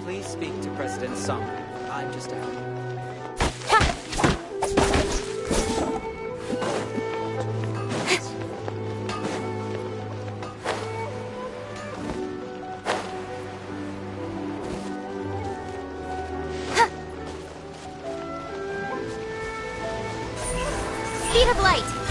Please speak to President Sung. I'm just out. Speed of light.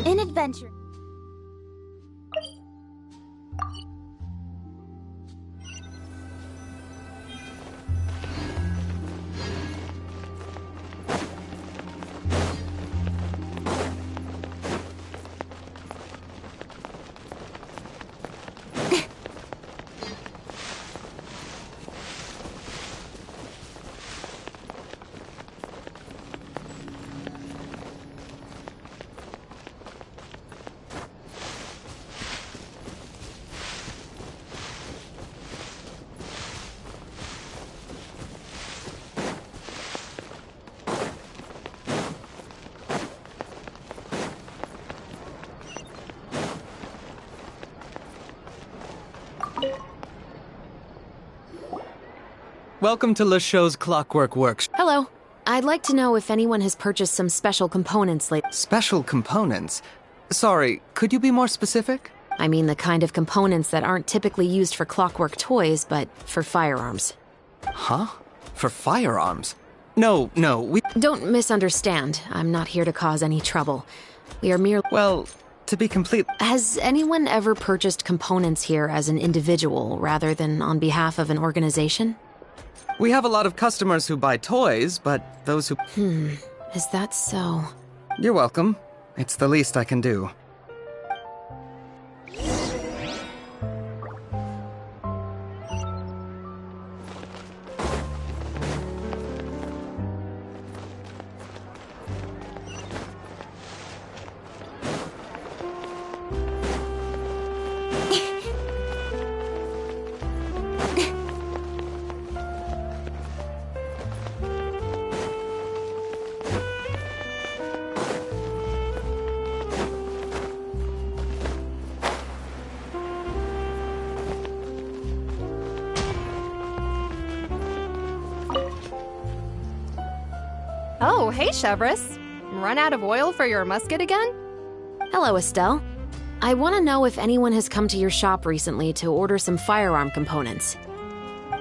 In adventure. Welcome to Le Show's Clockwork Workshop. Hello. I'd like to know if anyone has purchased some special components lately. Special components? Sorry, could you be more specific? I mean the kind of components that aren't typically used for clockwork toys, but for firearms. Huh? For firearms? No, we... Don't misunderstand. I'm not here to cause any trouble. We are merely... Well, to be complete... Has anyone ever purchased components here as an individual rather than on behalf of an organization? We have a lot of customers who buy toys, but those who... Is that so? You're welcome. It's the least I can do. Oh, hey, Chevres. Run out of oil for your musket again? Hello, Estelle. I want to know if anyone has come to your shop recently to order some firearm components.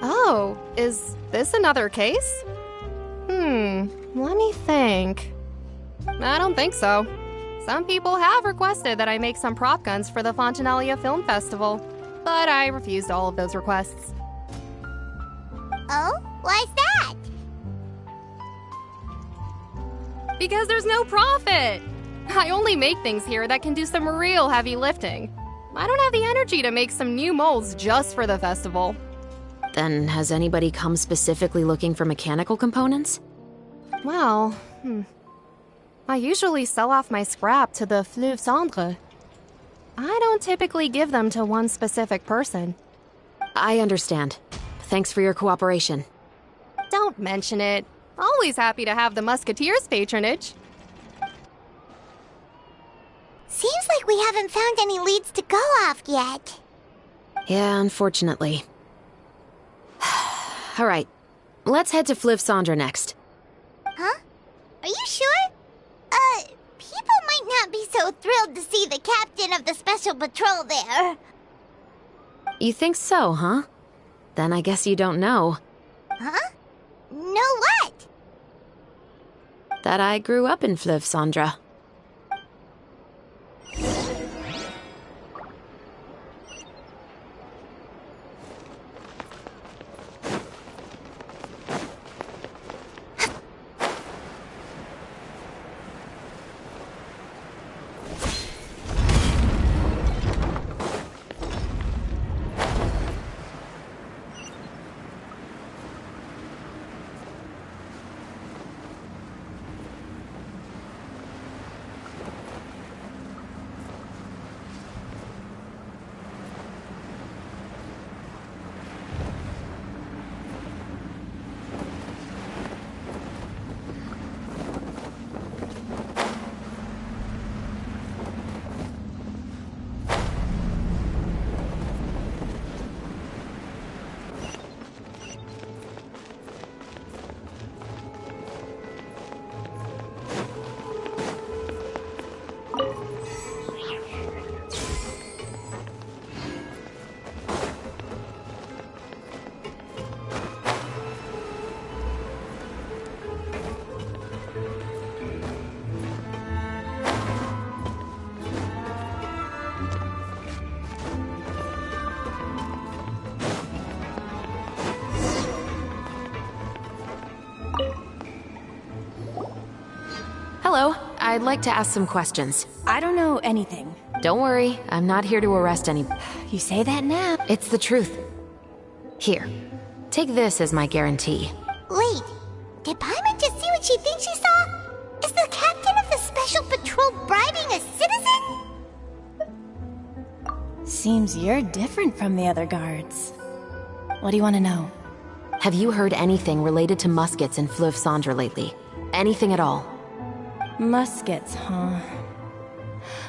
Oh, is this another case? Let me think. I don't think so. Some people have requested that I make some prop guns for the Fontanalia Film Festival, but I refused all of those requests. Oh? Why's that? Because there's no profit! I only make things here that can do some real heavy lifting. I don't have the energy to make some new molds just for the festival. Then has anybody come specifically looking for mechanical components? Well, I usually sell off my scrap to the Fleuve Cendre. I don't typically give them to one specific person. I understand. Thanks for your cooperation. Don't mention it. Always happy to have the Musketeers' patronage. Seems like we haven't found any leads to go off yet. Yeah, unfortunately. All right, let's head to Fleuve Cendre next. Huh? Are you sure? People might not be so thrilled to see the captain of the special patrol there. You think so, huh? Then I guess you don't know. Huh? Know what? That I grew up in Fleuve Cendre. I'd like to ask some questions. I don't know anything. Don't worry, I'm not here to arrest any... You say that now. It's the truth. Here, take this as my guarantee. Wait, did Paimon just see what she thinks she saw? Is the captain of the Special Patrol bribing a citizen? Seems you're different from the other guards. What do you want to know? Have you heard anything related to muskets in Fleuve Cendre lately? Anything at all? Muskets, huh?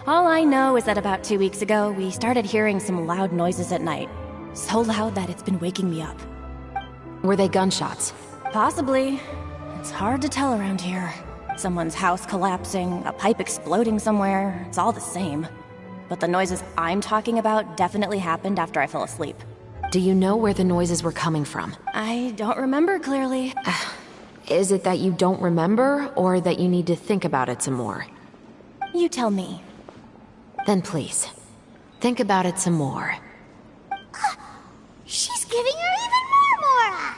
All I know is that about 2 weeks ago, we started hearing some loud noises at night. So loud that it's been waking me up. Were they gunshots? Possibly. It's hard to tell around here. Someone's house collapsing, a pipe exploding somewhere, it's all the same. But the noises I'm talking about definitely happened after I fell asleep. Do you know where the noises were coming from? I don't remember clearly. Is it that you don't remember, or that you need to think about it some more? You tell me. Then please, think about it some more. She's giving her even more Mora!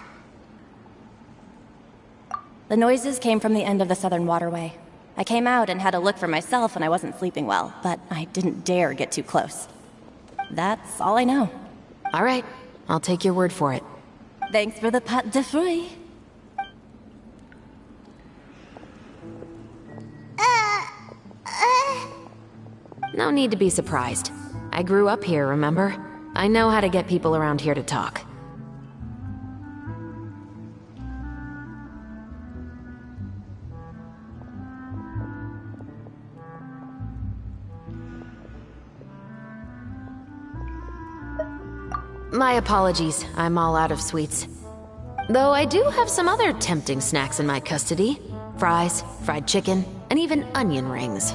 The noises came from the end of the Southern Waterway. I came out and had a look for myself when I wasn't sleeping well, but I didn't dare get too close. That's all I know. All right, I'll take your word for it. Thanks for the pâte de fruits. No need to be surprised. I grew up here, remember? I know how to get people around here to talk. My apologies, I'm all out of sweets. Though I do have some other tempting snacks in my custody. Fries, fried chicken, and even onion rings.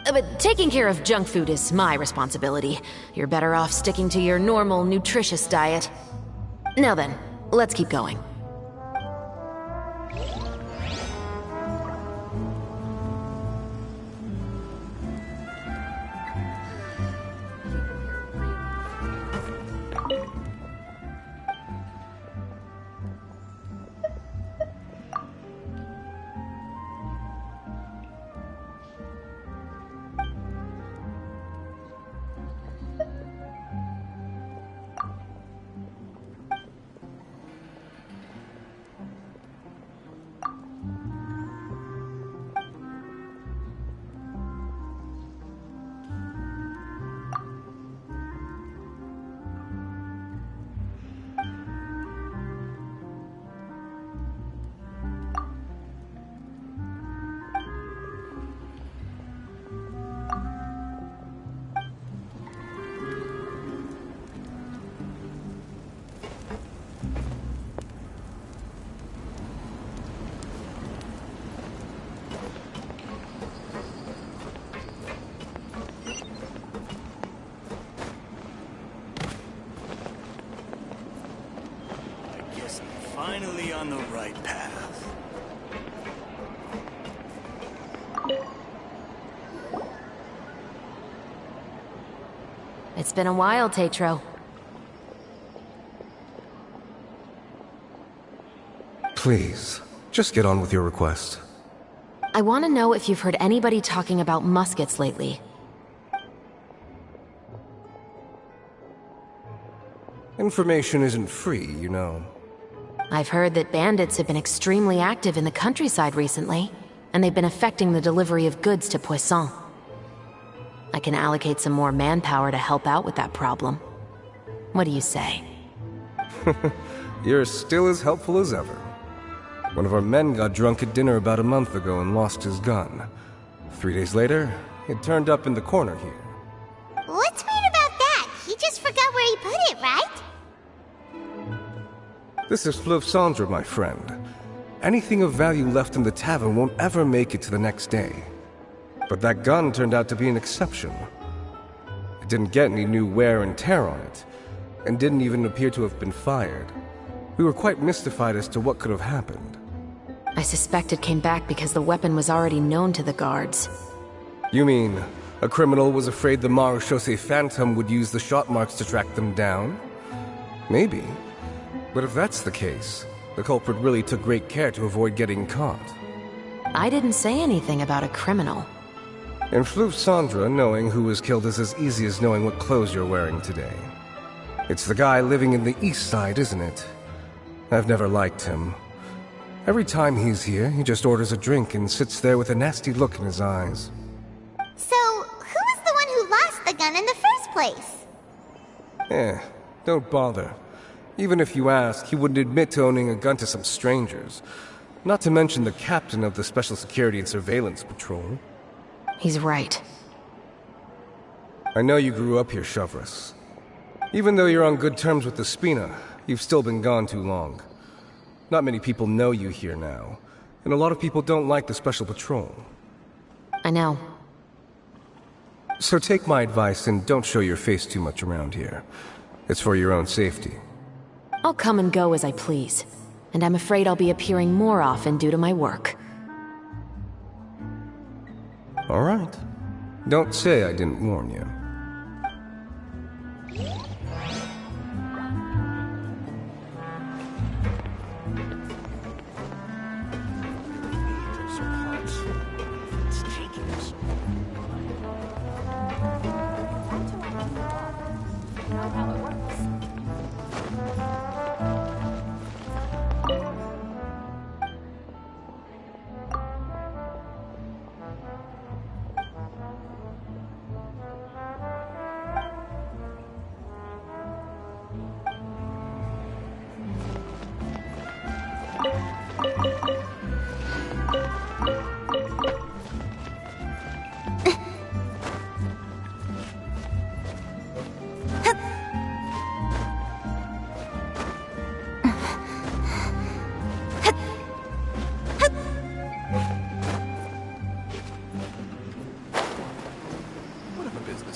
But taking care of junk food is my responsibility. You're better off sticking to your normal, nutritious diet. Now then, let's keep going. Finally on the right path. It's been a while, Tetro. Please, just get on with your request. I want to know if you've heard anybody talking about muskets lately. Information isn't free, you know. I've heard that bandits have been extremely active in the countryside recently, and they've been affecting the delivery of goods to Poisson. I can allocate some more manpower to help out with that problem. What do you say? You're still as helpful as ever. One of our men got drunk at dinner about a month ago and lost his gun. 3 days later, it turned up in the corner here. What's weird about that? He just forgot where he put it, right? This is Fleuve Cendre, my friend. Anything of value left in the tavern won't ever make it to the next day. But that gun turned out to be an exception. It didn't get any new wear and tear on it, and didn't even appear to have been fired. We were quite mystified as to what could have happened. I suspect it came back because the weapon was already known to the guards. You mean, a criminal was afraid the Marechaussee Phantom would use the shot marks to track them down? Maybe. But if that's the case, the culprit really took great care to avoid getting caught. I didn't say anything about a criminal. In Fleuve Sandra, knowing who was killed is as easy as knowing what clothes you're wearing today. It's the guy living in the East Side, isn't it? I've never liked him. Every time he's here, he just orders a drink and sits there with a nasty look in his eyes. So, who was the one who lost the gun in the first place? Don't bother. Even if you ask, he wouldn't admit to owning a gun to some strangers. Not to mention the captain of the Special Security and Surveillance Patrol. He's right. I know you grew up here, Chevres. Even though you're on good terms with the Spina, you've still been gone too long. Not many people know you here now, and a lot of people don't like the Special Patrol. I know. So take my advice and don't show your face too much around here. It's for your own safety. I'll come and go as I please, and I'm afraid I'll be appearing more often due to my work. All right. Don't say I didn't warn you.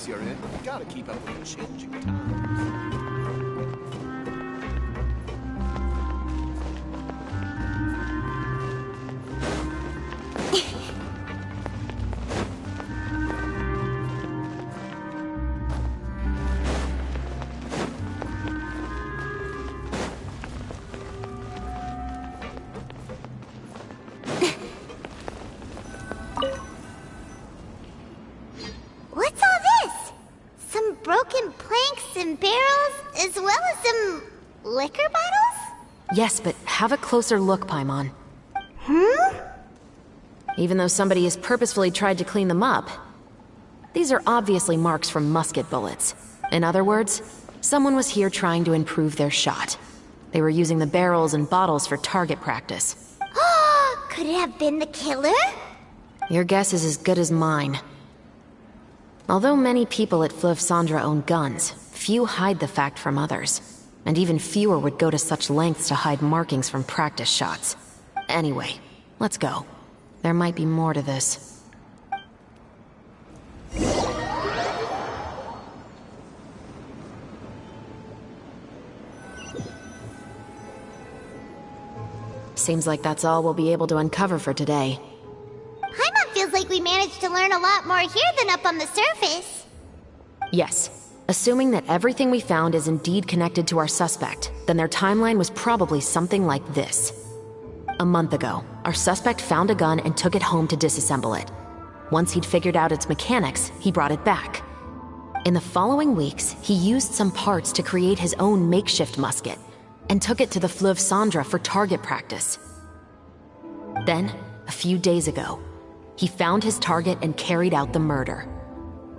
You're in. You gotta keep up with the changing times. What's all this? Some broken planks and barrels, as well as some liquor bottles? Yes, but have a closer look, Paimon. Even though somebody has purposefully tried to clean them up, these are obviously marks from musket bullets. In other words, someone was here trying to improve their shot. They were using the barrels and bottles for target practice. Could it have been the killer? Your guess is as good as mine. Although many people at Fleuve Sandra own guns, few hide the fact from others. And even fewer would go to such lengths to hide markings from practice shots. Anyway, let's go. There might be more to this. Seems like that's all we'll be able to uncover for today. Paimon feels like we managed to learn a lot more here than up on the surface. Yes. Assuming that everything we found is indeed connected to our suspect, then their timeline was probably something like this. A month ago, our suspect found a gun and took it home to disassemble it. Once he'd figured out its mechanics, he brought it back. In the following weeks, he used some parts to create his own makeshift musket, and took it to the Fleuve Sandra for target practice. Then, a few days ago, he found his target and carried out the murder.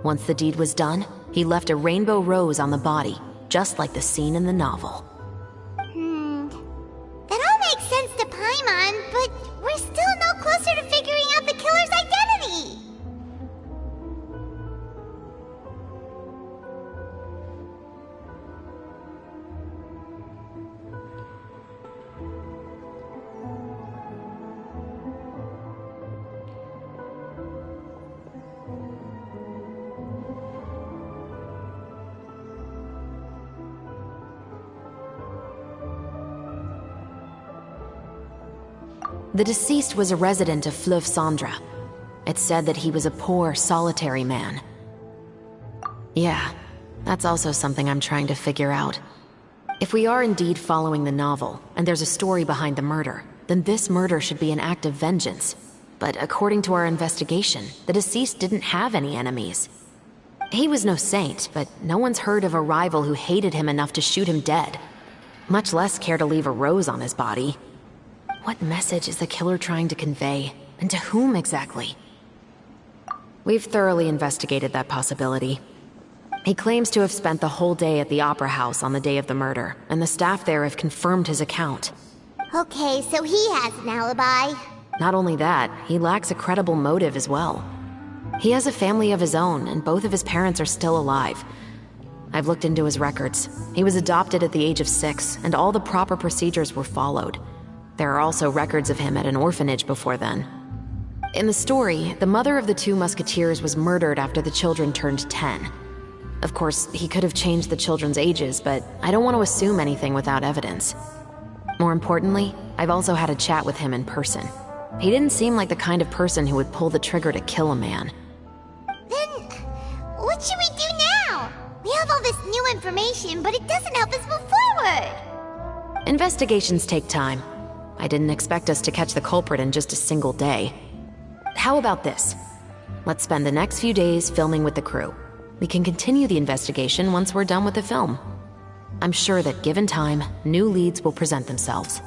Once the deed was done, he left a rainbow rose on the body, just like the scene in the novel. That all makes sense to Paimon, but we're still no closer to figuring out the killer's identity! The deceased was a resident of Fleuve Sandra. It's said that he was a poor, solitary man. Yeah, that's also something I'm trying to figure out. If we are indeed following the novel, and there's a story behind the murder, then this murder should be an act of vengeance. but according to our investigation, the deceased didn't have any enemies. He was no saint, but no one's heard of a rival who hated him enough to shoot him dead, much less care to leave a rose on his body. What message is the killer trying to convey, and to whom exactly? We've thoroughly investigated that possibility. He claims to have spent the whole day at the Opera House on the day of the murder, and the staff there have confirmed his account. Okay, so he has an alibi. Not only that, he lacks a credible motive as well. He has a family of his own, and both of his parents are still alive. I've looked into his records. He was adopted at the age of 6, and all the proper procedures were followed. There are also records of him at an orphanage before then. In the story, the mother of the 2 musketeers was murdered after the children turned 10. Of course, he could have changed the children's ages, but I don't want to assume anything without evidence. More importantly, I've also had a chat with him in person. He didn't seem like the kind of person who would pull the trigger to kill a man. Then, what should we do now? We have all this new information, but it doesn't help us move forward. Investigations take time. I didn't expect us to catch the culprit in just a single day. How about this? Let's spend the next few days filming with the crew. We can continue the investigation once we're done with the film. I'm sure that given time, new leads will present themselves.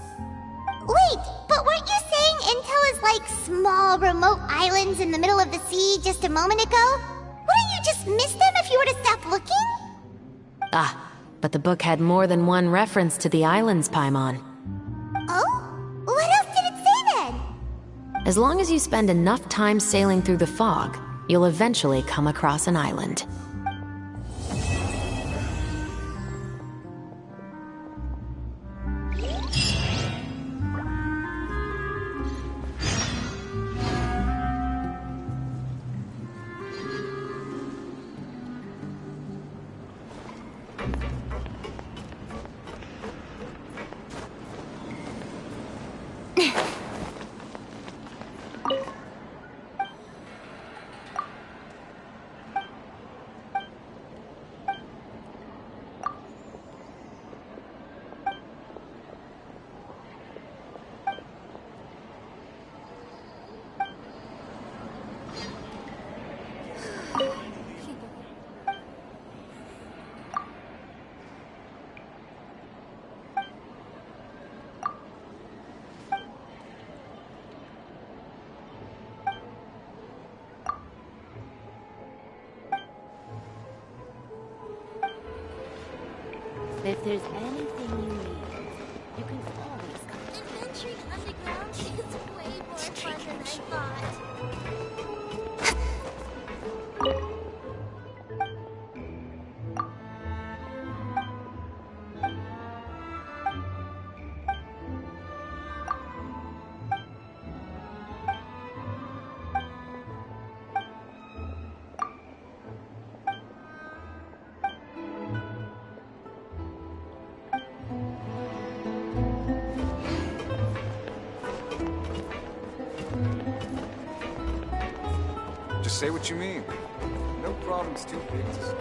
Wait, but weren't you saying Intel is like small, remote islands in the middle of the sea just a moment ago? Wouldn't you just miss them if you were to stop looking? Ah, but the book had more than one reference to the islands, Paimon. Oh? What else did it say then? As long as you spend enough time sailing through the fog, you'll eventually come across an island. If there's anything you need, you can always come. Adventuring underground is way more fun than I thought. Just say what you mean. No problem's too big to solve.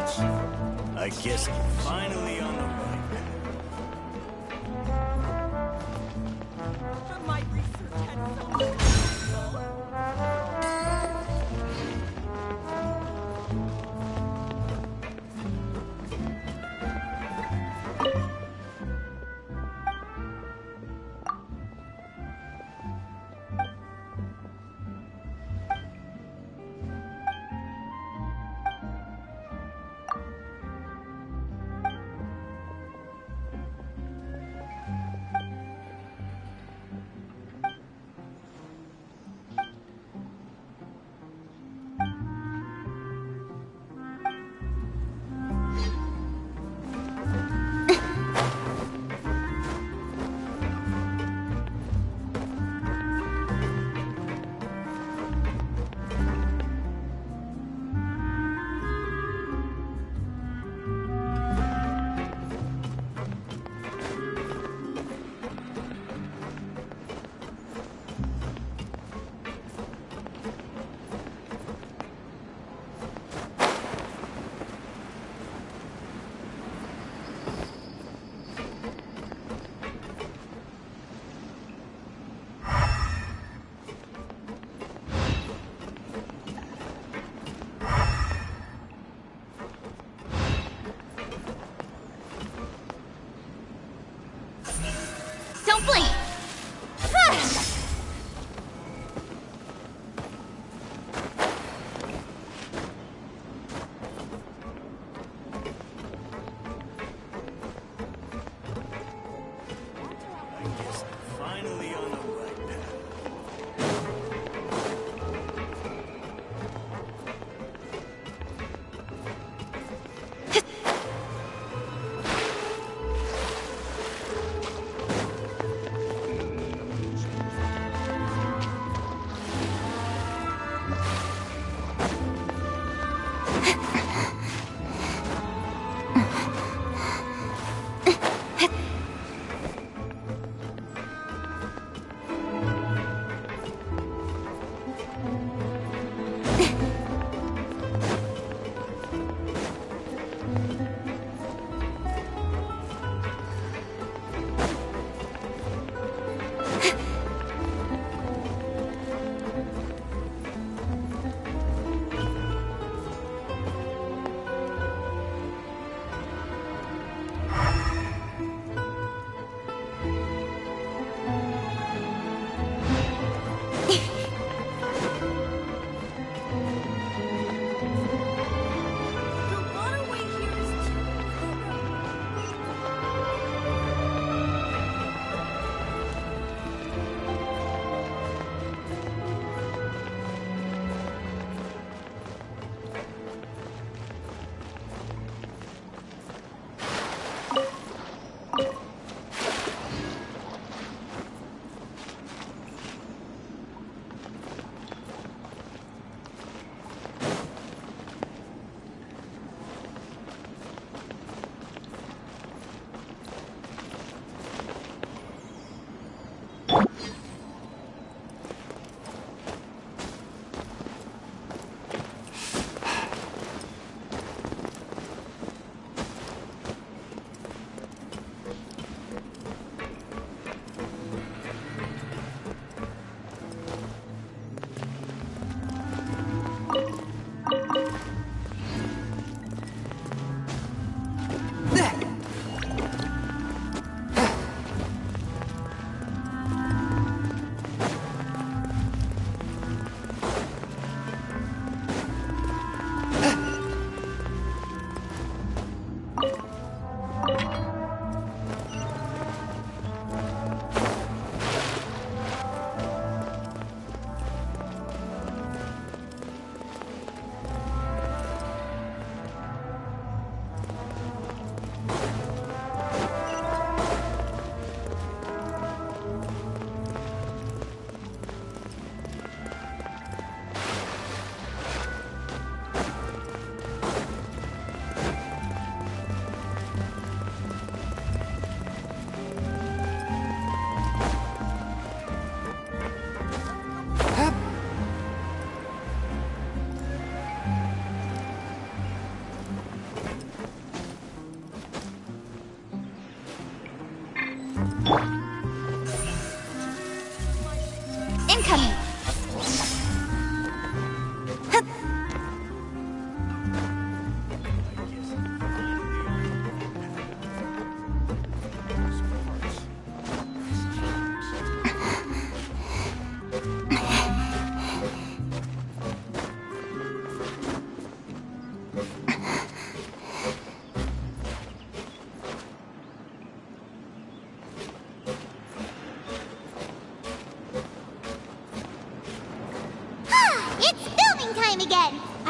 much. I guess I'm finally on the right path. My research had so much.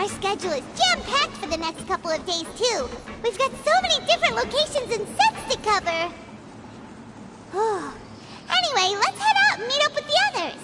Our schedule is jam-packed for the next couple of days, too. We've got so many different locations and sets to cover. Anyway, let's head out and meet up with the others.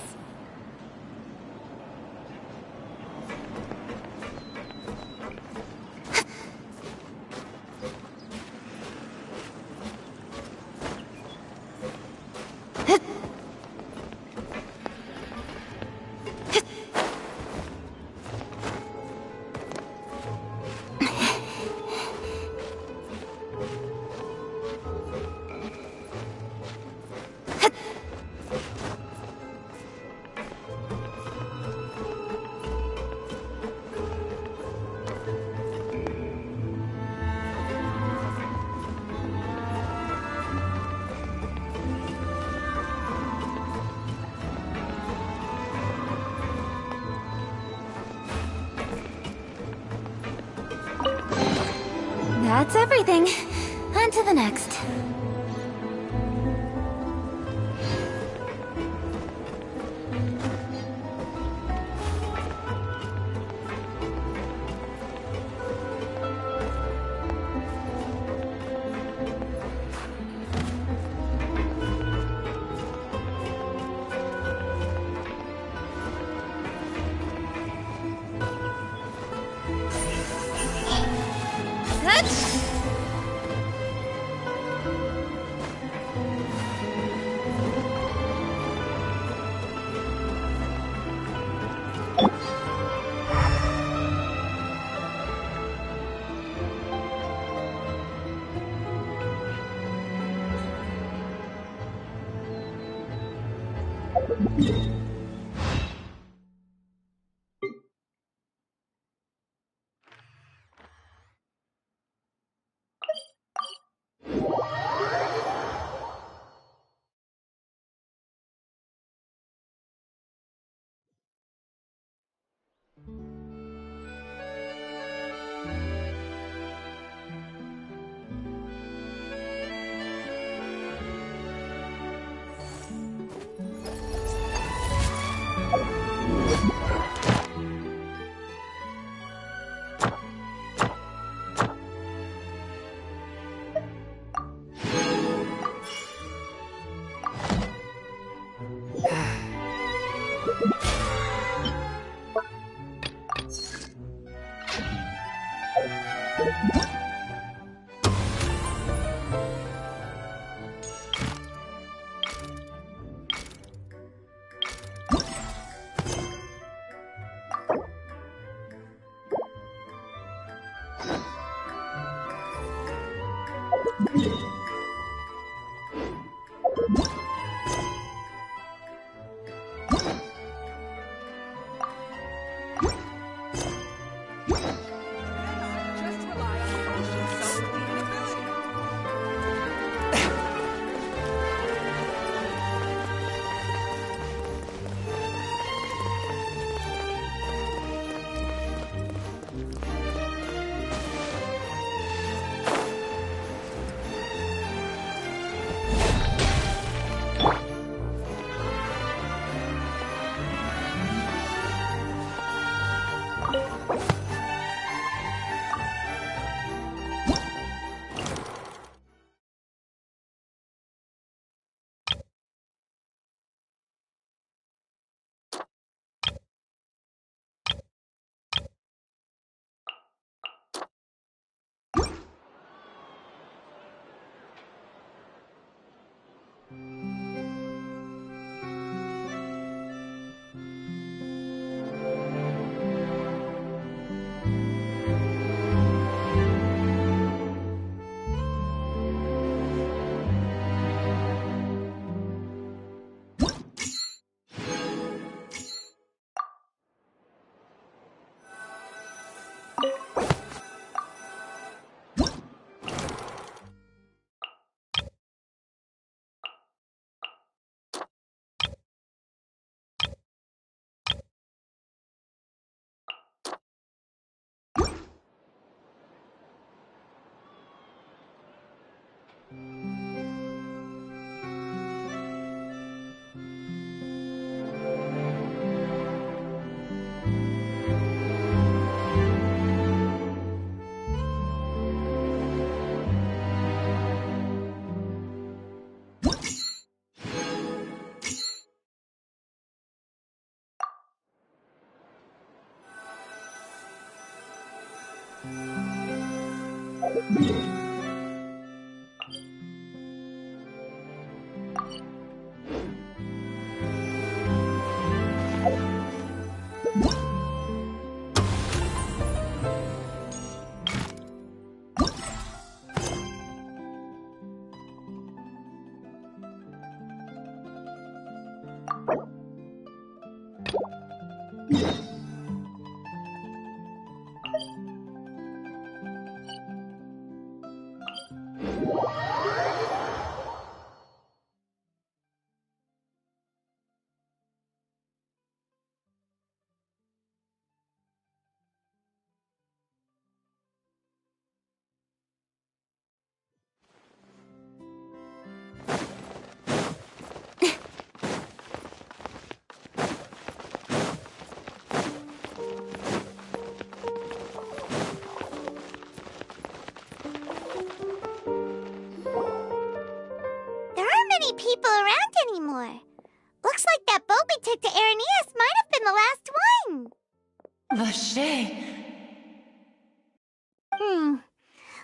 That's everything. On to the next. People around anymore. Looks like that boat we took to Araneas might have been the last one. Vache.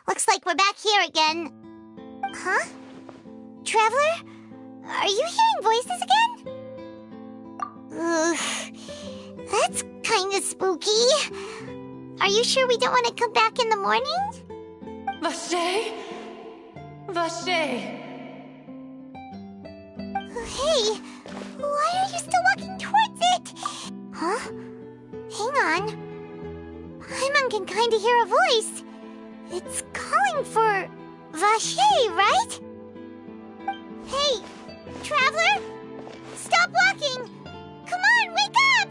Looks like we're back here again. Huh? Traveler? Are you hearing voices again? Ugh. That's kinda spooky. Are you sure we don't want to come back in the morning? Vache? Vache. Hey, why are you still walking towards it? Huh? Hang on. Paimon can kinda hear a voice. It's calling for Vache, right? Hey, Traveler! Stop walking! Come on, wake up!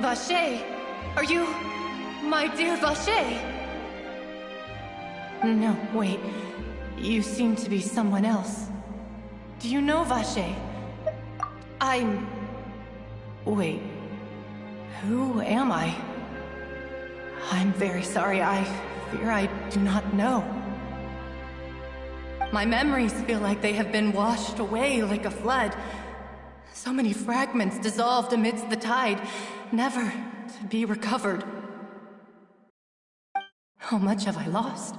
Vache! Are you... my dear Vache? No, wait. You seem to be someone else. Do you know Vache? Wait. Who am I? I'm very sorry. I fear I do not know. My memories feel like they have been washed away like a flood. So many fragments dissolved amidst the tide, never to be recovered. How much have I lost?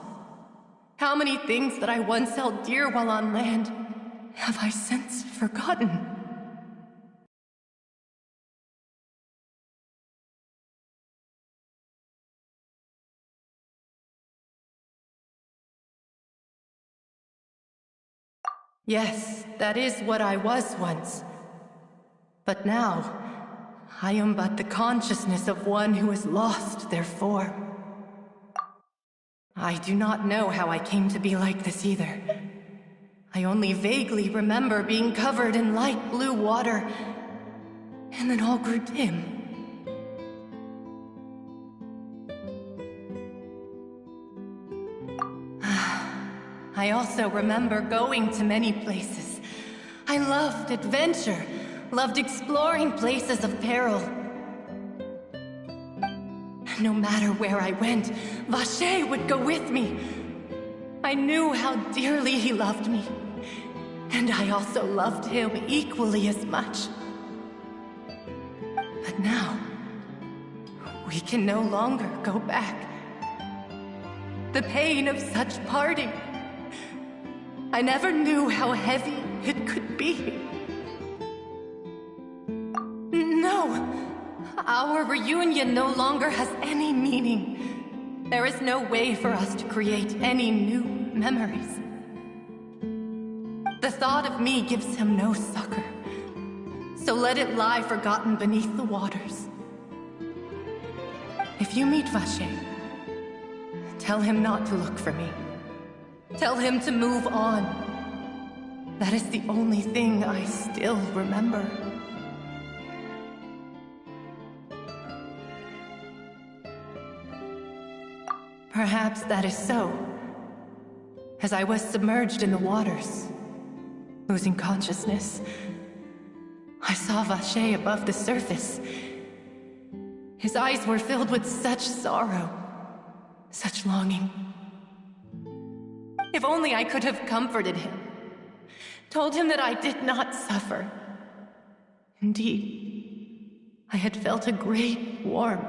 How many things that I once held dear while on land have I since forgotten? Yes, that is what I was once. But now, I am but the consciousness of one who has lost their form. I do not know how I came to be like this either. I only vaguely remember being covered in light blue water, and then all grew dim. I also remember going to many places. I loved adventure, loved exploring places of peril. No matter where I went, Vache would go with me. I knew how dearly he loved me, and I also loved him equally as much. But now, we can no longer go back. The pain of such parting, I never knew how heavy it could be. No, our reunion no longer has any meaning. There is no way for us to create any new memories. The thought of me gives him no succor, so let it lie forgotten beneath the waters. If you meet Vache, tell him not to look for me. Tell him to move on. That is the only thing I still remember. Perhaps that is so. As I was submerged in the waters, losing consciousness, I saw Vache above the surface. His eyes were filled with such sorrow, such longing. If only I could have comforted him, told him that I did not suffer. Indeed, I had felt a great warmth.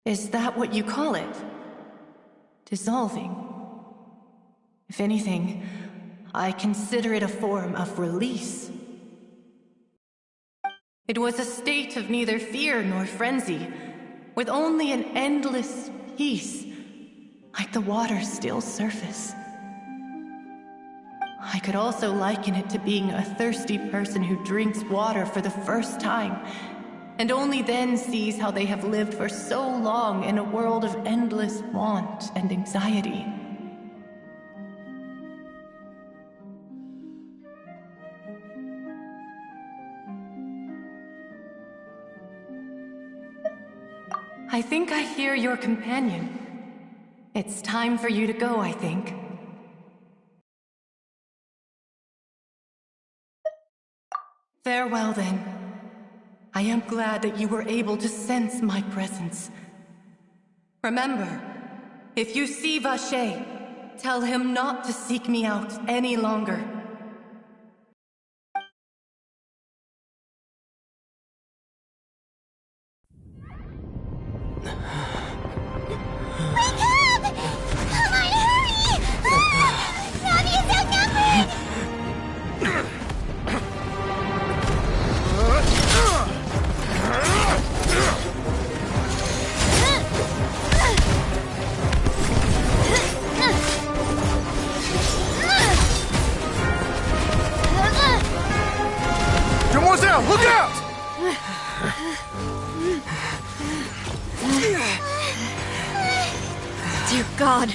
Is that what you call it? Dissolving? If anything, I consider it a form of release. It was a state of neither fear nor frenzy, with only an endless peace, like the water's still surface. I could also liken it to being a thirsty person who drinks water for the first time, and only then sees how they have lived for so long in a world of endless want and anxiety. I think I hear your companion. It's time for you to go, I think. Farewell, then. I am glad that you were able to sense my presence. Remember, if you see Vache, tell him not to seek me out any longer. Wake up! Come on, hurry! Robbie is outnumbered! now! Look out! Dear God,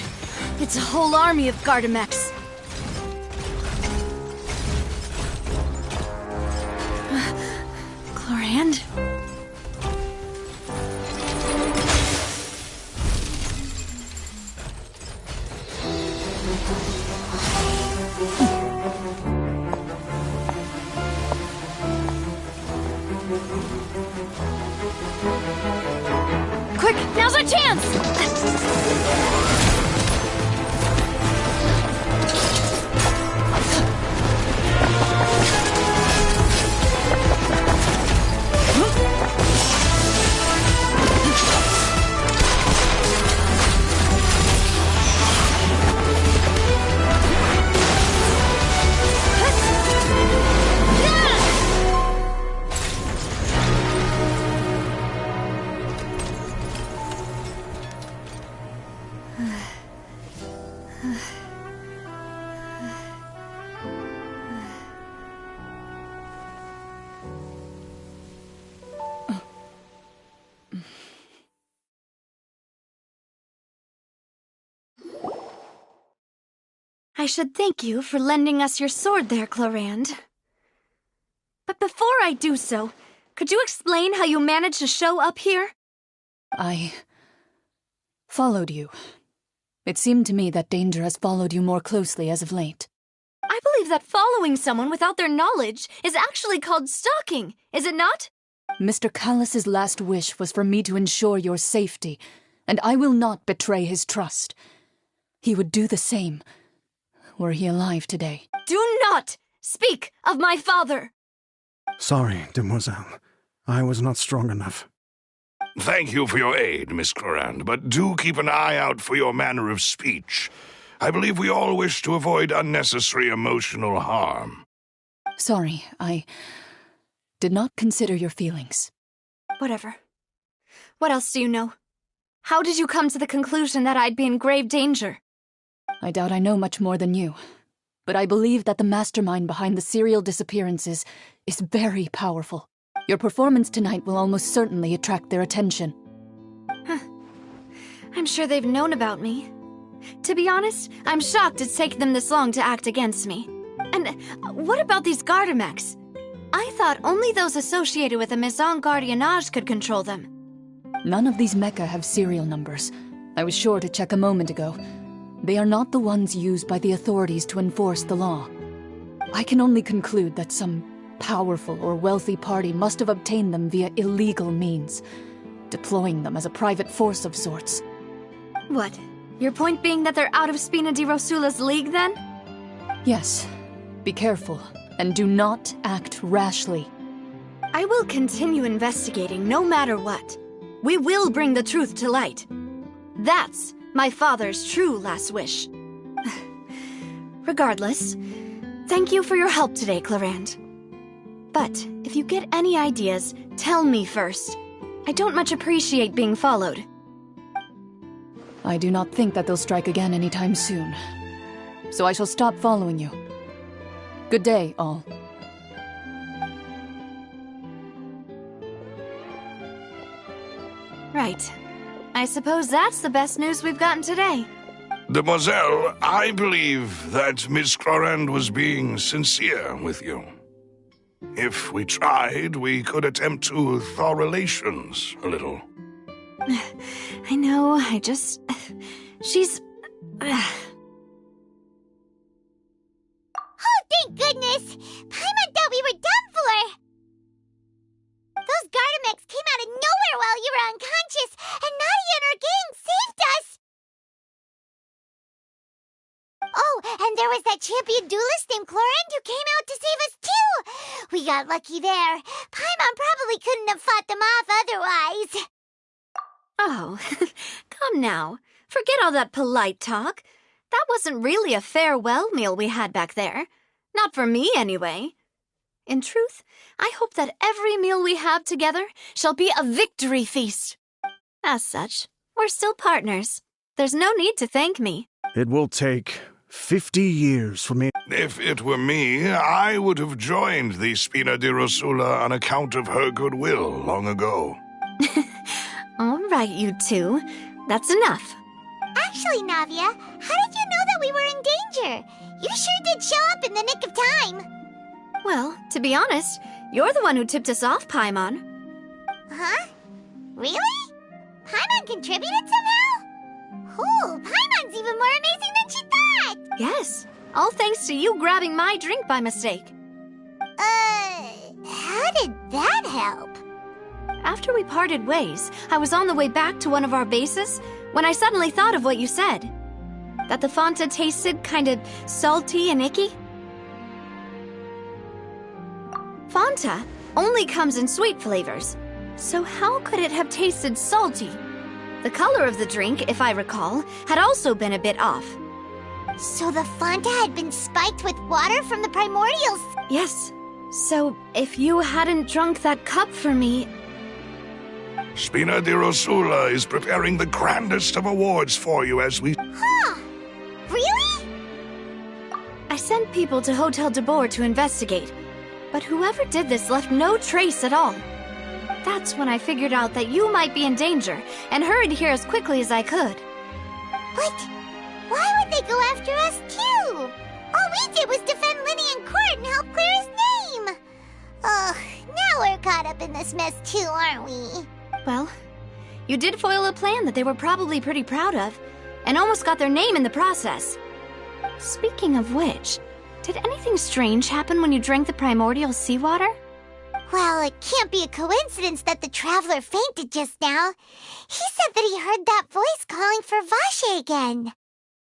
it's a whole army of Gardamex. Chlorand? Quick, now's our chance! I should thank you for lending us your sword there, Chlorand. But before I do so, could you explain how you managed to show up here? I followed you. It seemed to me that danger has followed you more closely as of late. I believe that following someone without their knowledge is actually called stalking, is it not? Mr. Callus's last wish was for me to ensure your safety, and I will not betray his trust. He would do the same, were he alive today. Do not speak of my father! Sorry, demoiselle. I was not strong enough. Thank you for your aid, Miss Chlorand, but do keep an eye out for your manner of speech. I believe we all wish to avoid unnecessary emotional harm. Sorry, I did not consider your feelings. Whatever. What else do you know? How did you come to the conclusion that I'd be in grave danger? I doubt I know much more than you, but I believe that the mastermind behind the serial disappearances is very powerful. Your performance tonight will almost certainly attract their attention. I'm sure they've known about me. To be honest, I'm shocked it's taken them this long to act against me. And what about these Gardamex? I thought only those associated with the Maison Gardiennage could control them. None of these mecha have serial numbers. I was sure to check a moment ago. They are not the ones used by the authorities to enforce the law. I can only conclude that some powerful or wealthy party must have obtained them via illegal means, deploying them as a private force of sorts. What? Your point being that they're out of Spina di Rosula's league, then? Yes. Be careful, and do not act rashly. I will continue investigating no matter what. We will bring the truth to light. That's my father's true last wish. Regardless, thank you for your help today, Chlorand. But if you get any ideas, tell me first. I don't much appreciate being followed. I do not think that they'll strike again anytime soon. So I shall stop following you. Good day, all. Right. I suppose that's the best news we've gotten today. Demoiselle, I believe that Miss Chlorand was being sincere with you. If we tried, we could attempt to thaw relations a little. I know, she's... Oh, thank goodness! Paimon thought we were done for! Those Gardamex came out of nowhere while you were unconscious, and Nadia and her gang saved us! Oh, and there was that champion duelist named Chlorand who came out to save us too! We got lucky there. Paimon probably couldn't have fought them off otherwise. Oh, come now. Forget all that polite talk. That wasn't really a farewell meal we had back there. Not for me, anyway. In truth, I hope that every meal we have together shall be a victory feast. As such, we're still partners. There's no need to thank me. It will take 50 years for me. If it were me, I would have joined the Spina di Rosula on account of her goodwill long ago. All right, you two. That's enough. Actually, Navia, how did you know that we were in danger? You sure did show up in the nick of time. Well, to be honest, you're the one who tipped us off, Paimon. Huh? Really? Paimon contributed somehow? Ooh, Paimon's even more amazing than she thought! Yes, all thanks to you grabbing my drink by mistake. How did that help? After we parted ways, I was on the way back to one of our bases when I suddenly thought of what you said. That the Fanta tasted kind of salty and icky. Fanta only comes in sweet flavors, so how could it have tasted salty? The color of the drink, if I recall, had also been a bit off. So the Fanta had been spiked with water from the primordials? Yes. So if you hadn't drunk that cup for me... Spina di Rosula is preparing the grandest of awards for you as we... Huh? Really? I sent people to Hotel de Boer to investigate, but whoever did this left no trace at all. That's when I figured out that you might be in danger and hurried here as quickly as I could. But why would they go after us too? All we did was defend Linny in court and help clear his name. Ugh, now we're caught up in this mess too, aren't we? Well, you did foil a plan that they were probably pretty proud of, and almost got their name in the process. Speaking of which, did anything strange happen when you drank the primordial seawater? Well, it can't be a coincidence that the traveler fainted just now. He said that he heard that voice calling for Vache again.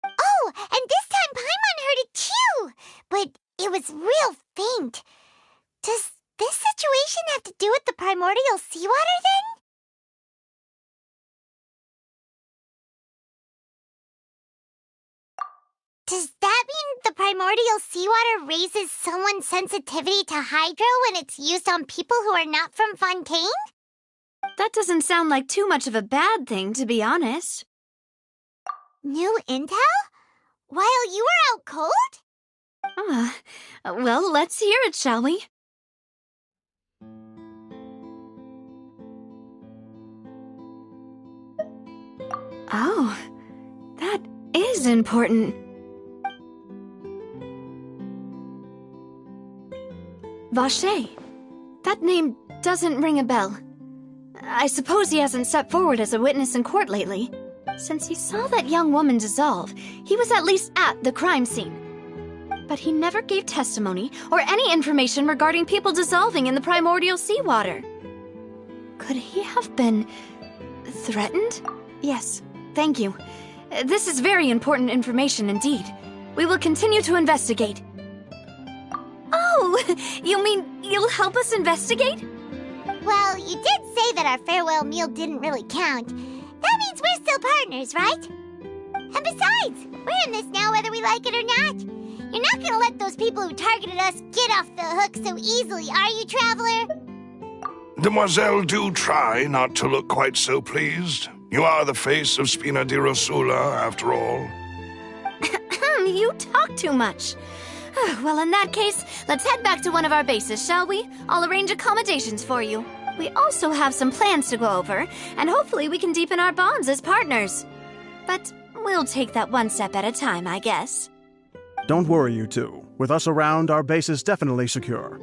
Oh, and this time Paimon heard it too, but it was real faint. Does this situation have to do with the primordial seawater then? Does that mean the primordial seawater raises someone's sensitivity to hydro when it's used on people who are not from Fontaine? That doesn't sound like too much of a bad thing, to be honest. New intel? While you were out cold? Well, let's hear it, shall we? Oh, that is important. Vache. That name doesn't ring a bell. I suppose he hasn't stepped forward as a witness in court lately. Since he saw that young woman dissolve, he was at least at the crime scene. But he never gave testimony or any information regarding people dissolving in the primordial seawater. Could he have been threatened? Yes, thank you. This is very important information indeed. We will continue to investigate. Oh, you mean you'll help us investigate? Well, you did say that our farewell meal didn't really count. That means we're still partners, right? And besides, we're in this now whether we like it or not. You're not gonna let those people who targeted us get off the hook so easily, are you, Traveler? Demoiselle, do try not to look quite so pleased. You are the face of Spina di Rosula, after all. You talk too much. Well, in that case, let's head back to one of our bases, shall we? I'll arrange accommodations for you. We also have some plans to go over, and hopefully we can deepen our bonds as partners. But we'll take that one step at a time, I guess. Don't worry, you two. With us around, our base is definitely secure.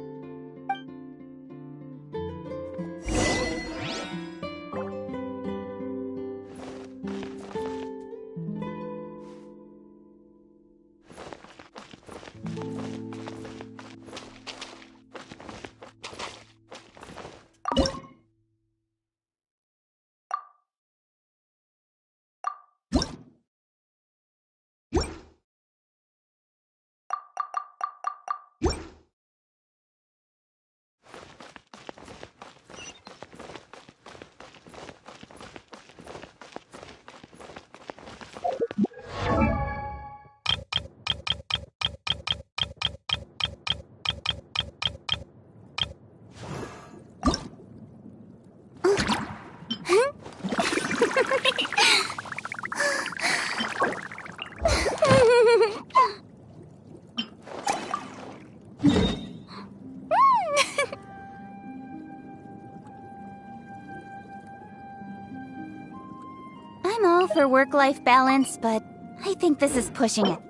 for work-life balance, but I think this is pushing it.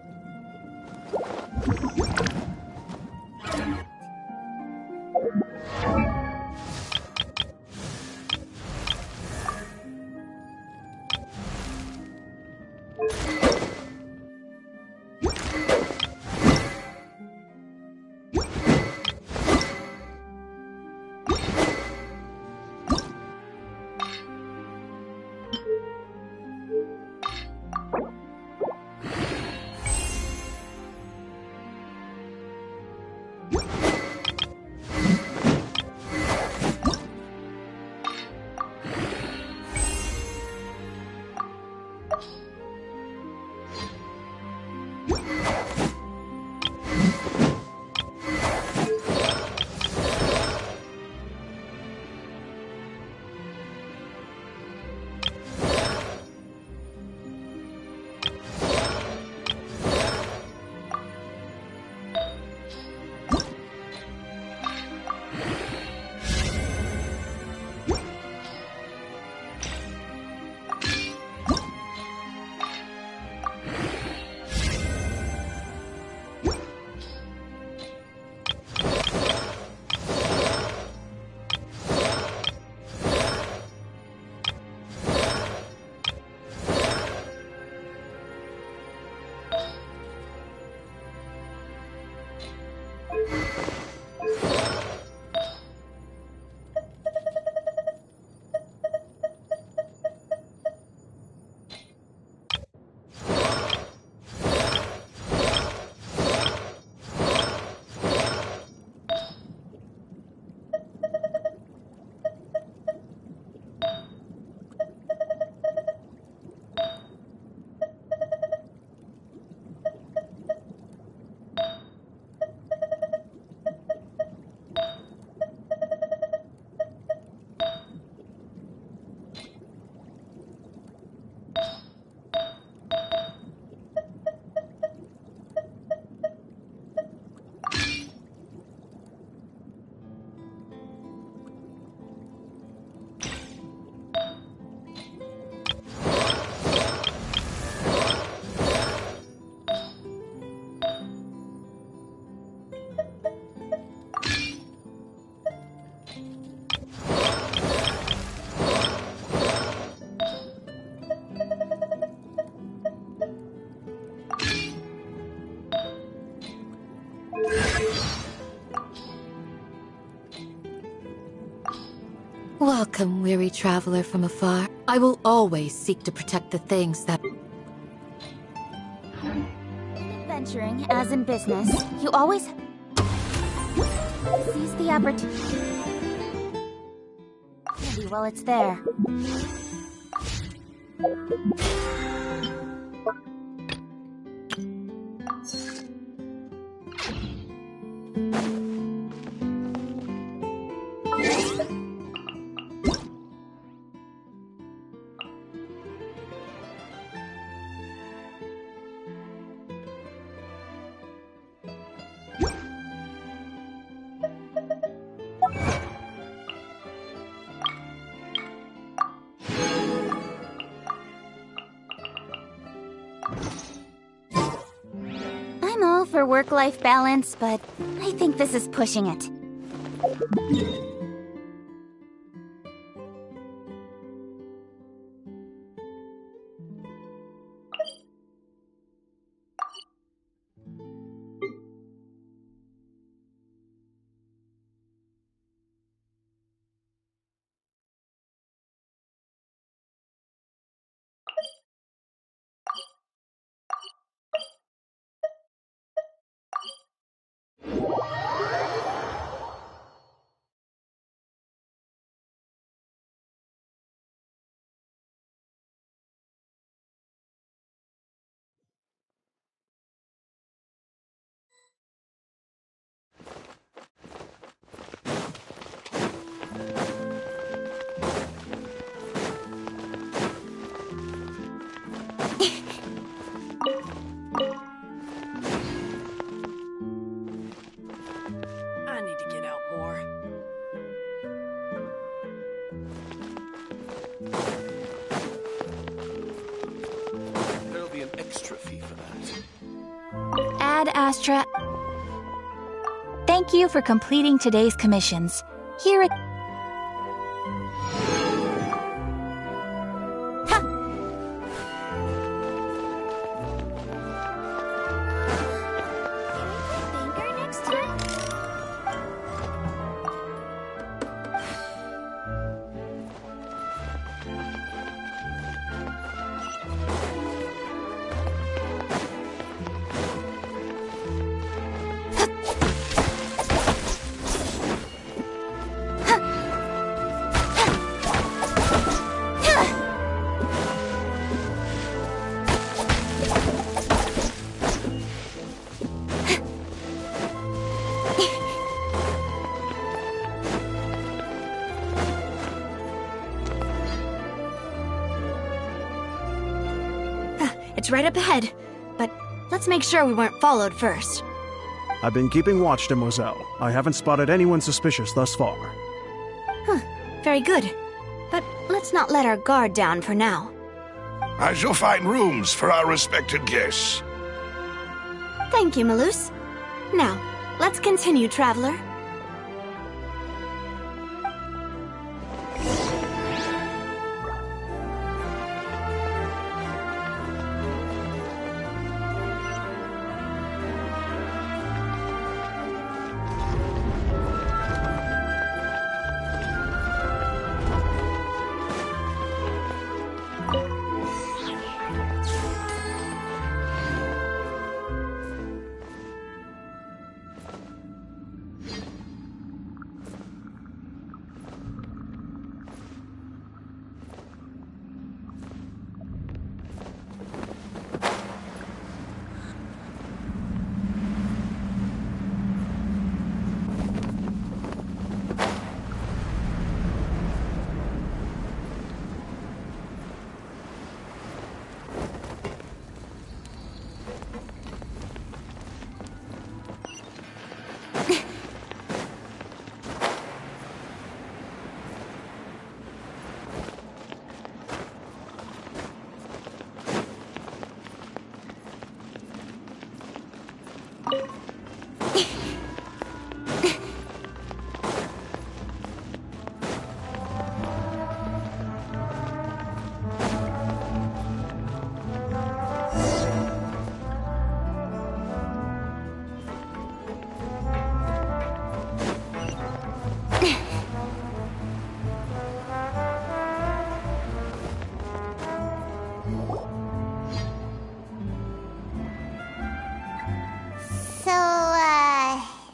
Welcome, weary traveler from afar. I will always seek to protect the things that... In adventuring, as in business, you always seize the opportunity while it's there. I'm all for work-life balance, but I think this is pushing it. Ad Astra. Thank you for completing today's commissions. Here at... It's right up ahead, but let's make sure we weren't followed first. I've been keeping watch, Demoiselle. I haven't spotted anyone suspicious thus far. Huh, very good. But let's not let our guard down for now. I shall find rooms for our respected guests. Thank you, Malus. Now, let's continue, Traveler.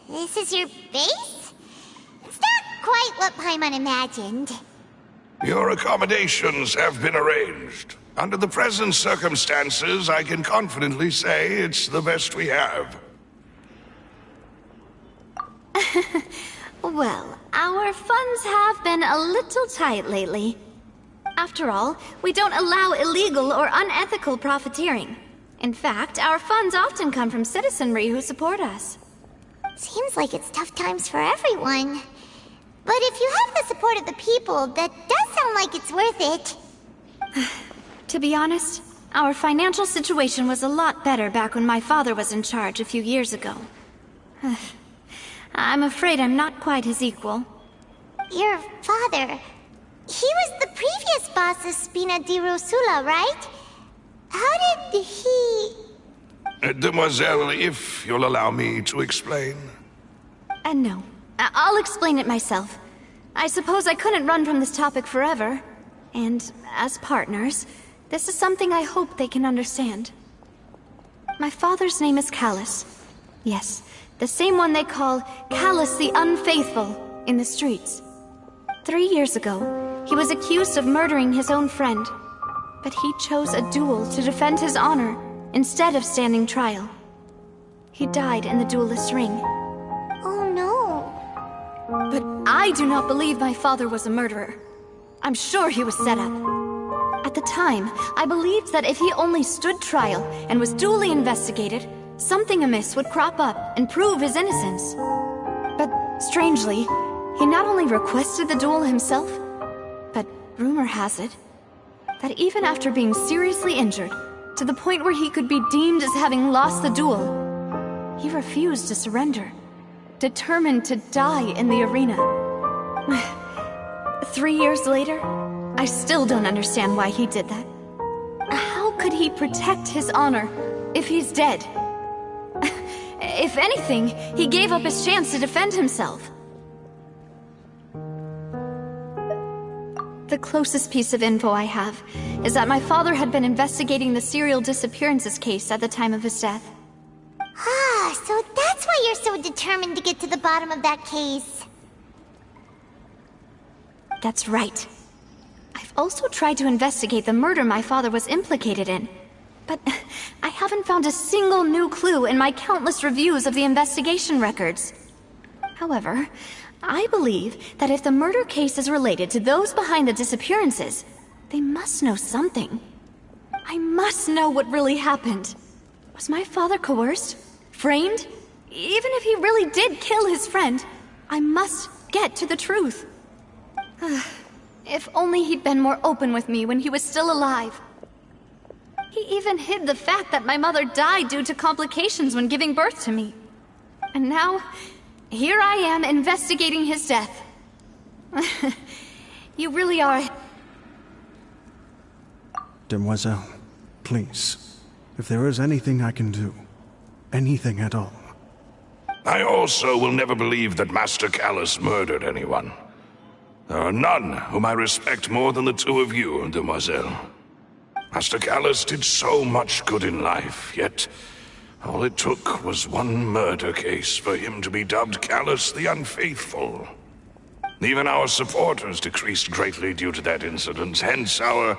This is your base? It's not quite what Paimon imagined. Your accommodations have been arranged. Under the present circumstances, I can confidently say it's the best we have. Well, our funds have been a little tight lately. After all, we don't allow illegal or unethical profiteering. In fact, our funds often come from citizenry who support us. Seems like it's tough times for everyone. But if you have the support of the people, that does sound like it's worth it. To be honest, our financial situation was a lot better back when my father was in charge a few years ago. I'm afraid I'm not quite his equal. Your father... he was the previous boss of Spina di Rosula, right? How did he... Demoiselle, if you'll allow me to explain. No. I'll explain it myself. I suppose I couldn't run from this topic forever. And, as partners, this is something I hope they can understand. My father's name is Callus. Yes, the same one they call Callus the Unfaithful in the streets. 3 years ago, he was accused of murdering his own friend. But he chose a duel to defend his honor, instead of standing trial. He died in the duelist's ring. Oh no. But I do not believe my father was a murderer. I'm sure he was set up. At the time, I believed that if he only stood trial and was duly investigated, something amiss would crop up and prove his innocence. But strangely, he not only requested the duel himself, but rumor has it that even after being seriously injured, to the point where he could be deemed as having lost the duel, he refused to surrender, determined to die in the arena. 3 years later, I still don't understand why he did that. How could he protect his honor if he's dead? If anything, he gave up his chance to defend himself. The closest piece of info I have is that my father had been investigating the serial disappearances case at the time of his death. Ah, so that's why you're so determined to get to the bottom of that case. That's right. I've also tried to investigate the murder my father was implicated in, but I haven't found a single new clue in my countless reviews of the investigation records. However, I believe that if the murder case is related to those behind the disappearances, they must know something. I must know what really happened. Was my father coerced? Framed? Even if he really did kill his friend, I must get to the truth. If only he'd been more open with me when he was still alive. He even hid the fact that my mother died due to complications when giving birth to me. And now, here I am investigating his death. You really are... Demoiselle, please, if there is anything I can do, anything at all. I also will never believe that Master Callus murdered anyone. There are none whom I respect more than the two of you, Demoiselle. Master Callus did so much good in life, yet all it took was one murder case for him to be dubbed Callus the Unfaithful. Even our supporters decreased greatly due to that incident, hence our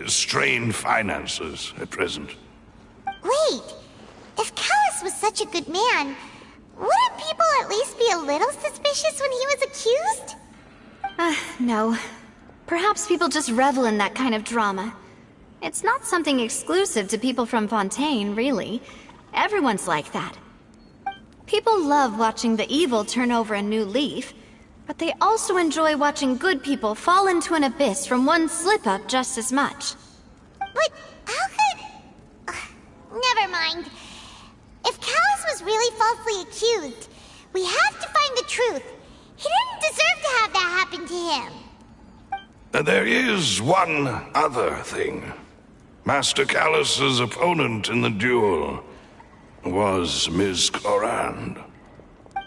strained finances at present. Wait, if Callus was such a good man, wouldn't people at least be a little suspicious when he was accused? No. Perhaps people just revel in that kind of drama. It's not something exclusive to people from Fontaine, really. Everyone's like that. People love watching the evil turn over a new leaf, but they also enjoy watching good people fall into an abyss from one slip-up just as much. But how could... never mind. If Callus was really falsely accused, we have to find the truth. He didn't deserve to have that happen to him. There is one other thing. Master Callus's opponent in the duel was Ms. Clorand.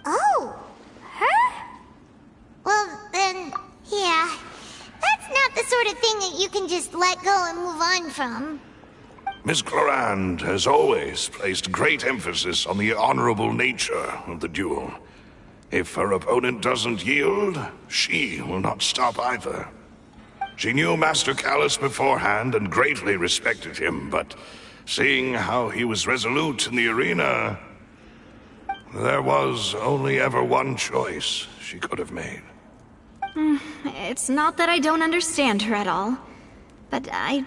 Oh, her? Well, then, yeah. That's not the sort of thing that you can just let go and move on from. Ms. Clorand has always placed great emphasis on the honorable nature of the duel. If her opponent doesn't yield, she will not stop either. She knew Master Callus beforehand and greatly respected him, but seeing how he was resolute in the arena, there was only ever one choice she could have made. It's not that I don't understand her at all, but I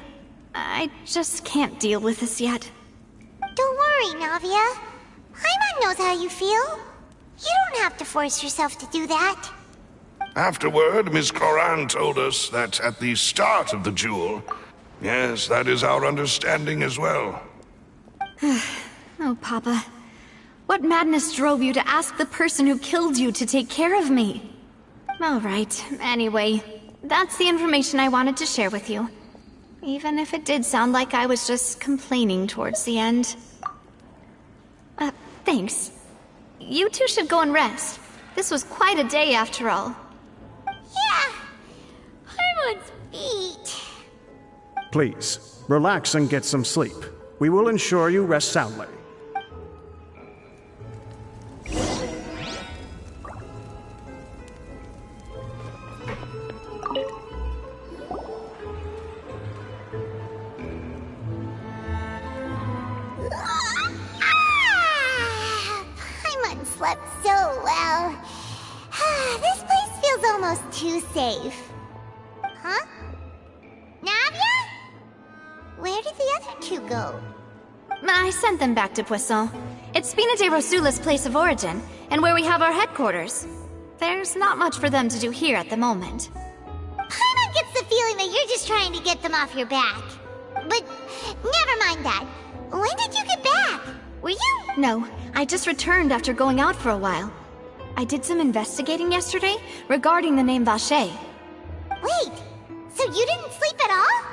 just can't deal with this yet. Don't worry, Navia. Paimon knows how you feel. You don't have to force yourself to do that. Afterward, Miss Clorand told us that at the start of the duel, yes, that is our understanding as well. Oh, Papa. What madness drove you to ask the person who killed you to take care of me? All right, anyway, that's the information I wanted to share with you. Even if it did sound like I was just complaining towards the end. Thanks. You two should go and rest. This was quite a day after all. Yeah. Paimon's beat. Please, relax and get some sleep. We will ensure you rest soundly. Paimon slept so well. This place feels almost too safe. Huh? Navia? Where did the other two go? I sent them back to Poisson. It's Spina de Rosula's place of origin, and where we have our headquarters. There's not much for them to do here at the moment. Paimon gets the feeling that you're just trying to get them off your back. But never mind that. When did you get back? Were you? No, I just returned after going out for a while. I did some investigating yesterday regarding the name Vache. Wait, so you didn't sleep at all?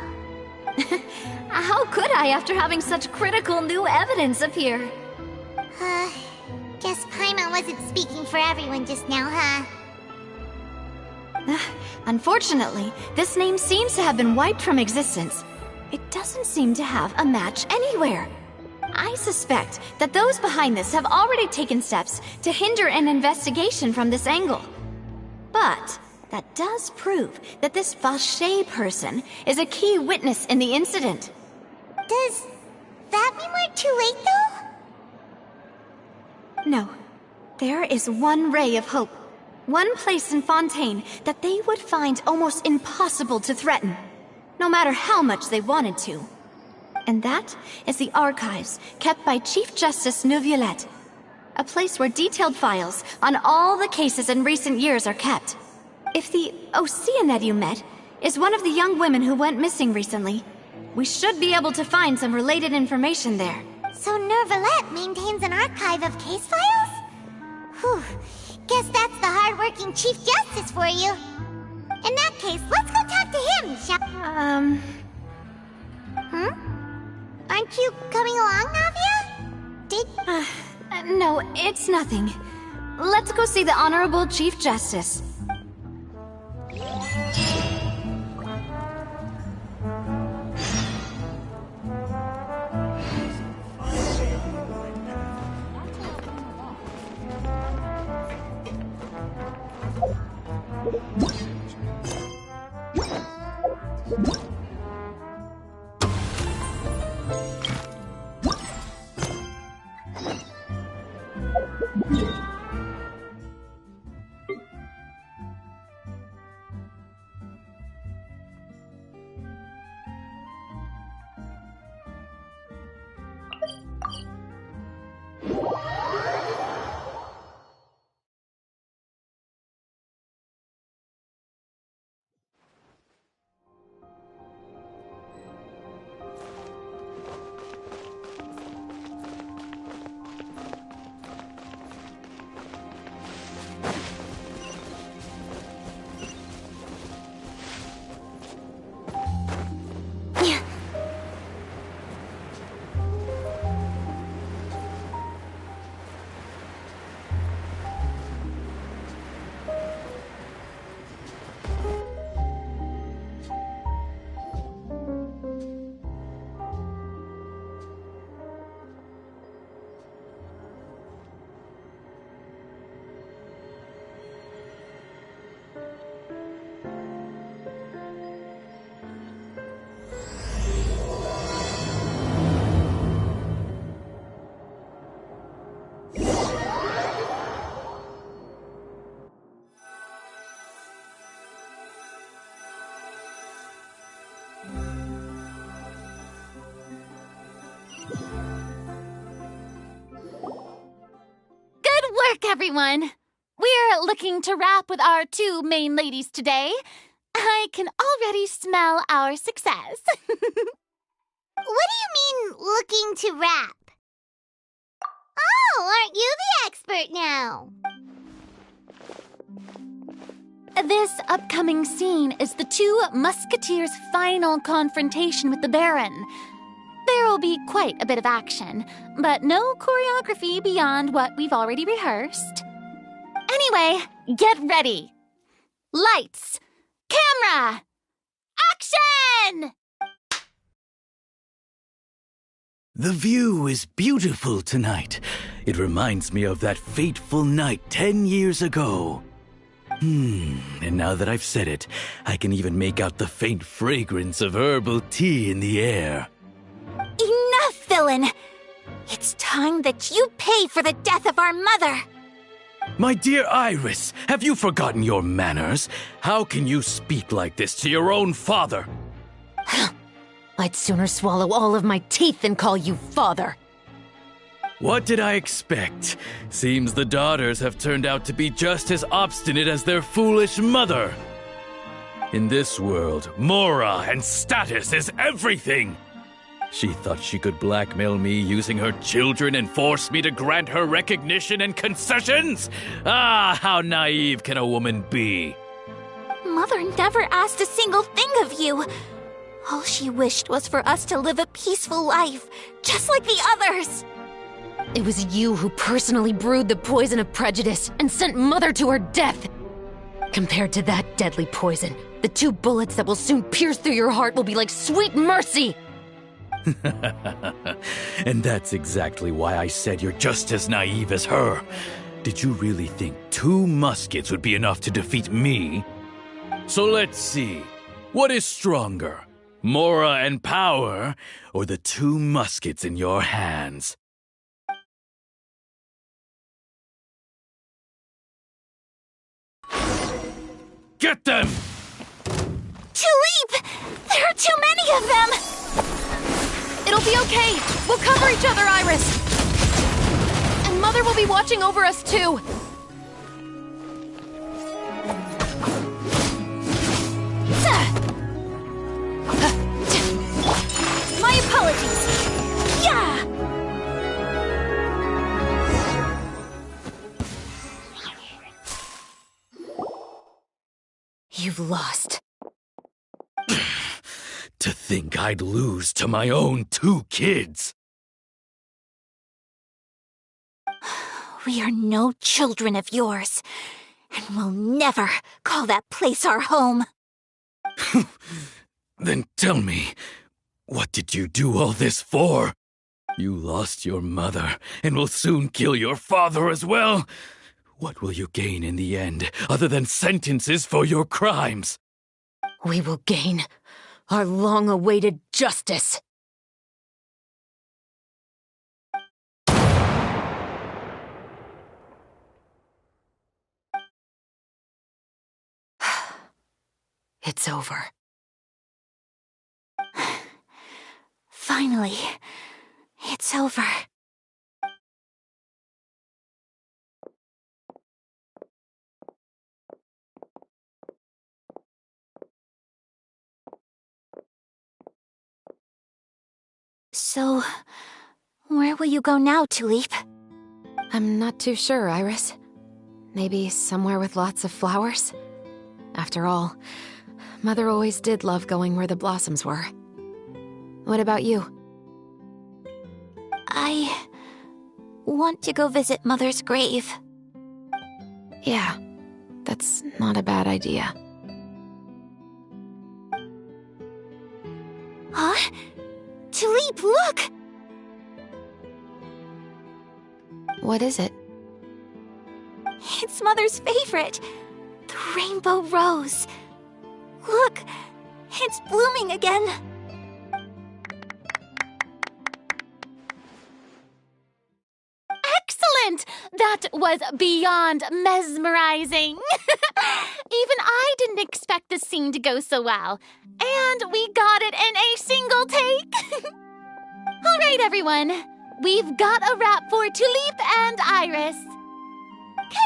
How could I after having such critical new evidence appear? Guess Paimon wasn't speaking for everyone just now, huh? Unfortunately, this name seems to have been wiped from existence. It doesn't seem to have a match anywhere. I suspect that those behind this have already taken steps to hinder an investigation from this angle. But that does prove that this Vache person is a key witness in the incident. Does that mean we're too late, though? No. There is one ray of hope. One place in Fontaine that they would find almost impossible to threaten, no matter how much they wanted to. And that is the archives kept by Chief Justice Neuvillette, a place where detailed files on all the cases in recent years are kept. If the Oceanette you met is one of the young women who went missing recently, we should be able to find some related information there. So Neuvillette maintains an archive of case files? Whew. Guess that's the hard-working Chief Justice for you. In that case, let's go talk to him, shall... Aren't you coming along, Navia? No, it's nothing. Let's go see the Honorable Chief Justice. Everyone, we're looking to wrap with our two main ladies today. I can already smell our success. What do you mean, looking to wrap? Oh, aren't you the expert now? This upcoming scene is the two musketeers' final confrontation with the Baron. There will be quite a bit of action, but no choreography beyond what we've already rehearsed. Anyway, get ready. Lights, camera, action! The view is beautiful tonight. It reminds me of that fateful night 10 years ago. And now that I've said it, I can even make out the faint fragrance of herbal tea in the air. Enough, villain! It's time that you pay for the death of our mother! My dear Iris, have you forgotten your manners? How can you speak like this to your own father? I'd sooner swallow all of my teeth than call you father. What did I expect? Seems the daughters have turned out to be just as obstinate as their foolish mother. In this world, mora and status is everything. She thought she could blackmail me using her children and force me to grant her recognition and concessions? Ah, how naive can a woman be? Mother never asked a single thing of you. All she wished was for us to live a peaceful life, just like the others. It was you who personally brewed the poison of prejudice and sent Mother to her death. Compared to that deadly poison, the 2 bullets that will soon pierce through your heart will be like sweet mercy. And that's exactly why I said you're just as naive as her. Did you really think 2 muskets would be enough to defeat me? So let's see. What is stronger? Mora and power, or the 2 muskets in your hands? Get them! Tulip! There are too many of them! It'll be okay. We'll cover each other, Iris. And Mother will be watching over us, too. My apologies. Yeah! You've lost. To think I'd lose to my own 2 kids. We are no children of yours, and we'll never call that place our home. Then tell me, what did you do all this for? You lost your mother, and will soon kill your father as well. What will you gain in the end, other than sentences for your crimes? We will gain our long-awaited justice. It's over. Finally, it's over. So, where will you go now, Tulip? I'm not too sure, Iris. Maybe somewhere with lots of flowers? After all, Mother always did love going where the blossoms were. What about you? I want to go visit Mother's grave. Yeah, that's not a bad idea. Huh? Tulip, look! What is it? It's Mother's favorite, the rainbow rose. Look, it's blooming again. Excellent! That was beyond mesmerizing. Even I didn't expect the scene to go so well. And we got it in a single take. All right, everyone. We've got a wrap for Tulip and Iris.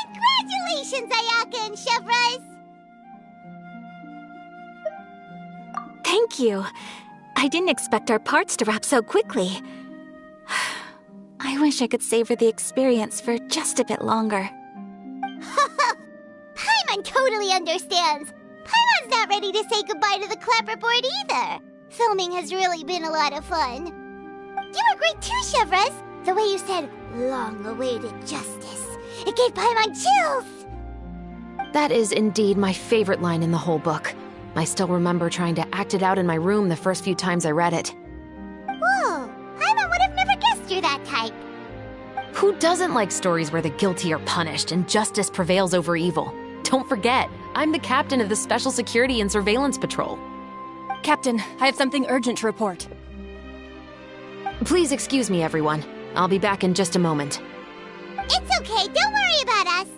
Congratulations, Ayaka and Chevres! Thank you. I didn't expect our parts to wrap so quickly. I wish I could savor the experience for just a bit longer. Paimon totally understands. Paimon's not ready to say goodbye to the clapperboard either. Filming has really been a lot of fun. You were great too, Chevres. The way you said, long-awaited justice. It gave Paimon chills. That is indeed my favorite line in the whole book. I still remember trying to act it out in my room the first few times I read it. Whoa, Paimon would have never guessed you're that type. Who doesn't like stories where the guilty are punished and justice prevails over evil? Don't forget, I'm the captain of the Special Security and Surveillance Patrol. Captain, I have something urgent to report. Please excuse me, everyone. I'll be back in just a moment. It's okay, don't worry about us.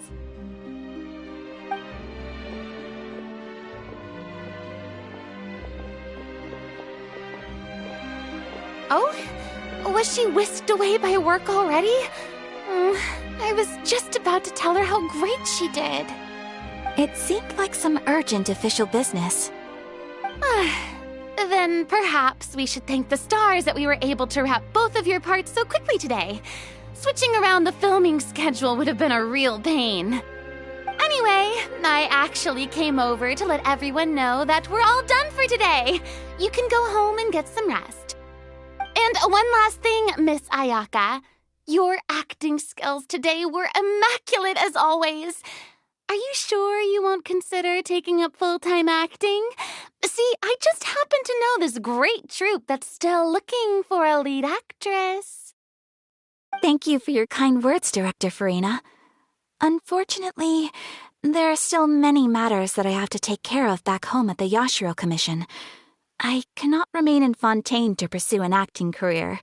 Oh? Was she whisked away by work already? I was just about to tell her how great she did. It seemed like some urgent official business. Then perhaps we should thank the stars that we were able to wrap both of your parts so quickly today. Switching around the filming schedule would have been a real pain. Anyway, I actually came over to let everyone know that we're all done for today. You can go home and get some rest. And one last thing, Miss Ayaka. Your acting skills today were immaculate as always. Are you sure you won't consider taking up full-time acting? See, I just happen to know this great troupe that's still looking for a lead actress. Thank you for your kind words, Director Farina. Unfortunately, there are still many matters that I have to take care of back home at the Yashiro Commission. I cannot remain in Fontaine to pursue an acting career.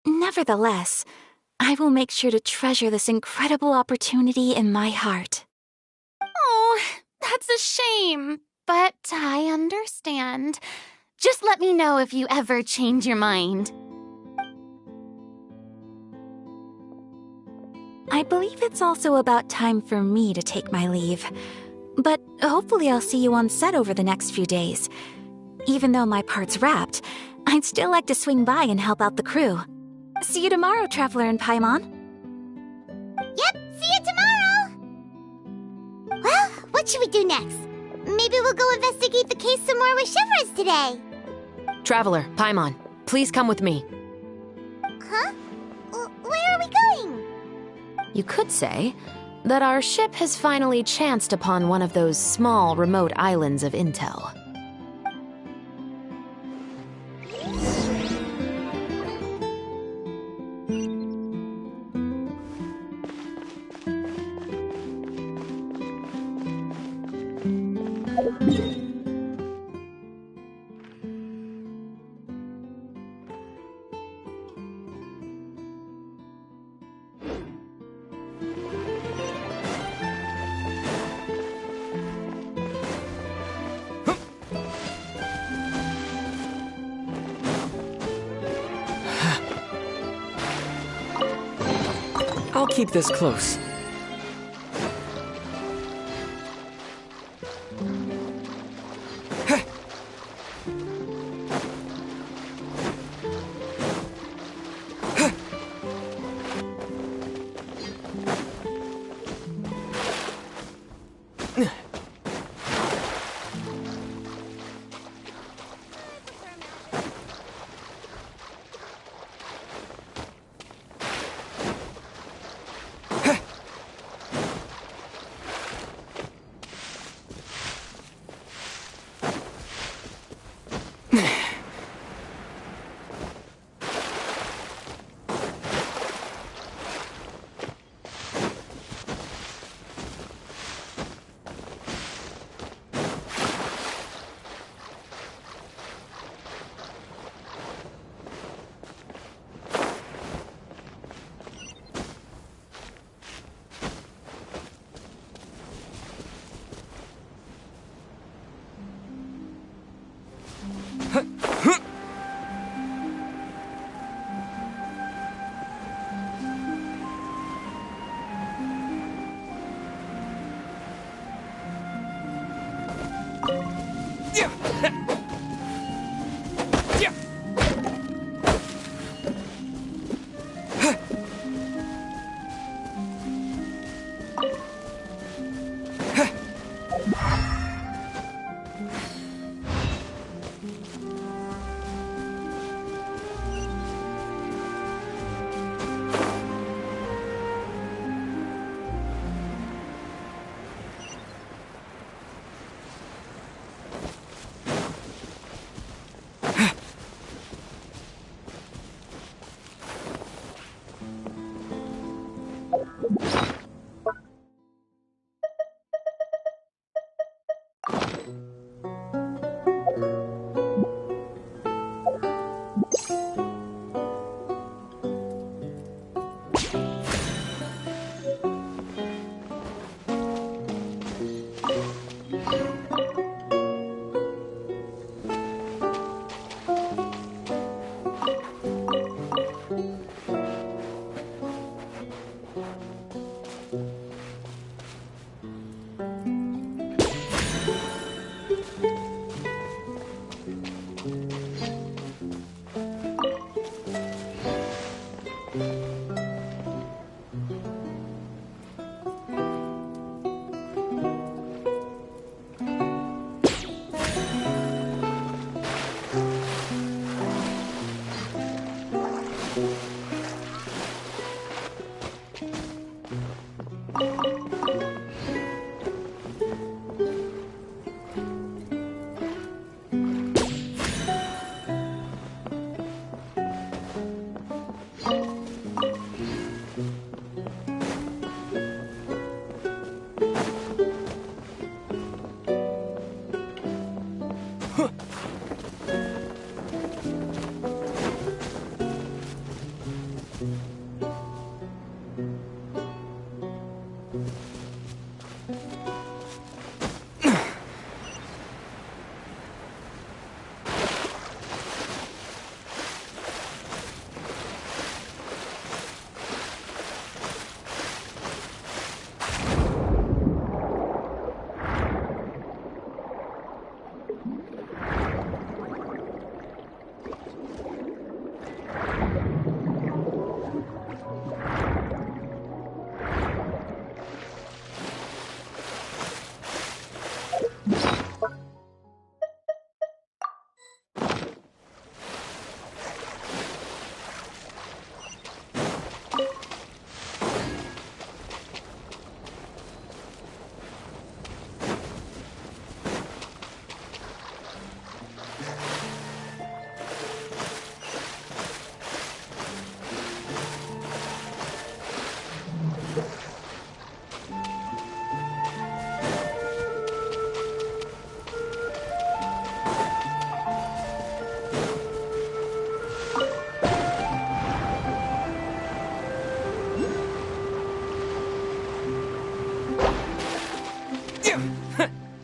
Nevertheless, I will make sure to treasure this incredible opportunity in my heart. Oh, that's a shame, but I understand. Just let me know if you ever change your mind. I believe it's also about time for me to take my leave. But hopefully I'll see you on set over the next few days. Even though my part's wrapped, I'd still like to swing by and help out the crew. See you tomorrow, Traveler and Paimon. Yep, see you tomorrow! Well, what should we do next? Maybe we'll go investigate the case some more with Shivers today. Traveler, Paimon, please come with me. Huh? Where are we going? You could say that our ship has finally chanced upon one of those small, remote islands of intel. I'll keep this close.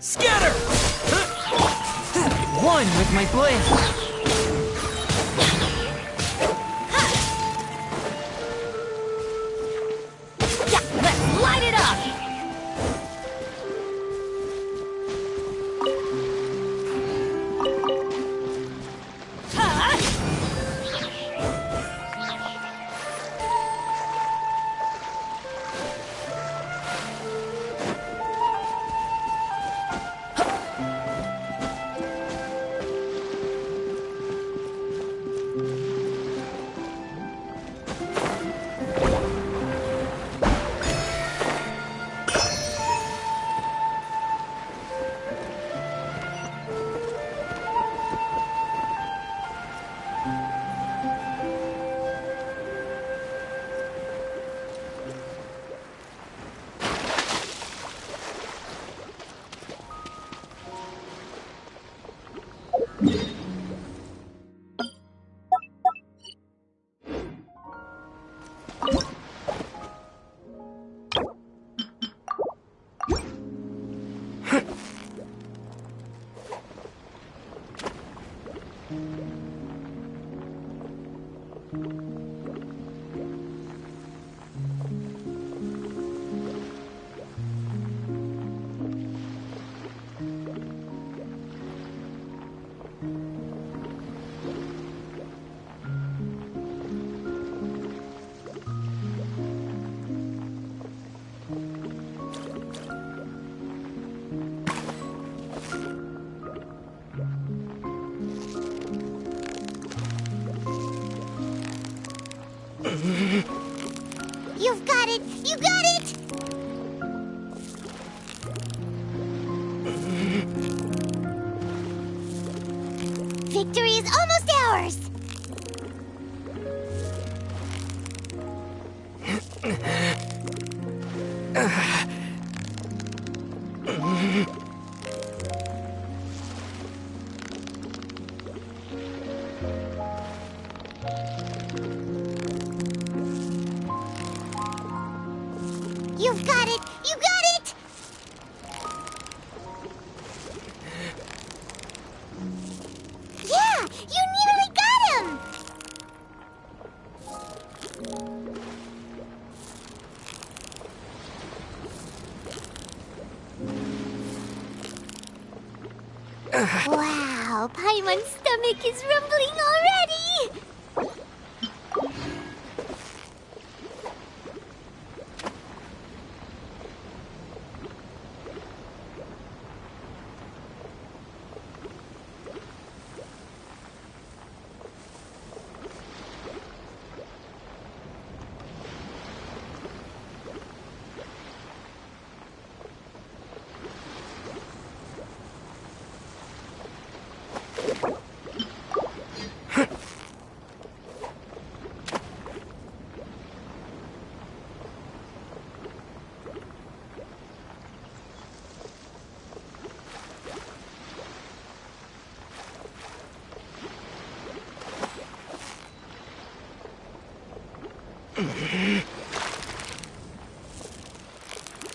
Scatter! One with my blade. You've got it! You got it! Victory is almost ours! You've got it! You got it! Yeah! You nearly got him! Wow! Paimon's stomach is rumbling already!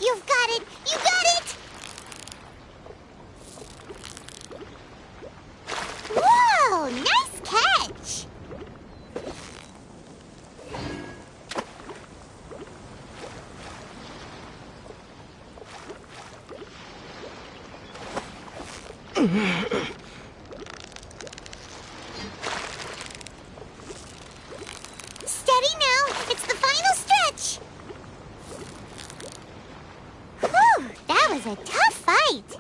You've got it! You got it! Whoa! Nice catch! Steady now. It's the final stretch. Whew, that was a tough fight.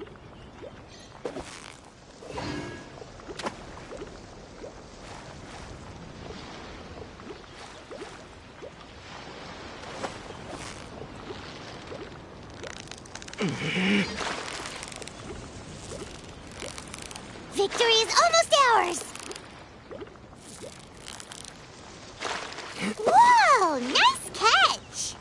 Victory is almost ours! Whoa! Nice catch!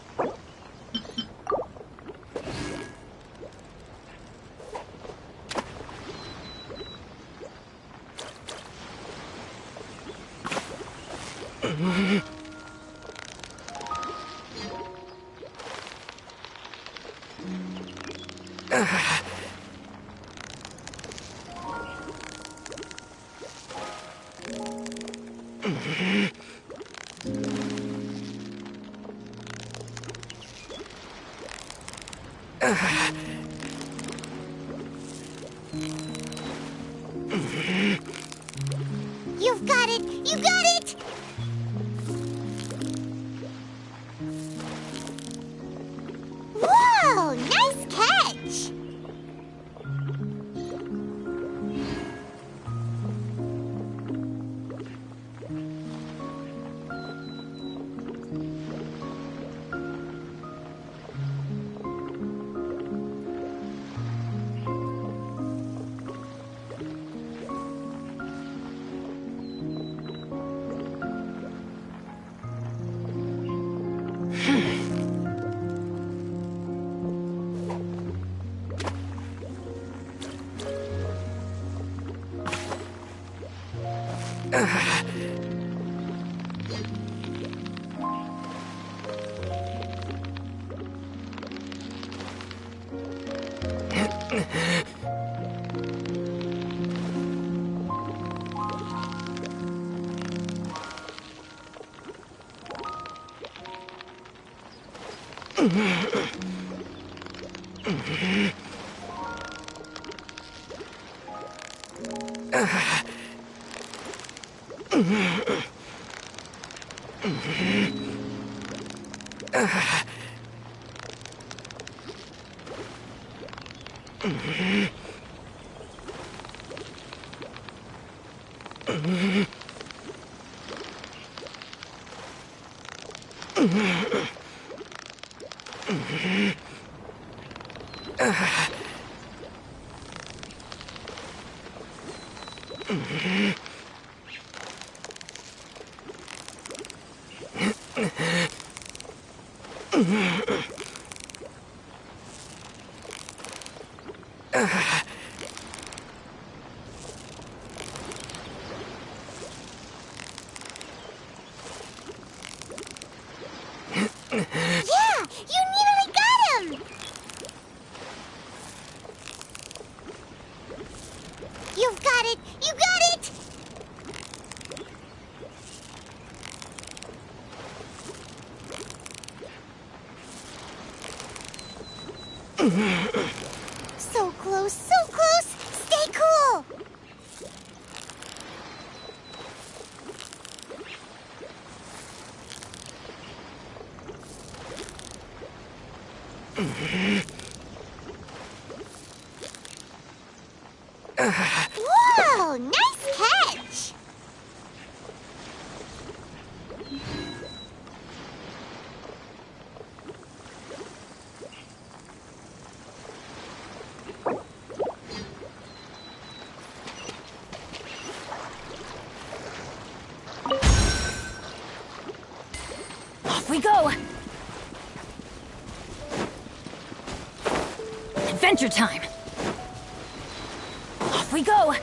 You've got it! You got it! Whoa! Nice catch! Yeah! You nearly got him! You've got it! You got it! So close, so close! Stay cool! Whoa! Nice catch! Off we go! Adventure time! Off we go!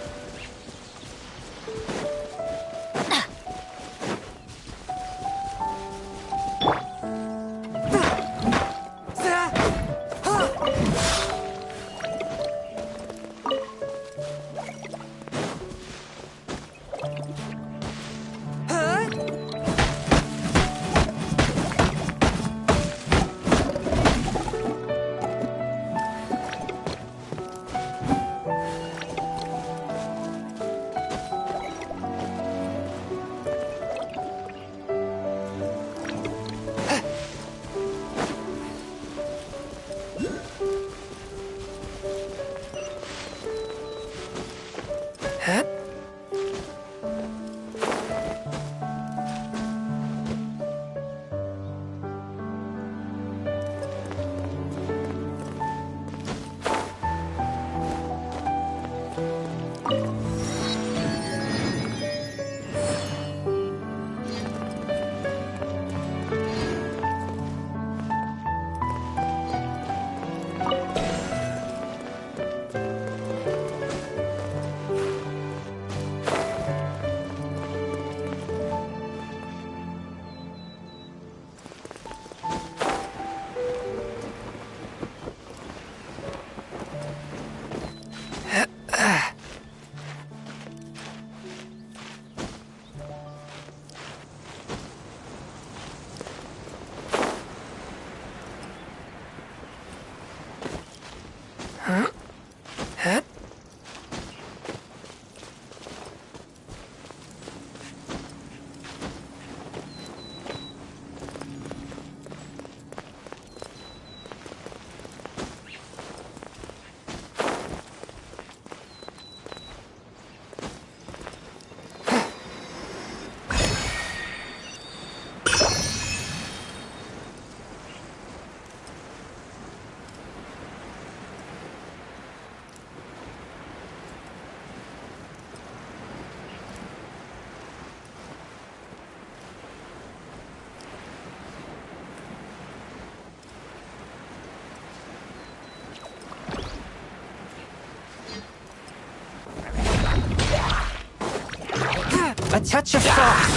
A touch of frost.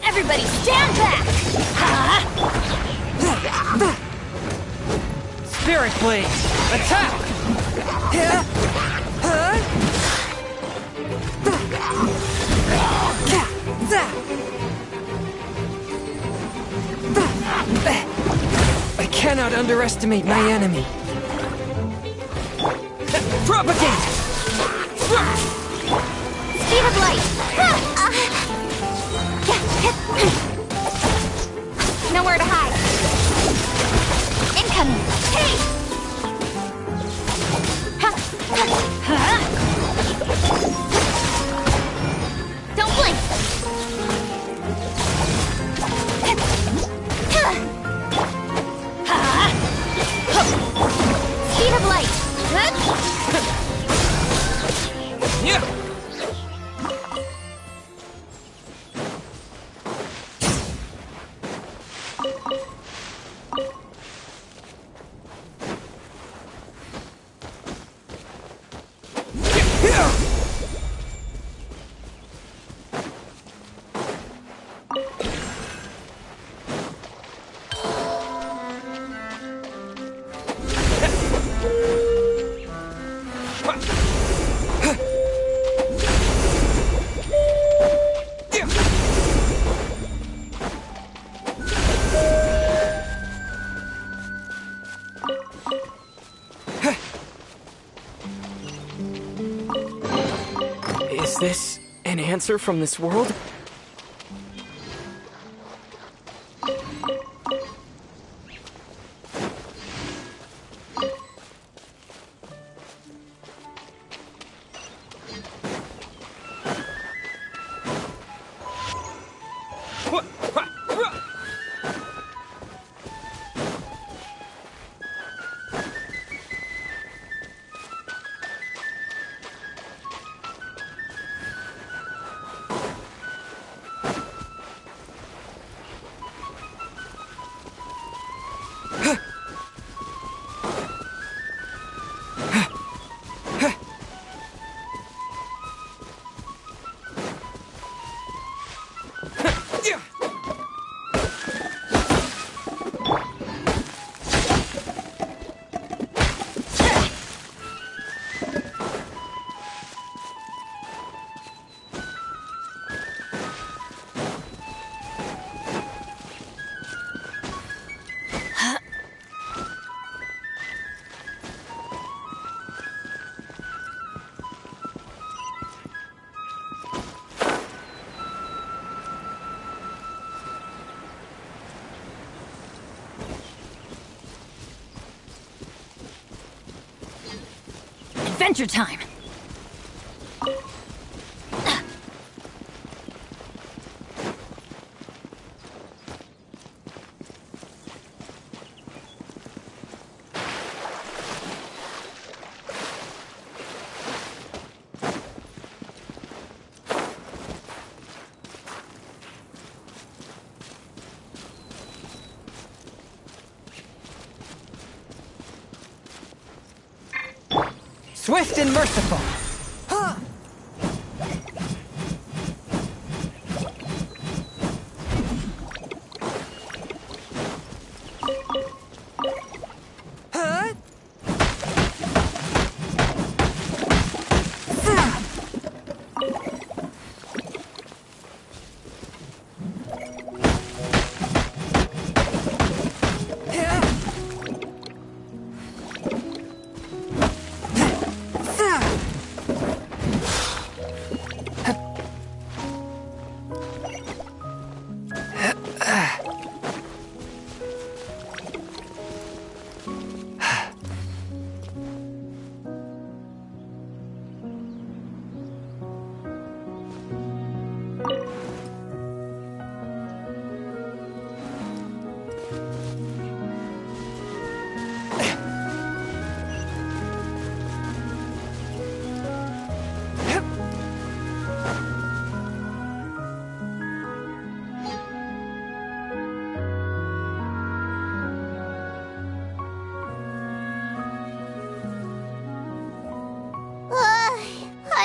Everybody stand back! Spirit blade. Attack. I cannot underestimate my enemy. Propagate! Speed of light! Nowhere to hide. Incoming! Hey! Don't blink! Speed of light! Yeah. Is this an answer from this world? Adventure time! Swift and merciful.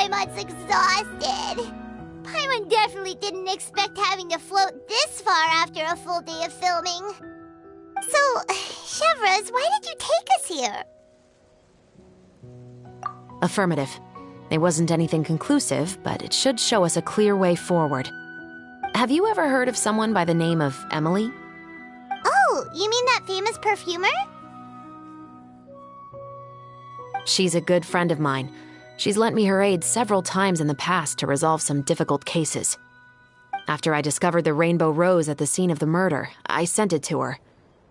Paimon's exhausted. Paimon definitely didn't expect having to float this far after a full day of filming. So, Chevres, why did you take us here? Affirmative. It wasn't anything conclusive, but it should show us a clear way forward. Have you ever heard of someone by the name of Emily? Oh, you mean that famous perfumer? She's a good friend of mine. She's lent me her aid several times in the past to resolve some difficult cases. After I discovered the rainbow rose at the scene of the murder, I sent it to her.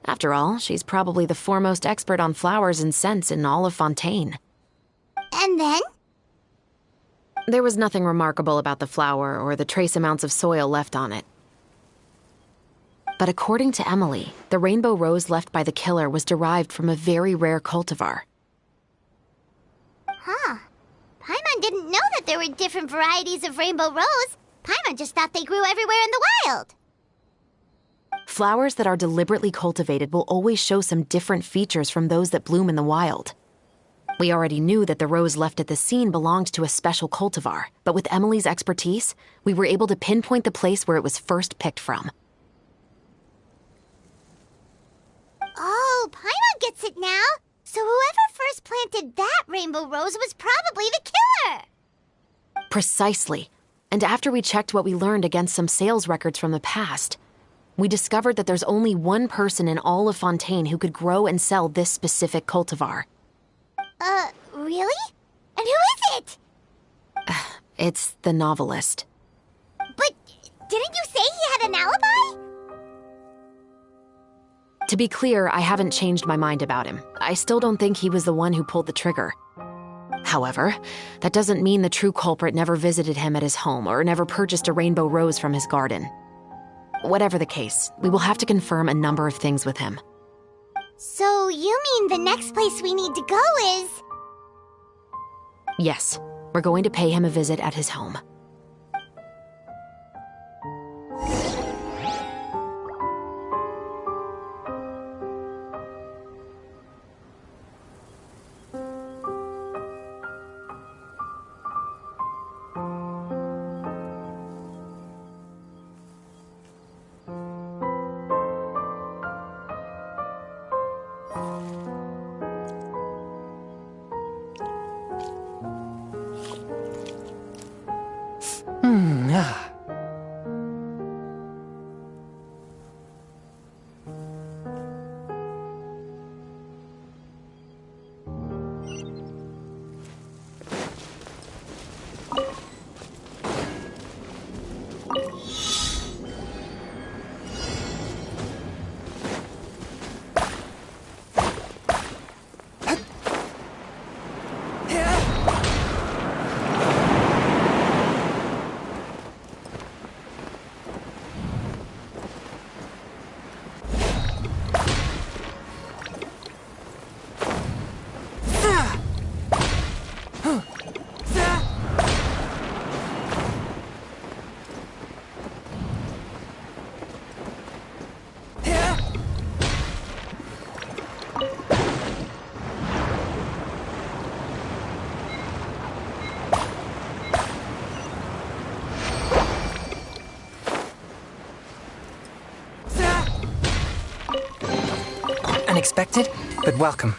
After all, she's probably the foremost expert on flowers and scents in all of Fontaine. And then? There was nothing remarkable about the flower or the trace amounts of soil left on it. But according to Emily, the rainbow rose left by the killer was derived from a very rare cultivar. Huh. Paimon didn't know that there were different varieties of rainbow rose. Paimon just thought they grew everywhere in the wild. Flowers that are deliberately cultivated will always show some different features from those that bloom in the wild. We already knew that the rose left at the scene belonged to a special cultivar, but with Emily's expertise, we were able to pinpoint the place where it was first picked from. Oh, Paimon gets it now. So whoever first planted that rainbow rose was probably the killer. Precisely. And after we checked what we learned against some sales records from the past, we discovered that there's only one person in all of Fontaine who could grow and sell this specific cultivar. Really? And who is it? It's the novelist. But didn't you say he had an alibi? To be clear, I haven't changed my mind about him. I still don't think he was the one who pulled the trigger. However, that doesn't mean the true culprit never visited him at his home or never purchased a rainbow rose from his garden. Whatever the case, we will have to confirm a number of things with him. So you mean the next place we need to go is... Yes, we're going to pay him a visit at his home. Unexpected, but welcome.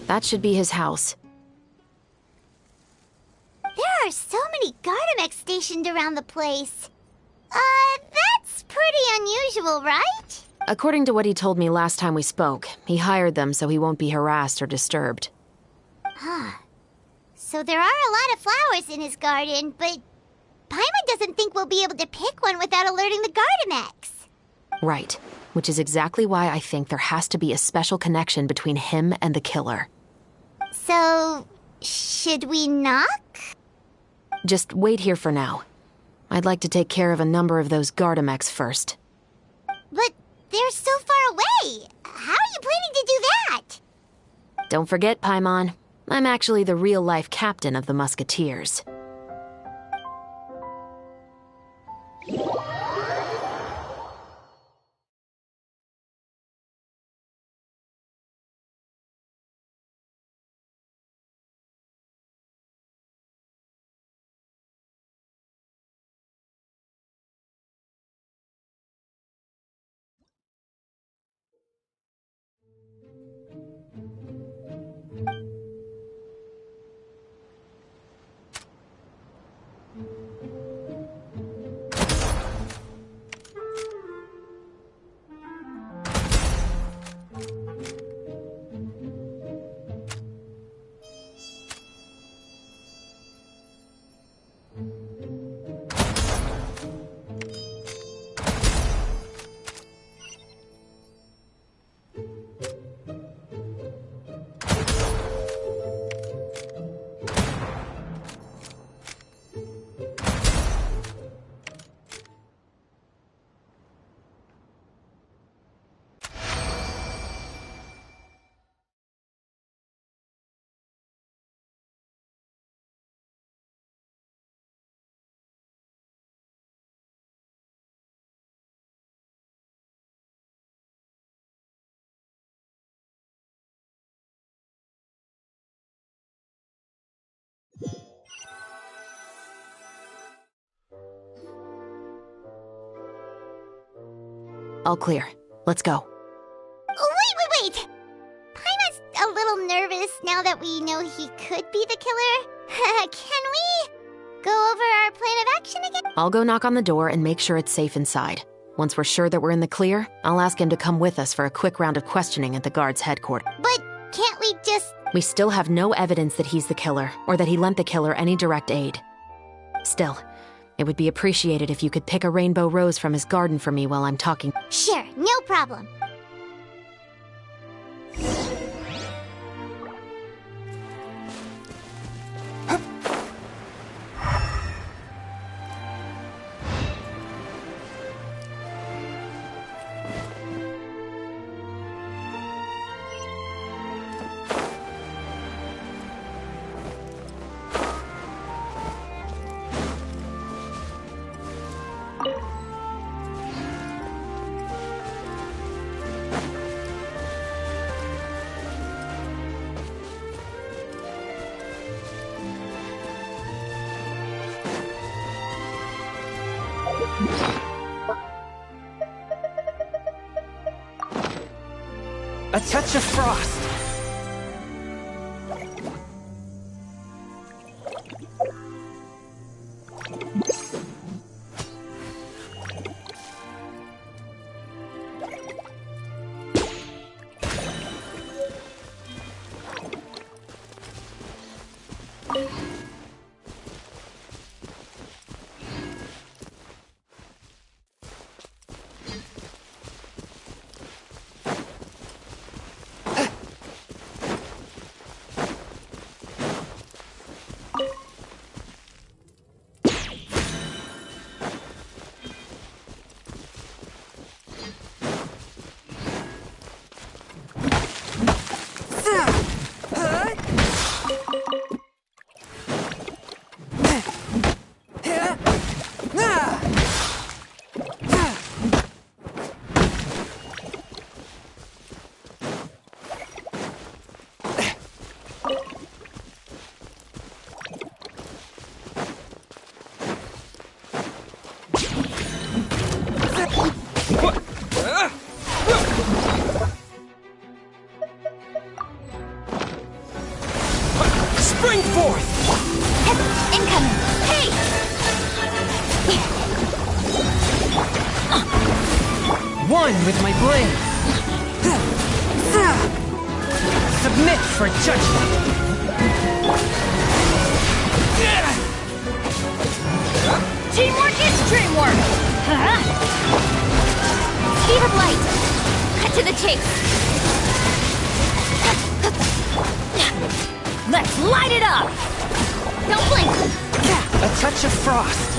That should be his house. There are so many Gardamex stationed around the place. That's pretty unusual, right? According to what he told me last time we spoke, he hired them so he won't be harassed or disturbed. Huh. So there are a lot of flowers in his garden, but Paimon doesn't think we'll be able to pick one without alerting the Gardamex. Right. Which is exactly why I think there has to be a special connection between him and the killer. So, should we knock? Just wait here for now. I'd like to take care of a number of those Gardamex first. But they're so far away. How are you planning to do that? Don't forget, Paimon. I'm actually the real-life captain of the Musketeers. All clear. Let's go. Wait! Paimon's a little nervous now that we know he could be the killer. Can we go over our plan of action again? I'll go knock on the door and make sure it's safe inside. Once we're sure that we're in the clear, I'll ask him to come with us for a quick round of questioning at the guard's headquarters. But can't we just... We still have no evidence that he's the killer, or that he lent the killer any direct aid. Still, it would be appreciated if you could pick a rainbow rose from his garden for me while I'm talking. Sure, no problem. A touch of frost. Spring forth! Incoming! Hey! One with my blade. Submit for judgment. Teamwork is dreamwork! Speed of light! Cut to the chase! Let's light it up! Don't blink! A touch of frost.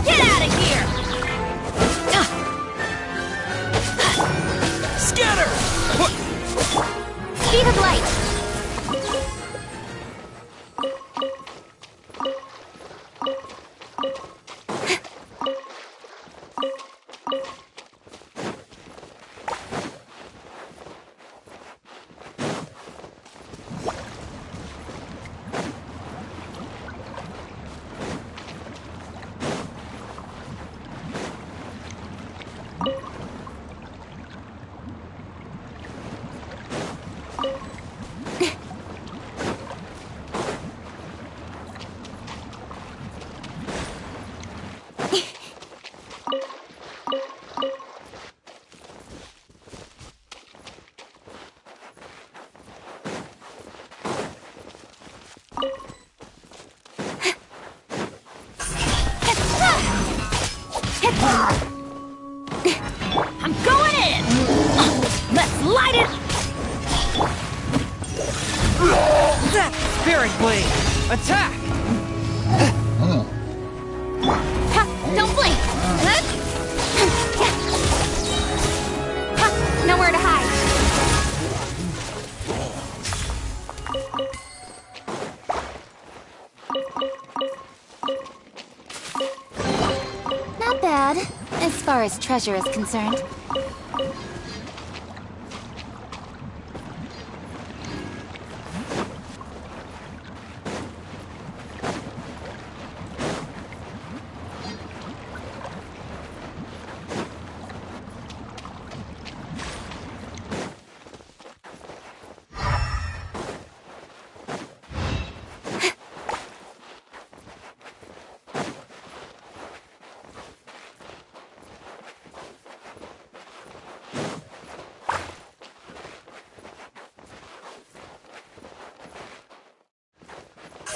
Get out of here! speed of light. I'm going in! Let's light it! Spirit Blade! Attack! Ha, don't blink! Ha, nowhere to hide. Not bad, as far as treasure is concerned.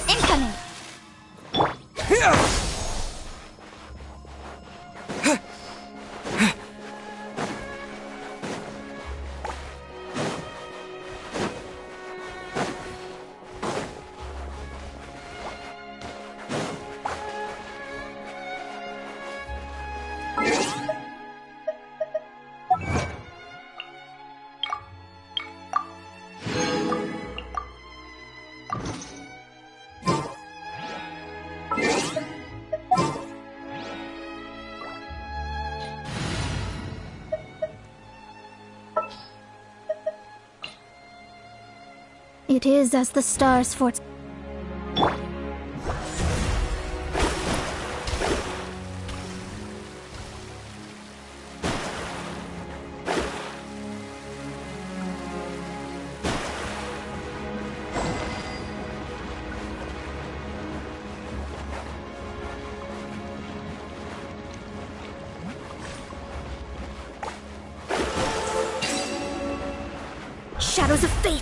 Incoming! It is as the stars foretold. Shadows of fate!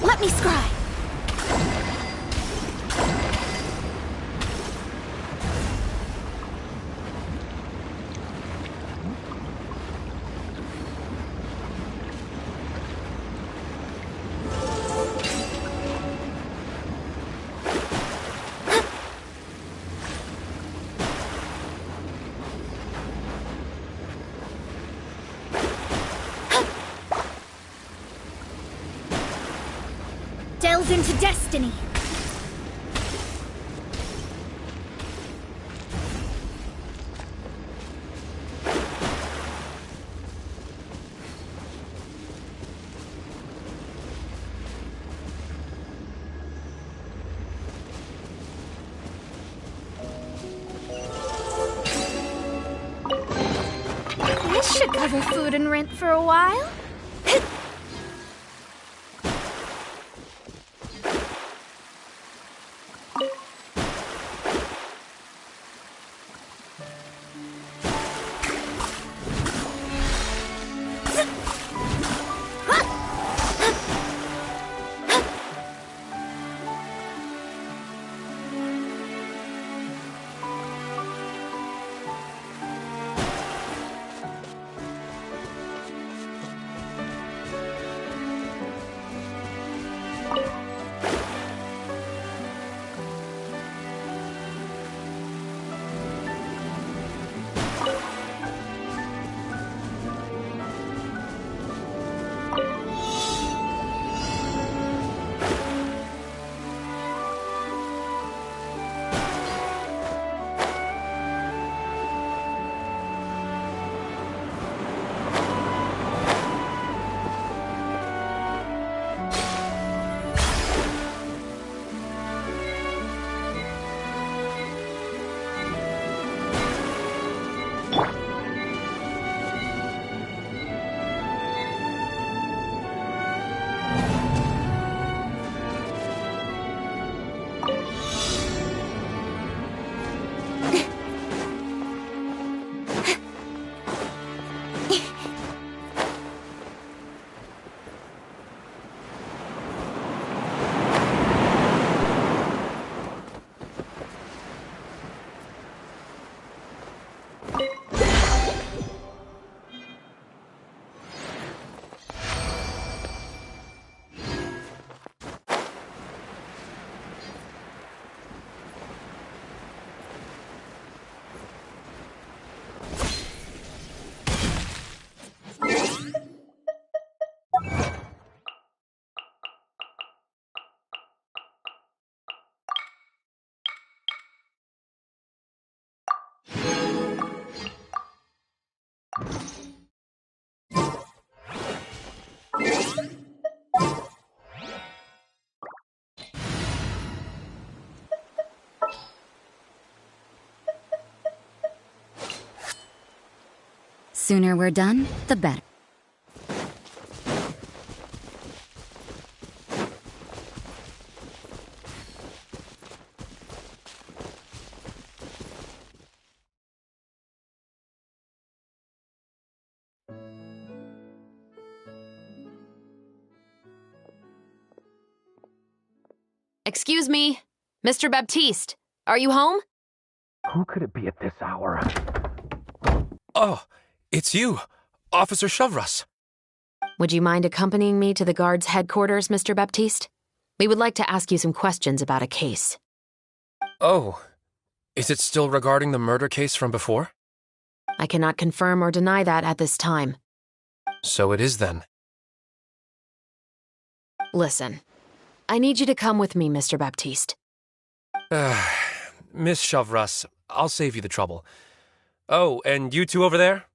Let me scry! Delve into destiny! This should cover food and rent for a while. sooner we're done, the better. Excuse me, Mr. Baptiste, are you home? Who could it be at this hour? Oh, it's you, Officer Shavras. Would you mind accompanying me to the guard's headquarters, Mr. Baptiste? We would like to ask you some questions about a case. Oh, is it still regarding the murder case from before? I cannot confirm or deny that at this time. So it is then. Listen, I need you to come with me, Mr. Baptiste. Miss Shavras, I'll save you the trouble. Oh, and you two over there?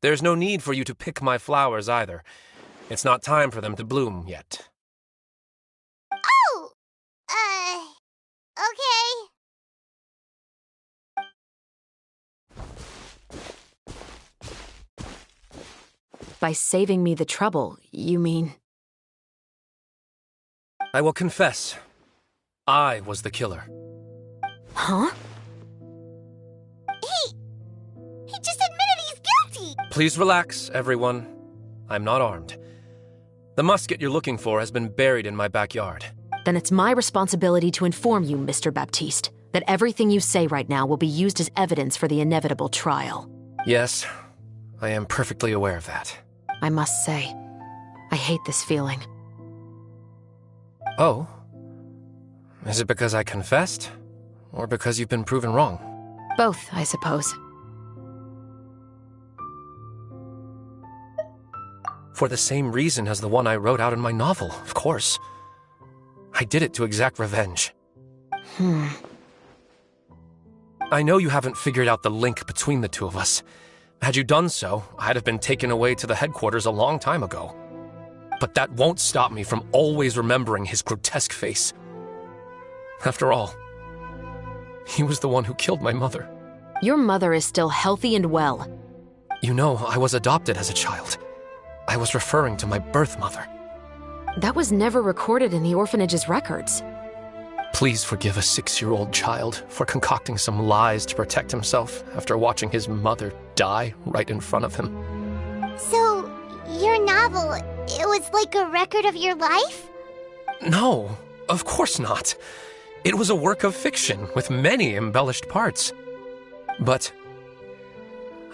There's no need for you to pick my flowers either. It's not time for them to bloom yet. Oh! Okay. By saving me the trouble, you mean... I will confess. I was the killer. Huh? He just admitted he's guilty! Please relax, everyone. I'm not armed. The musket you're looking for has been buried in my backyard. Then it's my responsibility to inform you, Mr. Baptiste, that everything you say right now will be used as evidence for the inevitable trial. Yes, I am perfectly aware of that. I must say, I hate this feeling. Oh? Is it because I confessed? Or because you've been proven wrong? Both, I suppose. For the same reason as the one I wrote out in my novel, of course. I did it to exact revenge. I know you haven't figured out the link between the two of us. Had you done so, I'd have been taken away to the headquarters a long time ago. But that won't stop me from always remembering his grotesque face. After all, he was the one who killed my mother. Your mother is still healthy and well. You know, I was adopted as a child. I was referring to my birth mother. That was never recorded in the orphanage's records. Please forgive a 6-year-old child for concocting some lies to protect himself after watching his mother die right in front of him. So, your novel, it was like a record of your life? No, of course not. It was a work of fiction with many embellished parts. But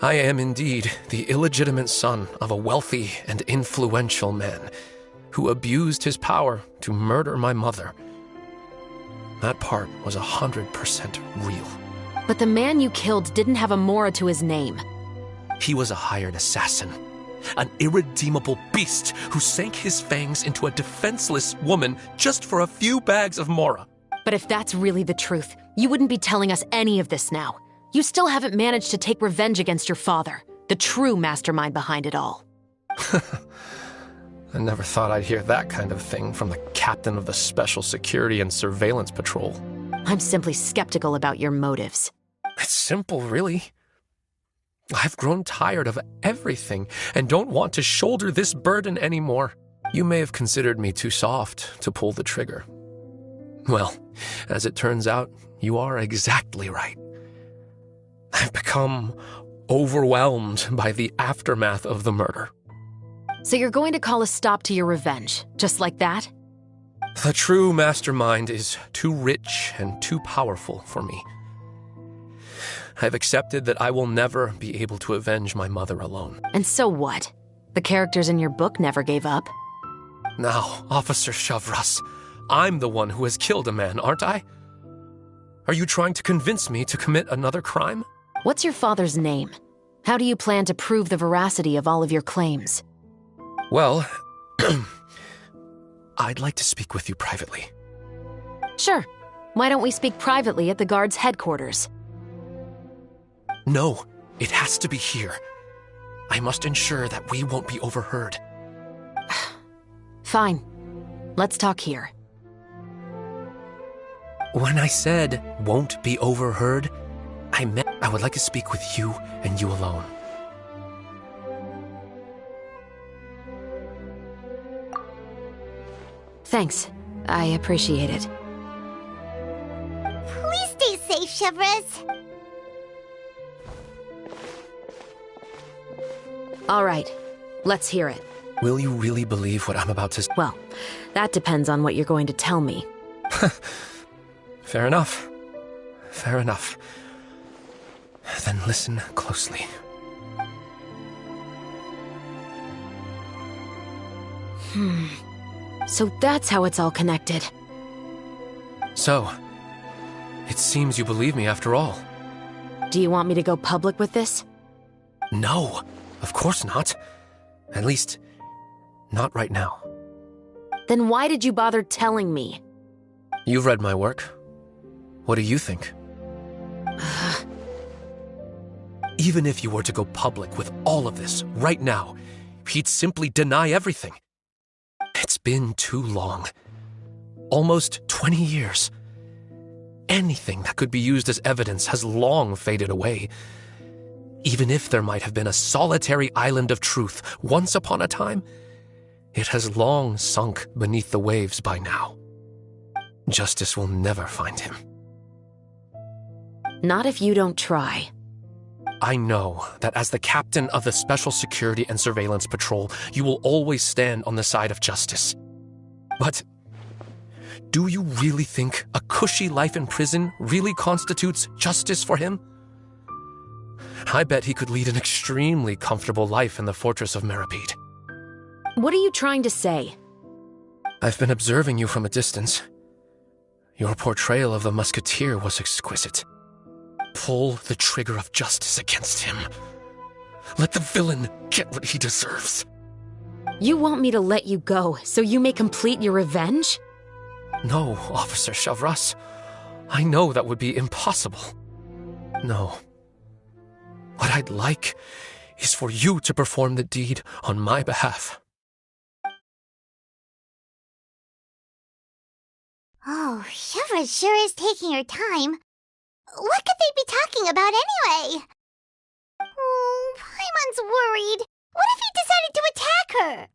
I am indeed the illegitimate son of a wealthy and influential man who abused his power to murder my mother. That part was 100% real. But the man you killed didn't have a mora to his name. He was a hired assassin, an irredeemable beast who sank his fangs into a defenseless woman just for a few bags of mora. But if that's really the truth, you wouldn't be telling us any of this now. You still haven't managed to take revenge against your father, the true mastermind behind it all. I never thought I'd hear that kind of thing from the captain of the Special Security and Surveillance Patrol. I'm simply skeptical about your motives. It's simple, really. I've grown tired of everything and don't want to shoulder this burden anymore. You may have considered me too soft to pull the trigger. Well, as it turns out, you are exactly right. I've become overwhelmed by the aftermath of the murder. So you're going to call a stop to your revenge, just like that? The true mastermind is too rich and too powerful for me. I've accepted that I will never be able to avenge my mother alone. And so what? The characters in your book never gave up. Now, Officer Shavras, I'm the one who has killed a man, aren't I? Are you trying to convince me to commit another crime? What's your father's name? How do you plan to prove the veracity of all of your claims? Well, I'd like to speak with you privately. Sure. Why don't we speak privately at the guard's headquarters? No, it has to be here. I must ensure that we won't be overheard. Fine. Let's talk here. When I said won't be overheard, I meant I would like to speak with you and you alone. Thanks. I appreciate it. Please stay safe, Chevres. All right. Let's hear it. Will you really believe what I'm about to... Well, that depends on what you're going to tell me. Fair enough. Fair enough. Then listen closely. So that's how it's all connected. So, it seems you believe me after all. Do you want me to go public with this? No, of course not. At least, not right now. Then why did you bother telling me? You've read my work. What do you think? Even if you were to go public with all of this right now, he'd simply deny everything. It's been too long. Almost 20 years. Anything that could be used as evidence has long faded away. Even if there might have been a solitary island of truth once upon a time, it has long sunk beneath the waves by now. Justice will never find him. Not if you don't try. I know that as the captain of the Special Security and Surveillance Patrol, you will always stand on the side of justice. But do you really think a cushy life in prison really constitutes justice for him? I bet he could lead an extremely comfortable life in the fortress of Meripede. What are you trying to say? I've been observing you from a distance. Your portrayal of the musketeer was exquisite. Pull the trigger of justice against him. Let the villain get what he deserves. You want me to let you go so you may complete your revenge? No, Officer Chevres. I know that would be impossible. No. What I'd like is for you to perform the deed on my behalf. Oh, Chevres sure is taking her time. What could they be talking about anyway? Oh, Paimon's worried. What if he decided to attack her?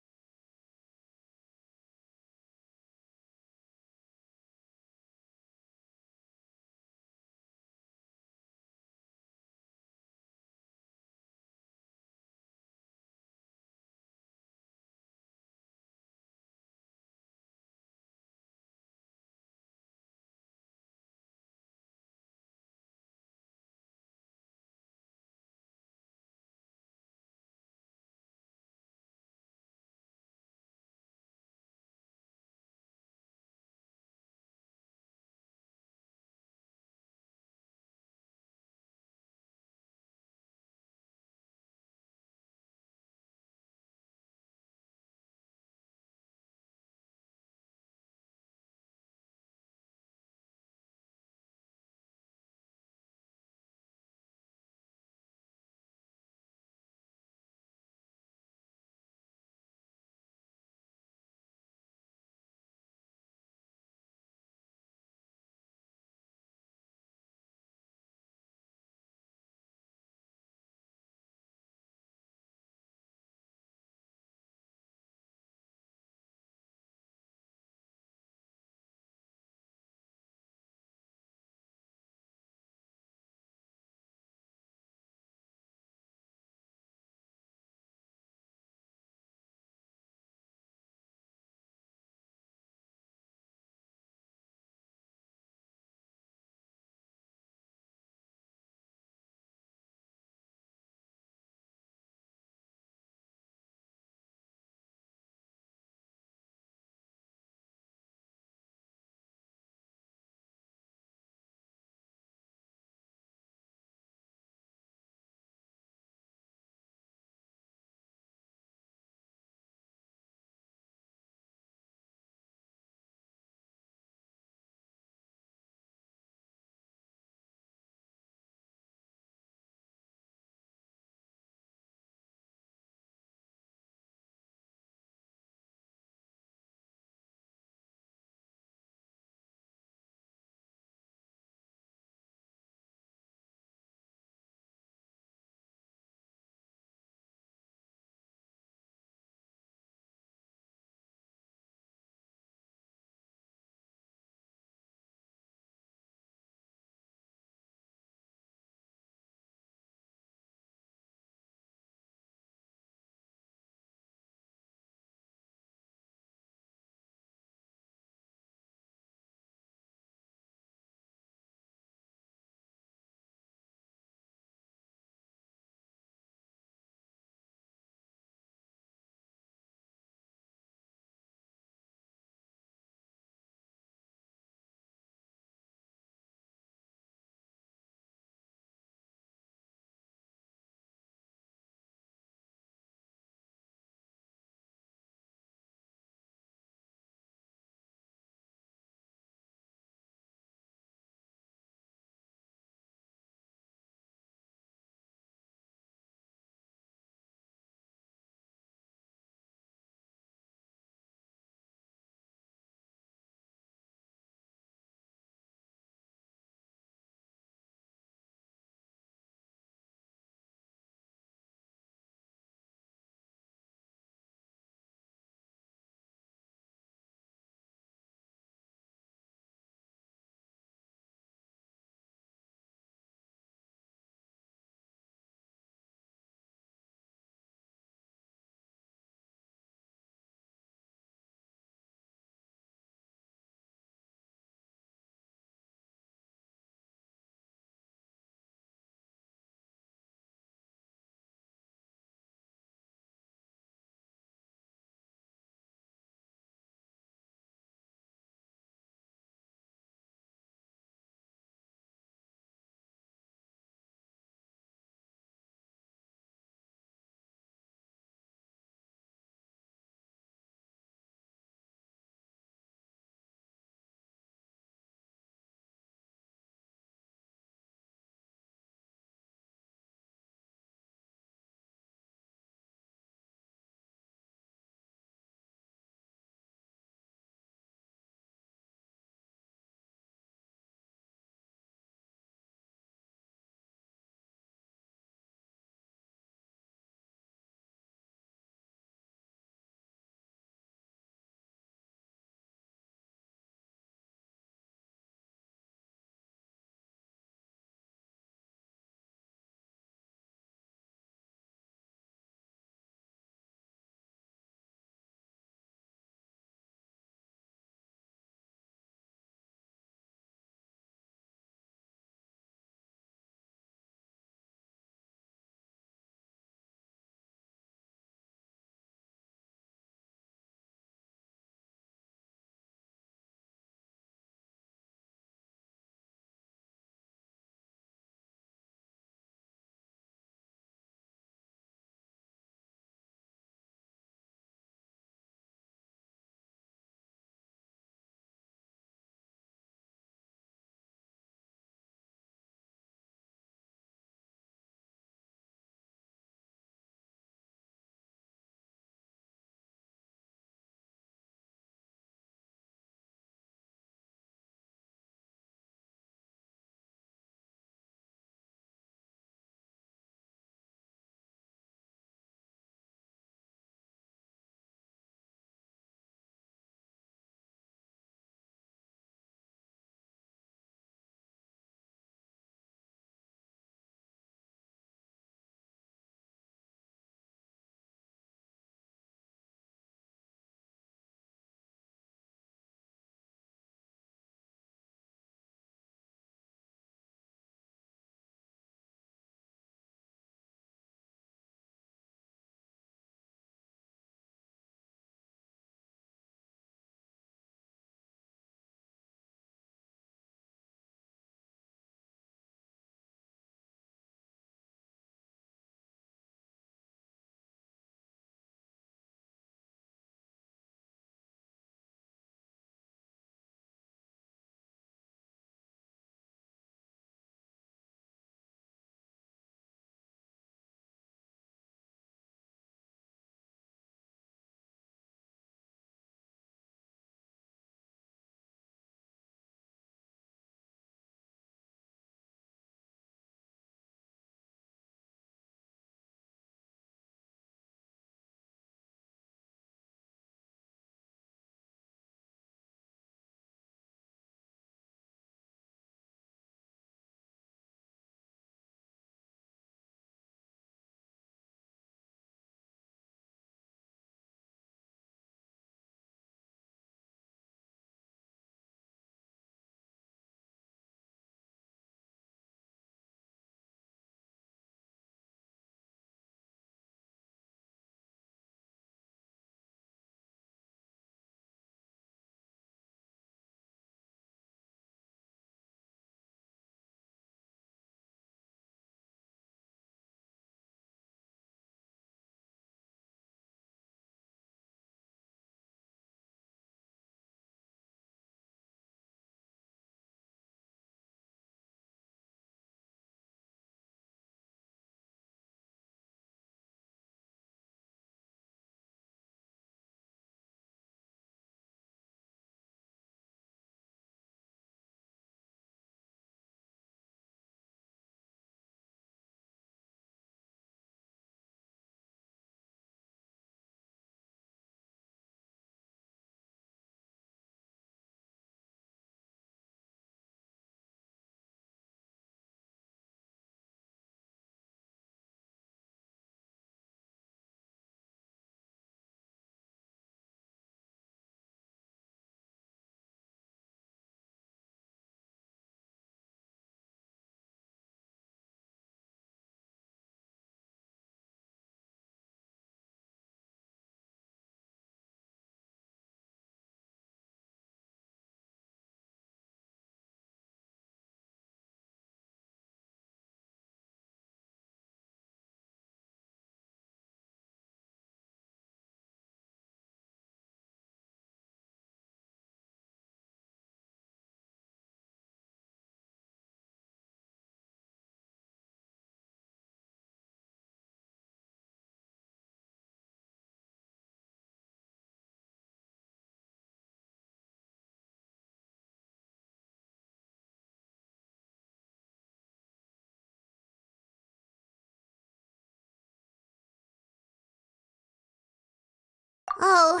Oh,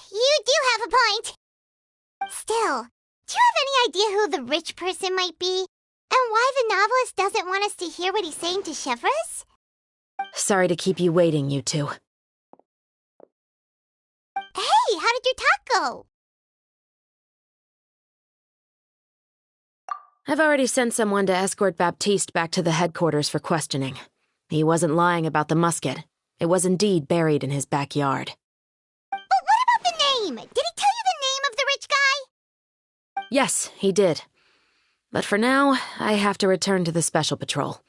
you do have a point. Still, do you have any idea who the rich person might be? And why the novelist doesn't want us to hear what he's saying to Shivers? Sorry to keep you waiting, you two. Hey, how did your talk go? I've already sent someone to escort Baptiste back to the headquarters for questioning. He wasn't lying about the musket. It was indeed buried in his backyard. But what about the name? Did he tell you the name of the rich guy? Yes, he did. But for now, I have to return to the Special Patrol.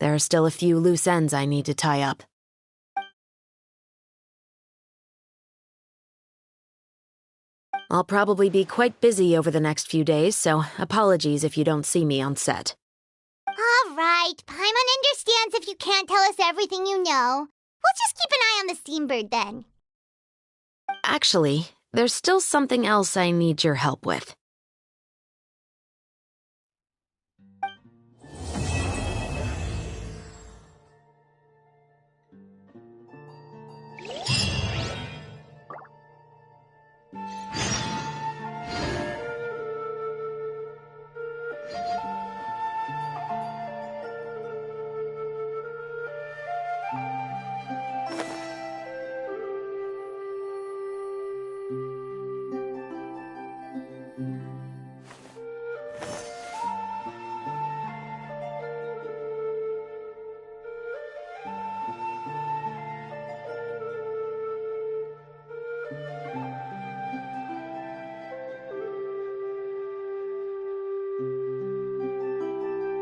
There are still a few loose ends I need to tie up. I'll probably be quite busy over the next few days, so apologies if you don't see me on set. All right, Paimon understands if you can't tell us everything you know. We'll just keep an eye on the Steambird then. Actually, there's still something else I need your help with.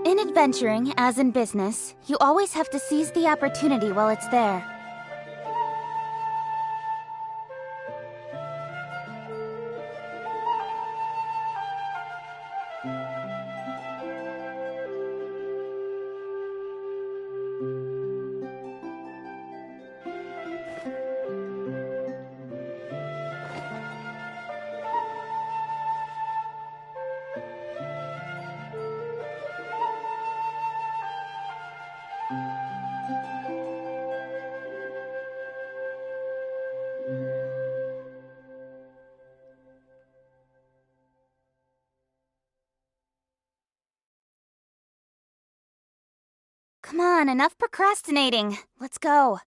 In adventuring, as in business, you always have to seize the opportunity while it's there. Come on, enough procrastinating. Let's go.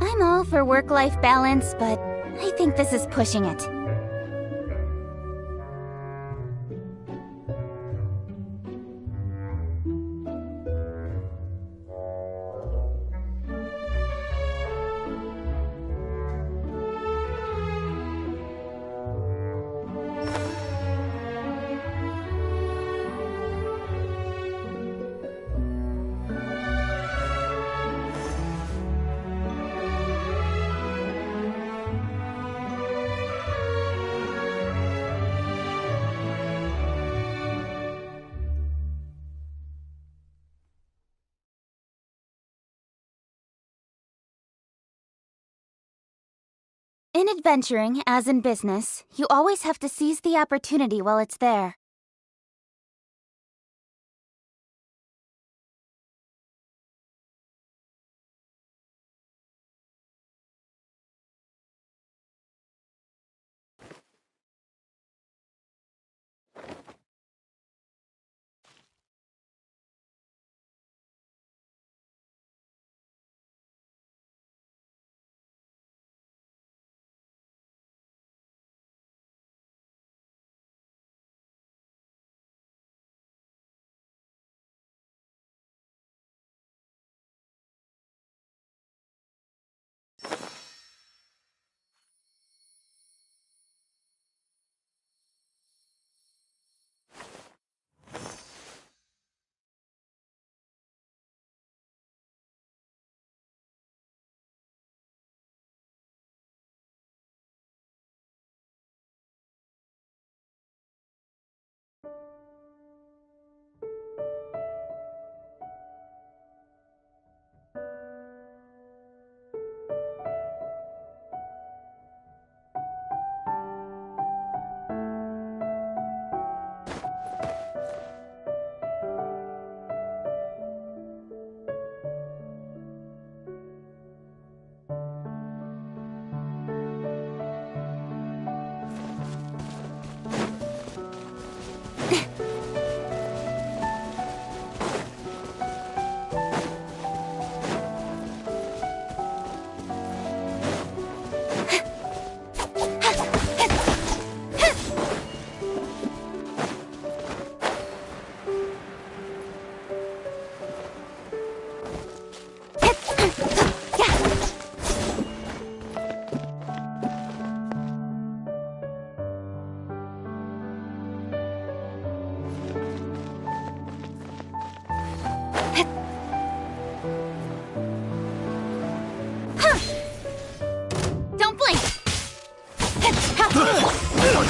I'm all for work-life balance, but I think this is pushing it. In adventuring, as in business, you always have to seize the opportunity while it's there.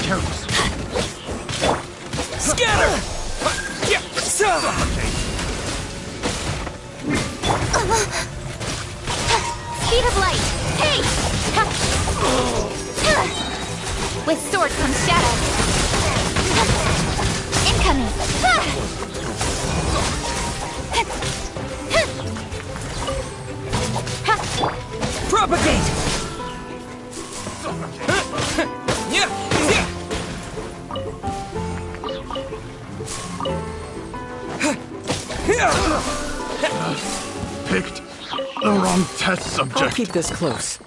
careless. Scatter! Speed of light! Hey! With sword comes shadow. Incoming! Propagate! Picked the wrong test subject. I'll keep this close.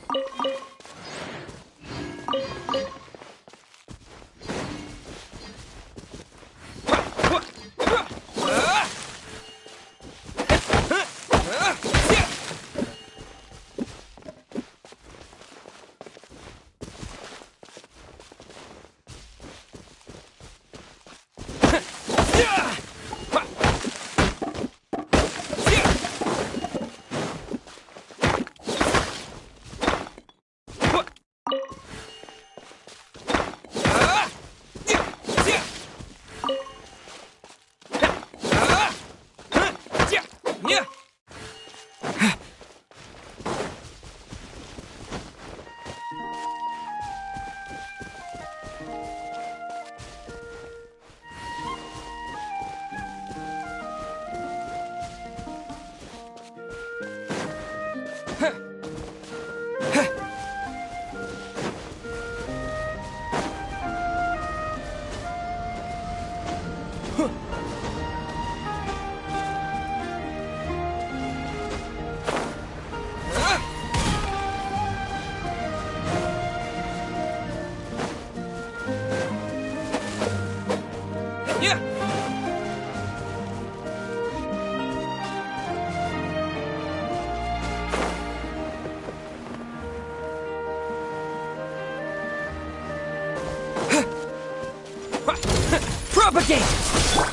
Propagate!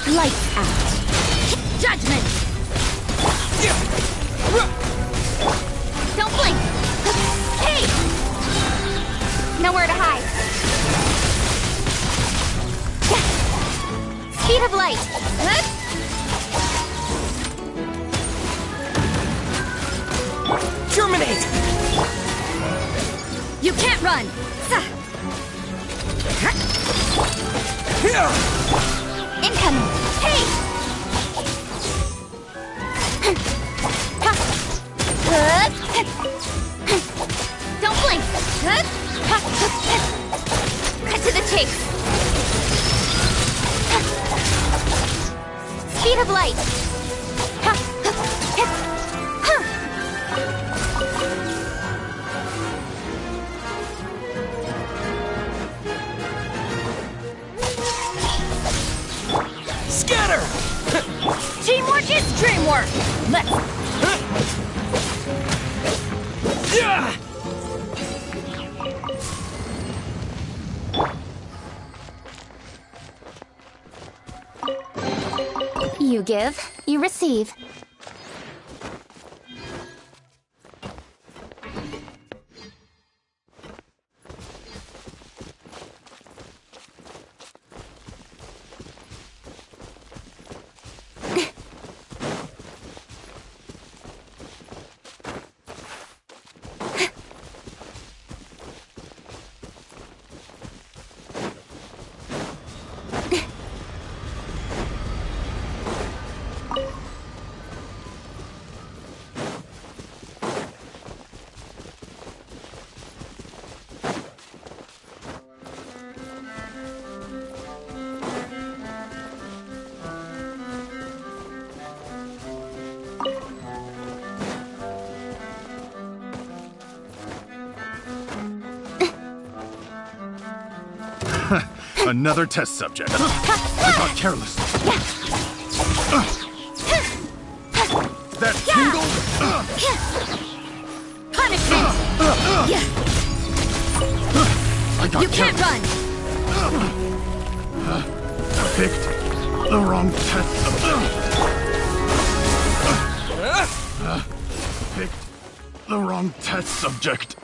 Lights out. Judgment! Don't blink! Hey! Nowhere to hide. Speed of light! Terminate! You can't run! Incoming! Hey! Don't blink! Cut to the chase! Speed of light! Scatter! Teamwork is dreamwork! Let's... You give, you receive. Another test subject. I got careless. That tingle? Punishment! I got You can't run! Picked the wrong test subject. Picked the wrong test subject.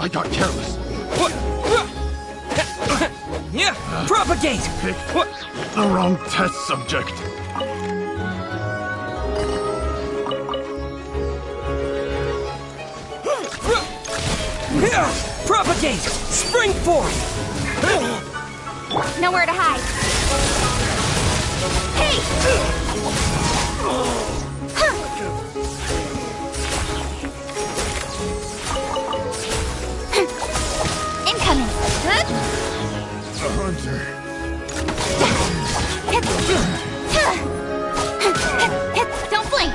I got careless. Yeah, propagate! Picked the wrong test subject. Propagate! Spring forth! Nowhere to hide. Hey! Incoming. A hunter. Don't blink.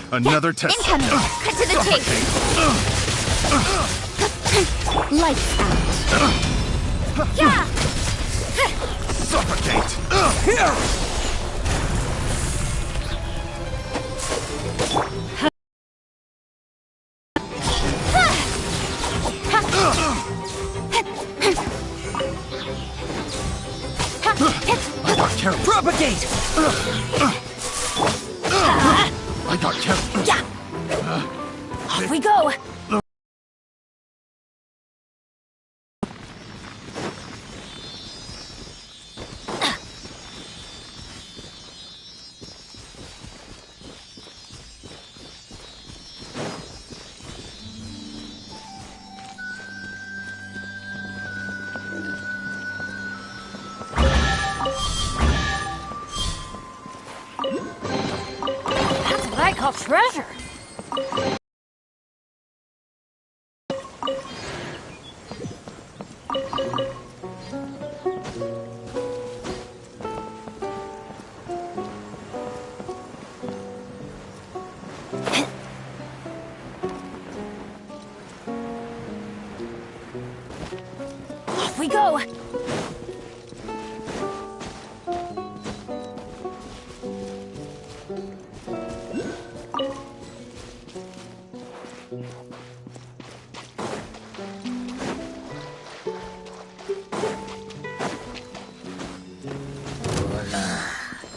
Another test. Incoming. Cut to the chase. Lights out. Yeah. Suffocate. I got careless. Propagate! I got careless. Yeah. Off we go. That's what I call treasure. Off we go.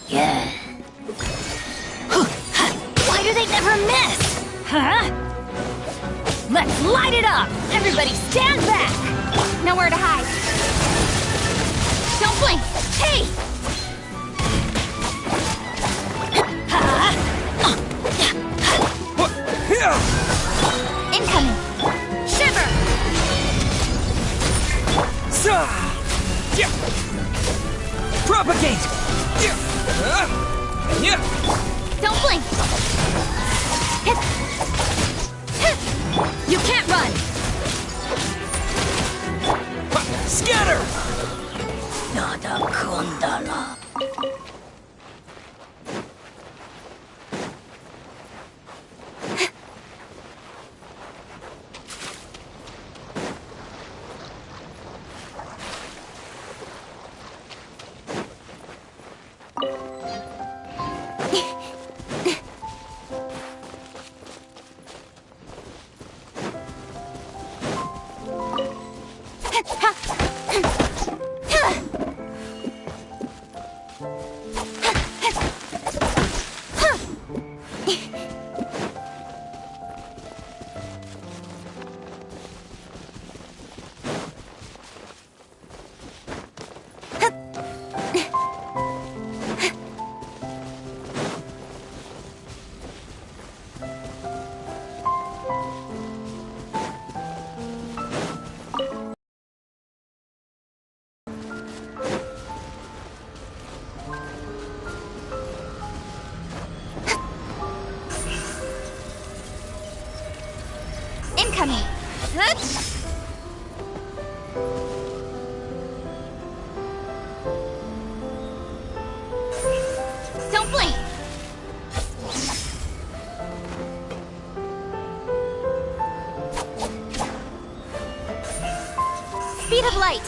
Yeah. Why do they never miss? Huh? Let's light it up! Everybody stand back! Nowhere to hide. Don't blink! Hey! Incoming! Shiver! Propagate! Don't blink! You can't run! Scatter! Nada kundala. Incoming! Don't blink! Speed of light!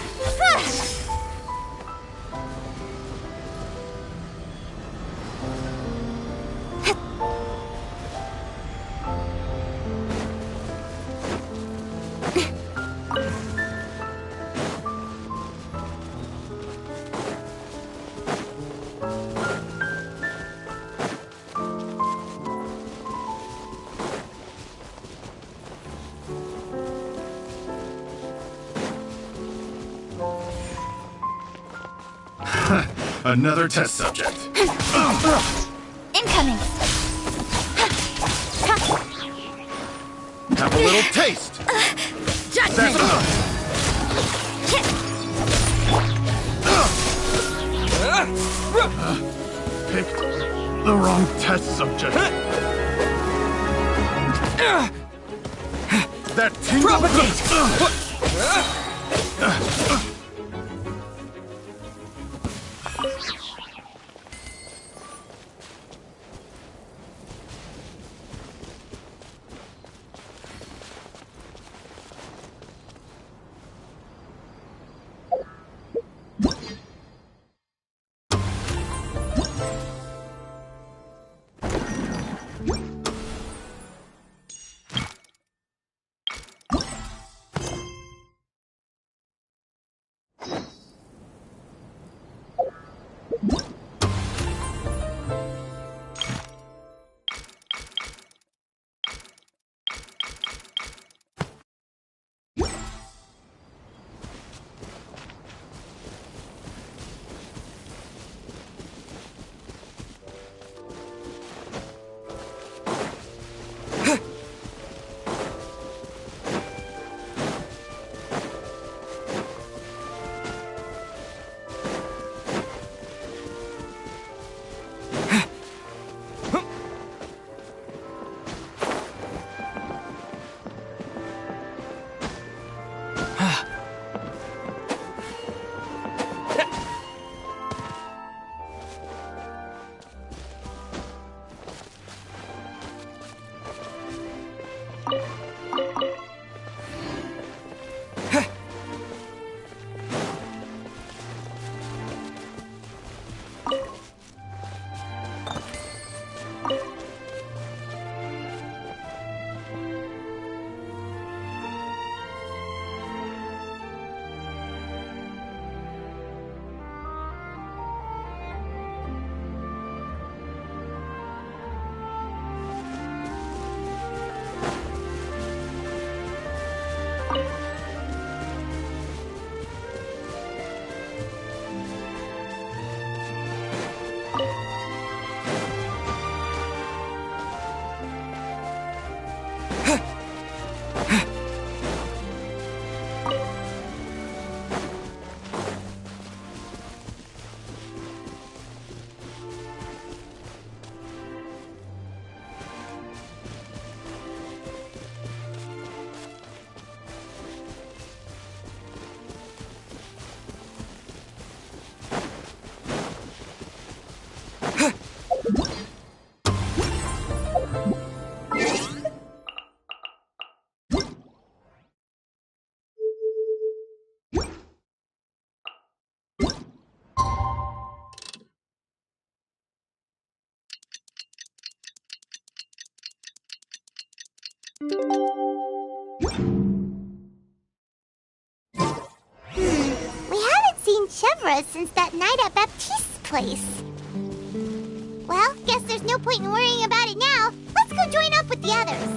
Another test subject. Incoming! Have a little taste. Judgment! Picked the wrong test subject. That tingle. Propagate! We haven't seen Chevra since that night at Baptiste's place. Well, guess there's no point in worrying about it now. Let's go join up with the others.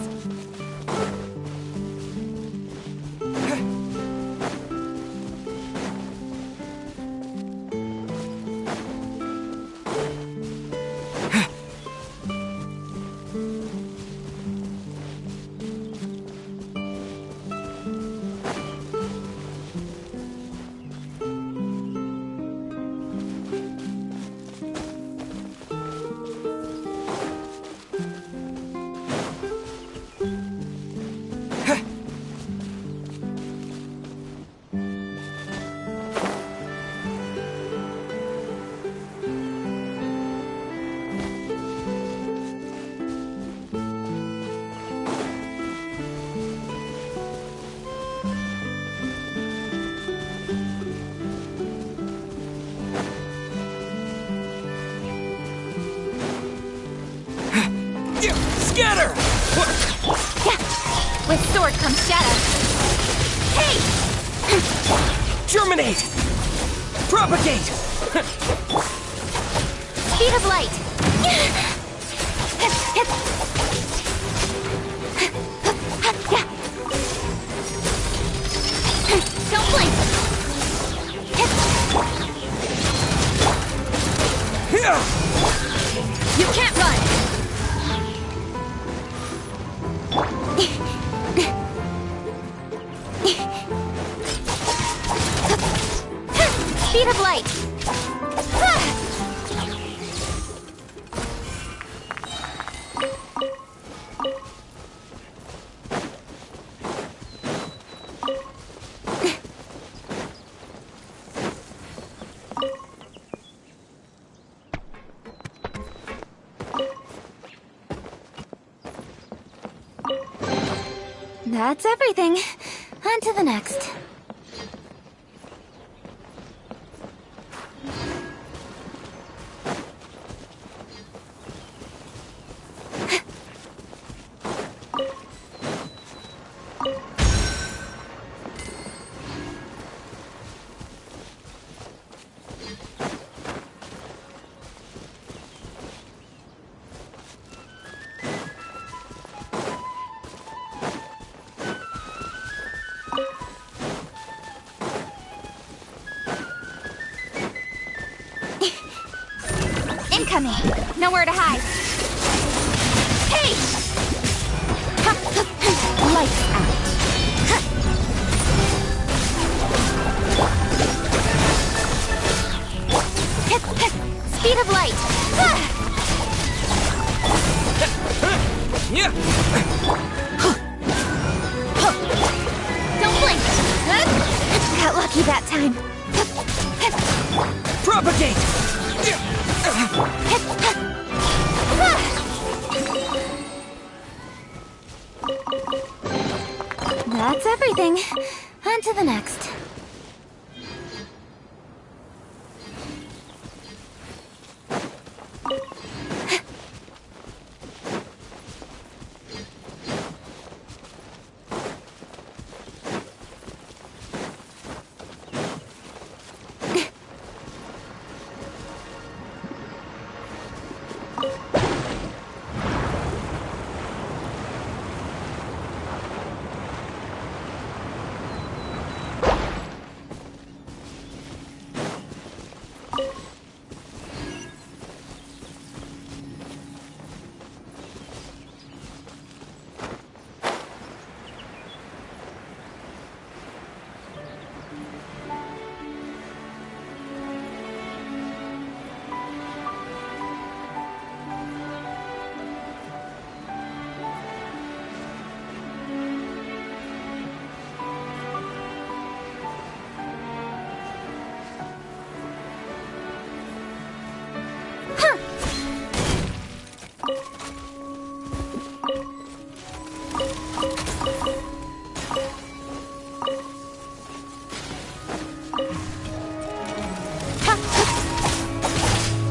With sword comes shadow. Hey! Germinate! Propagate! Speed of light. Don't blink. You can't run. Speed of light. That's everything. On to the next. Incoming! Nowhere to hide! Hey! Lights out! Speed of light! Don't blink! Got lucky that time. Propagate! That's everything. On to the next.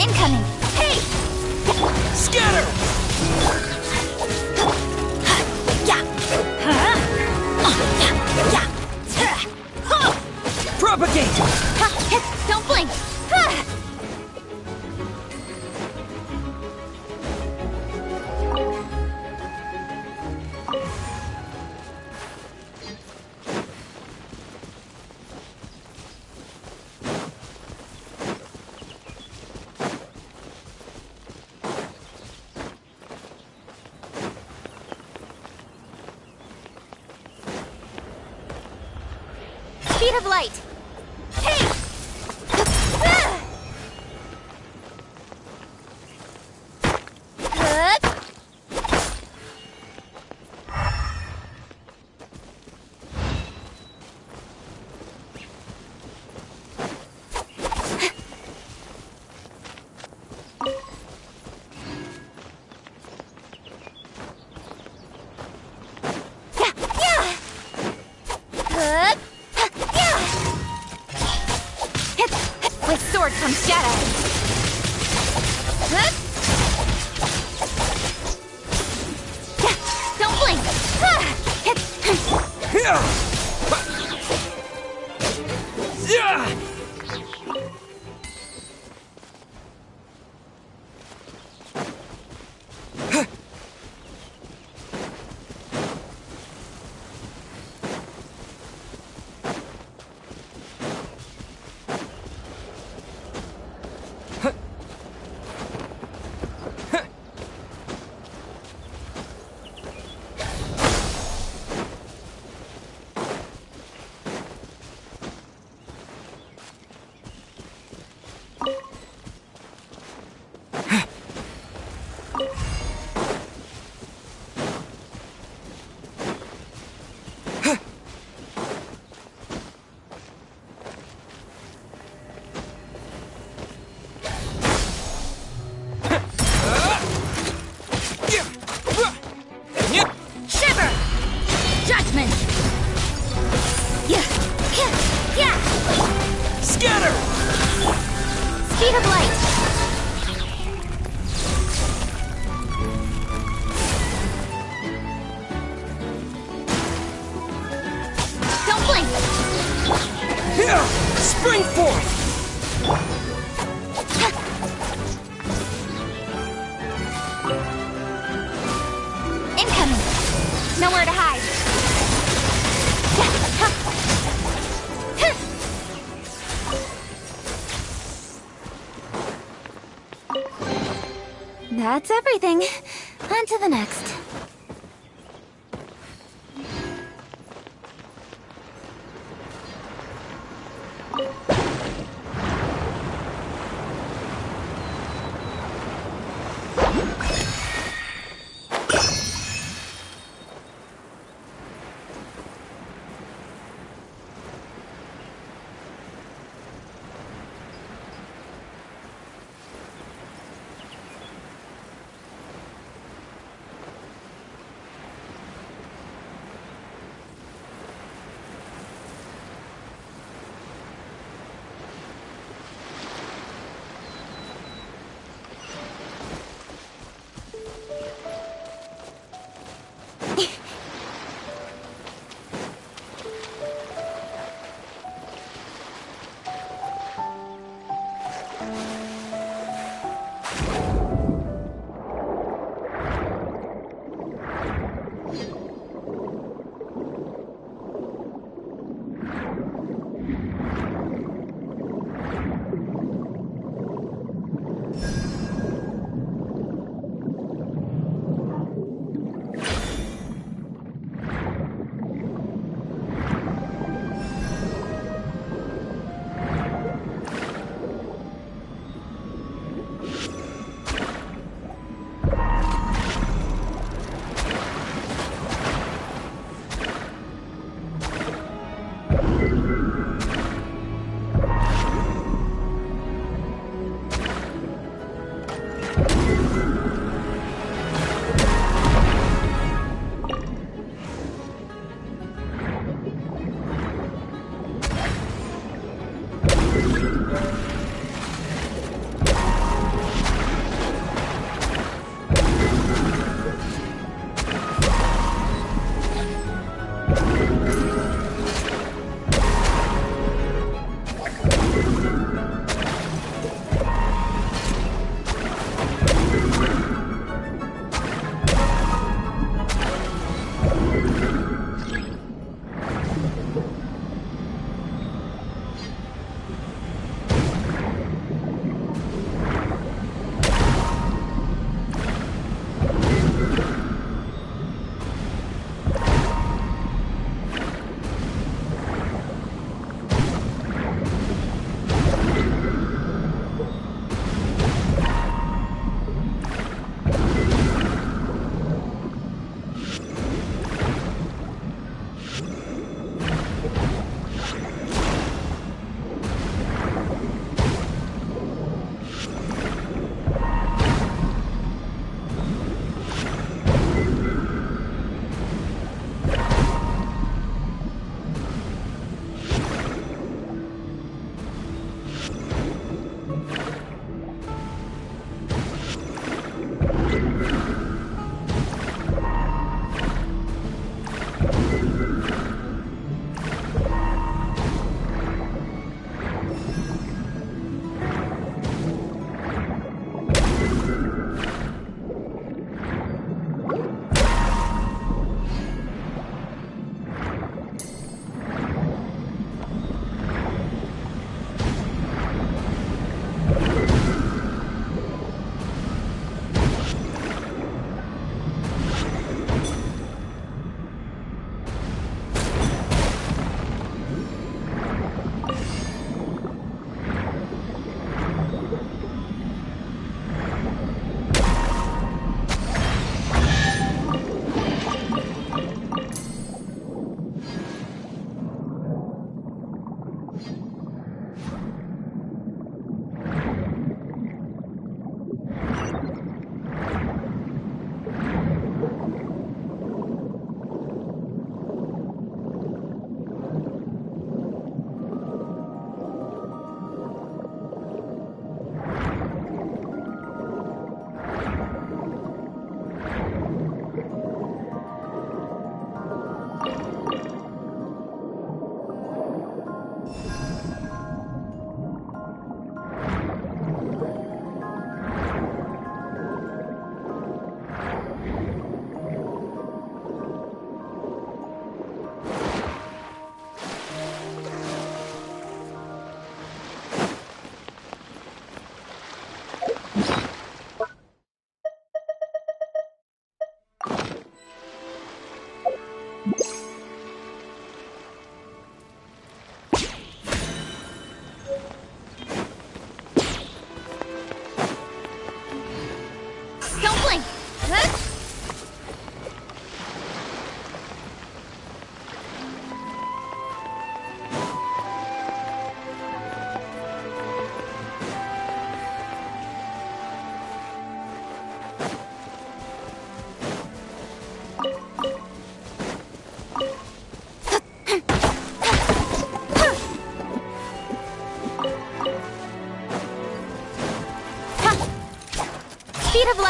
Incoming! Hey! Scatter! Propagate! Don't blink! Speed of light! Hey! With sword comes shadow. Don't blink. Shiver! Judgment! Scatter! Speed of light! Don't blink! Spring forth! Incoming! Nowhere to hide! That's everything. On to the next.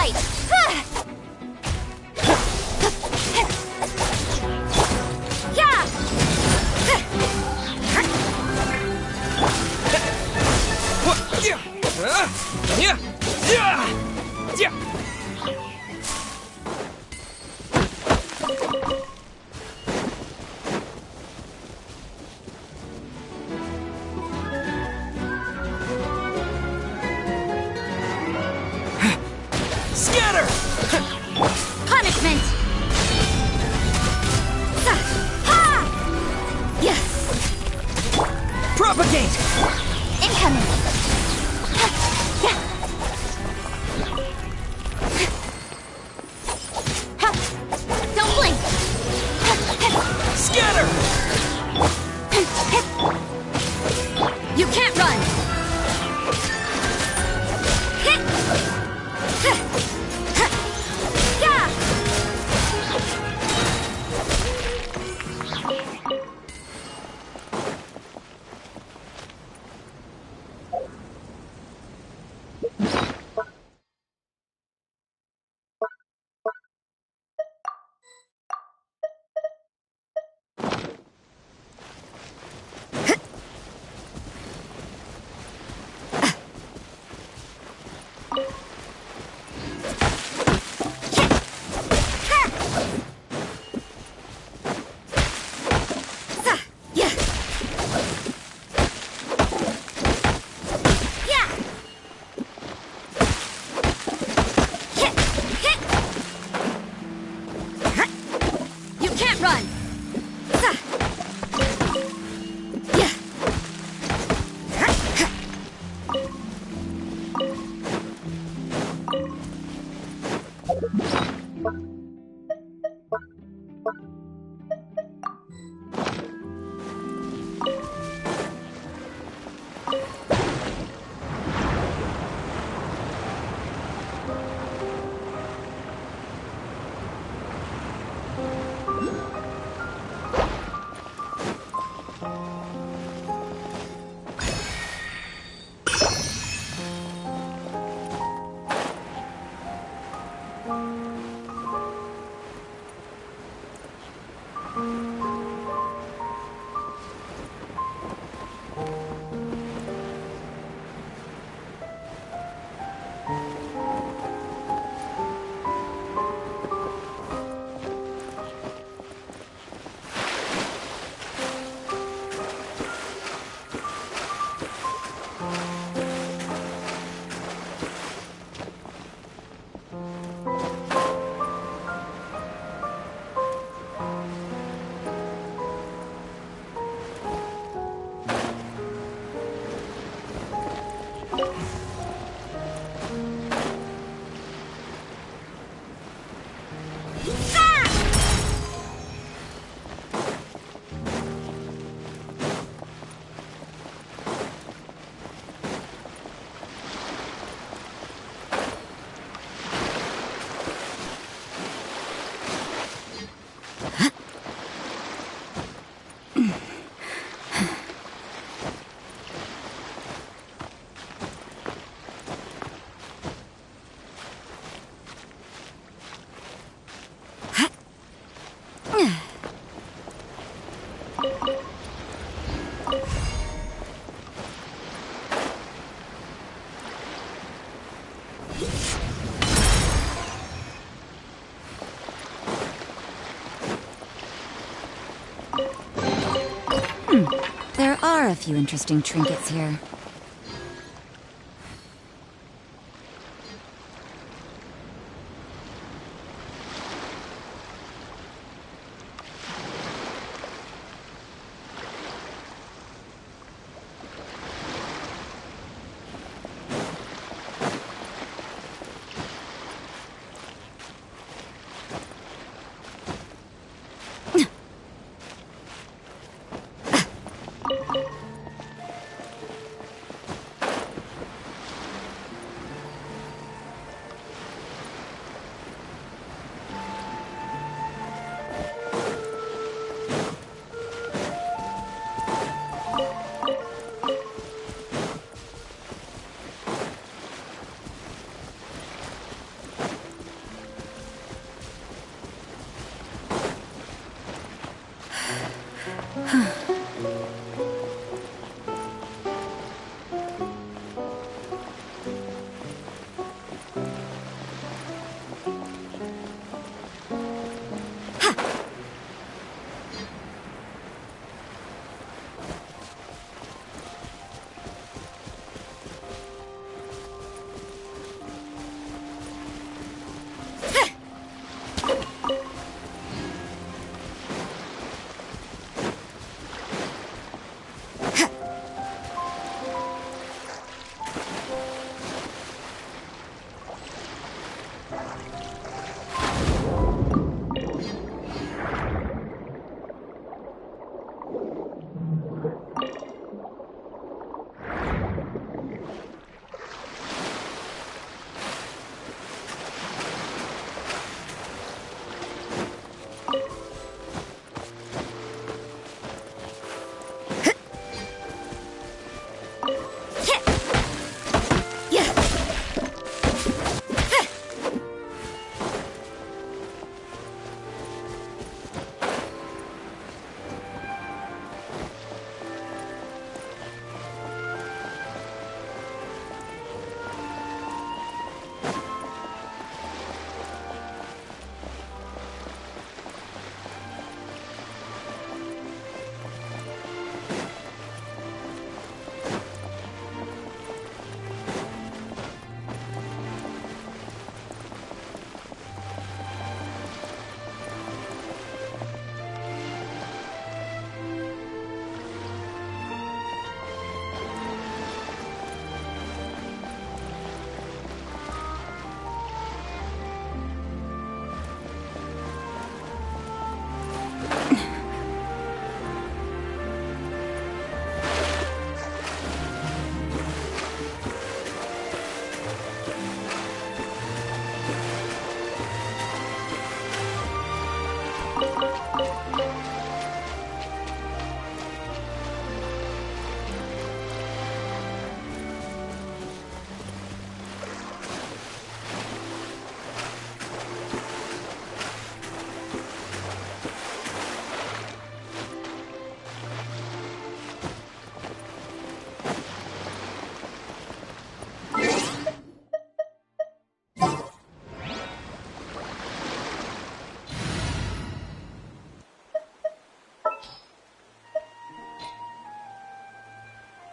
light! Scatter! Punishment! Propagate! Incoming! Don't blink! Scatter! You can't run! There are a few interesting trinkets here.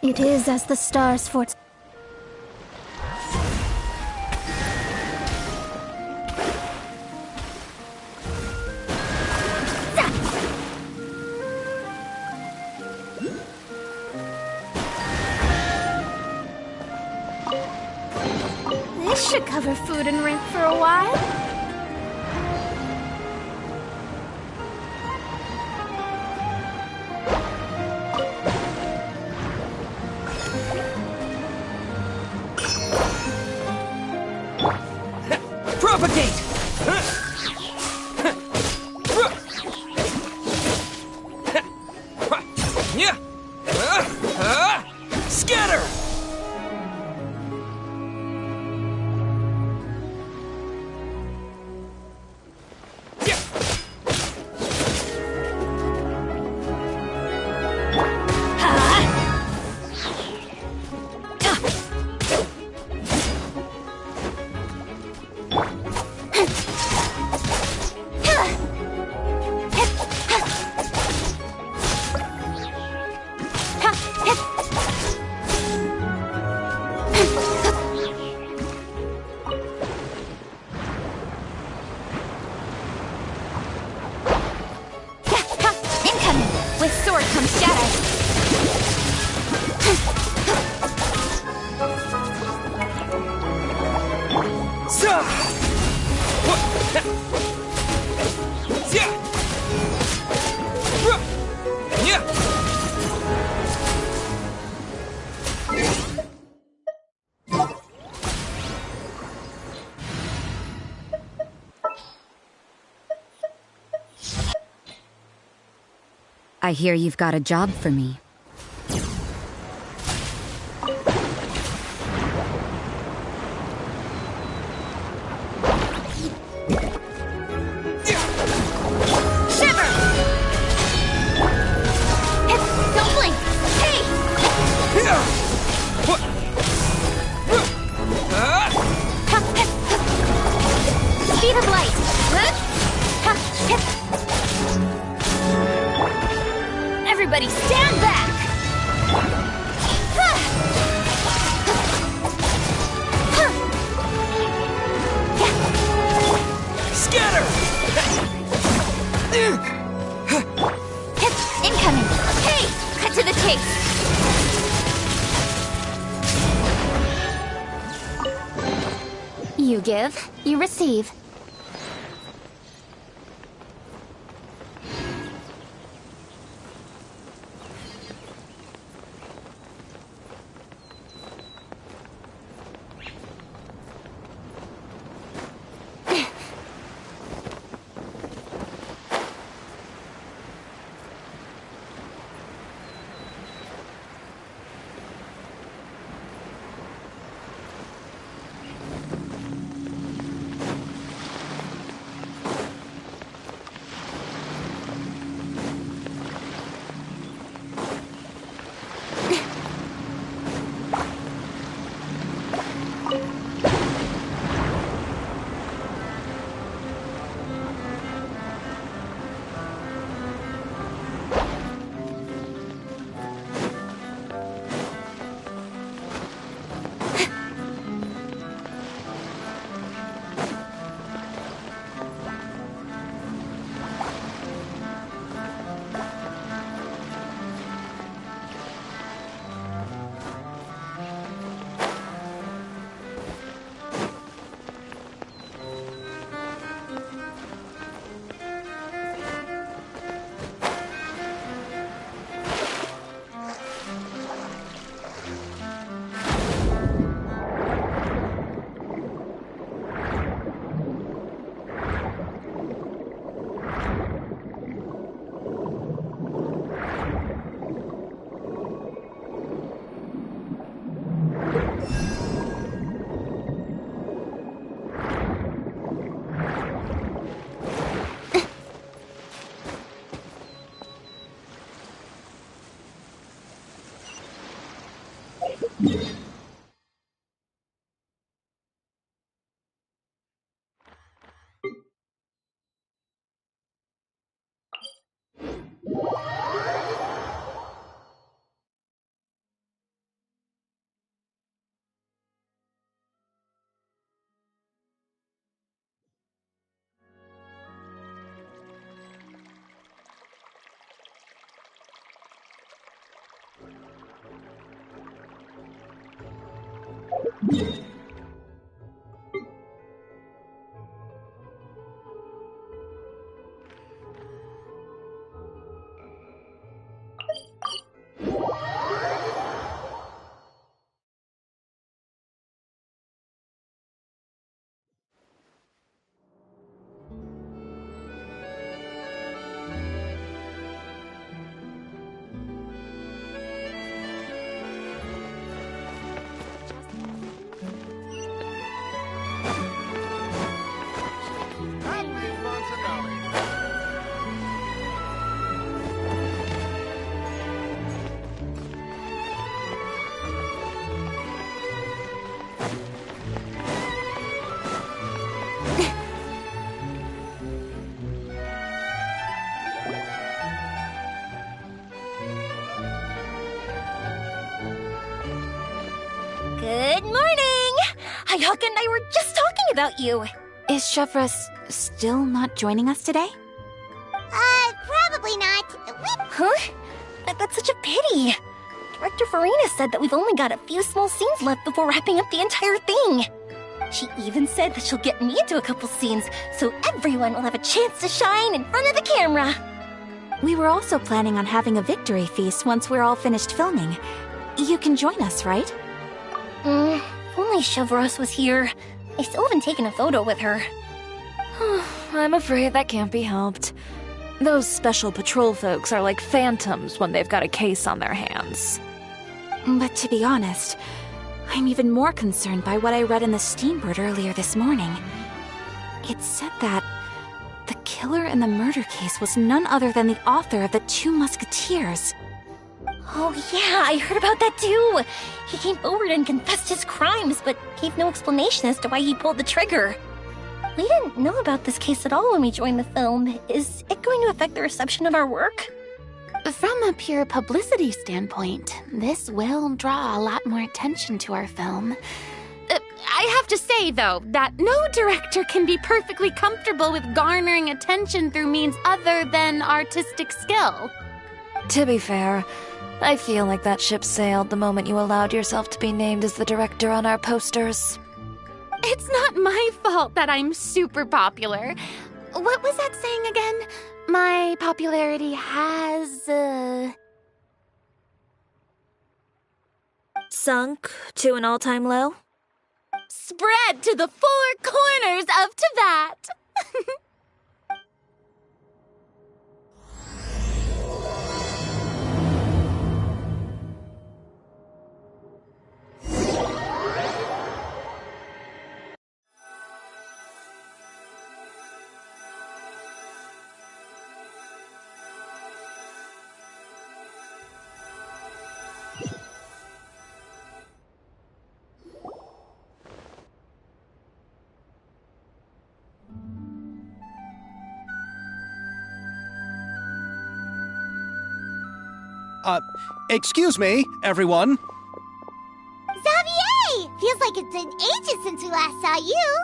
It is as the stars foretold. This should cover food and rent for a while. Propagate! Scatter! I hear you've got a job for me. Everybody stand back! Scatter! Incoming! Hey! Cut to the chase! You give, you receive. Good morning! Hayaka and I were just talking about you. Is Chevreuse still not joining us today? Probably not. Huh? That's such a pity. Director Farina said that we've only got a few small scenes left before wrapping up the entire thing. She even said that she'll get me into a couple scenes, so everyone will have a chance to shine in front of the camera. We were also planning on having a victory feast once we're all finished filming. You can join us, right? If only Chevreuse was here. I still haven't taken a photo with her. I'm afraid that can't be helped. Those special patrol folks are like phantoms when they've got a case on their hands. But to be honest, I'm even more concerned by what I read in the Steambird earlier this morning. It said that the killer in the murder case was none other than the author of the Two Musketeers. Oh yeah, I heard about that too. He came forward and confessed his crimes, but gave no explanation as to why he pulled the trigger. We didn't know about this case at all when we joined the film. Is it going to affect the reception of our work? From a pure publicity standpoint, this will draw a lot more attention to our film. I have to say, though, that no director can be perfectly comfortable with garnering attention through means other than artistic skill. To be fair, I feel like that ship sailed the moment you allowed yourself to be named as the director on our posters. It's not my fault that I'm super popular. What was that saying again? My popularity has, Sunk to an all-time low? spread to the four corners of Teyvat. Excuse me, everyone. Xavier! Feels like it's been ages since we last saw you.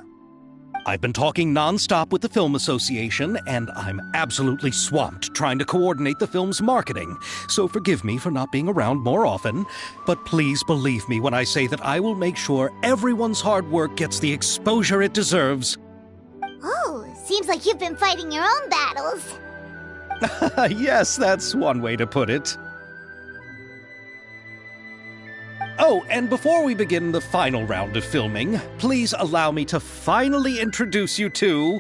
I've been talking non-stop with the Film Association, and I'm absolutely swamped trying to coordinate the film's marketing. So forgive me for not being around more often, but please believe me when I say that I will make sure everyone's hard work gets the exposure it deserves. Oh, seems like you've been fighting your own battles. Yes, that's one way to put it. Oh, and before we begin the final round of filming, please allow me to finally introduce you to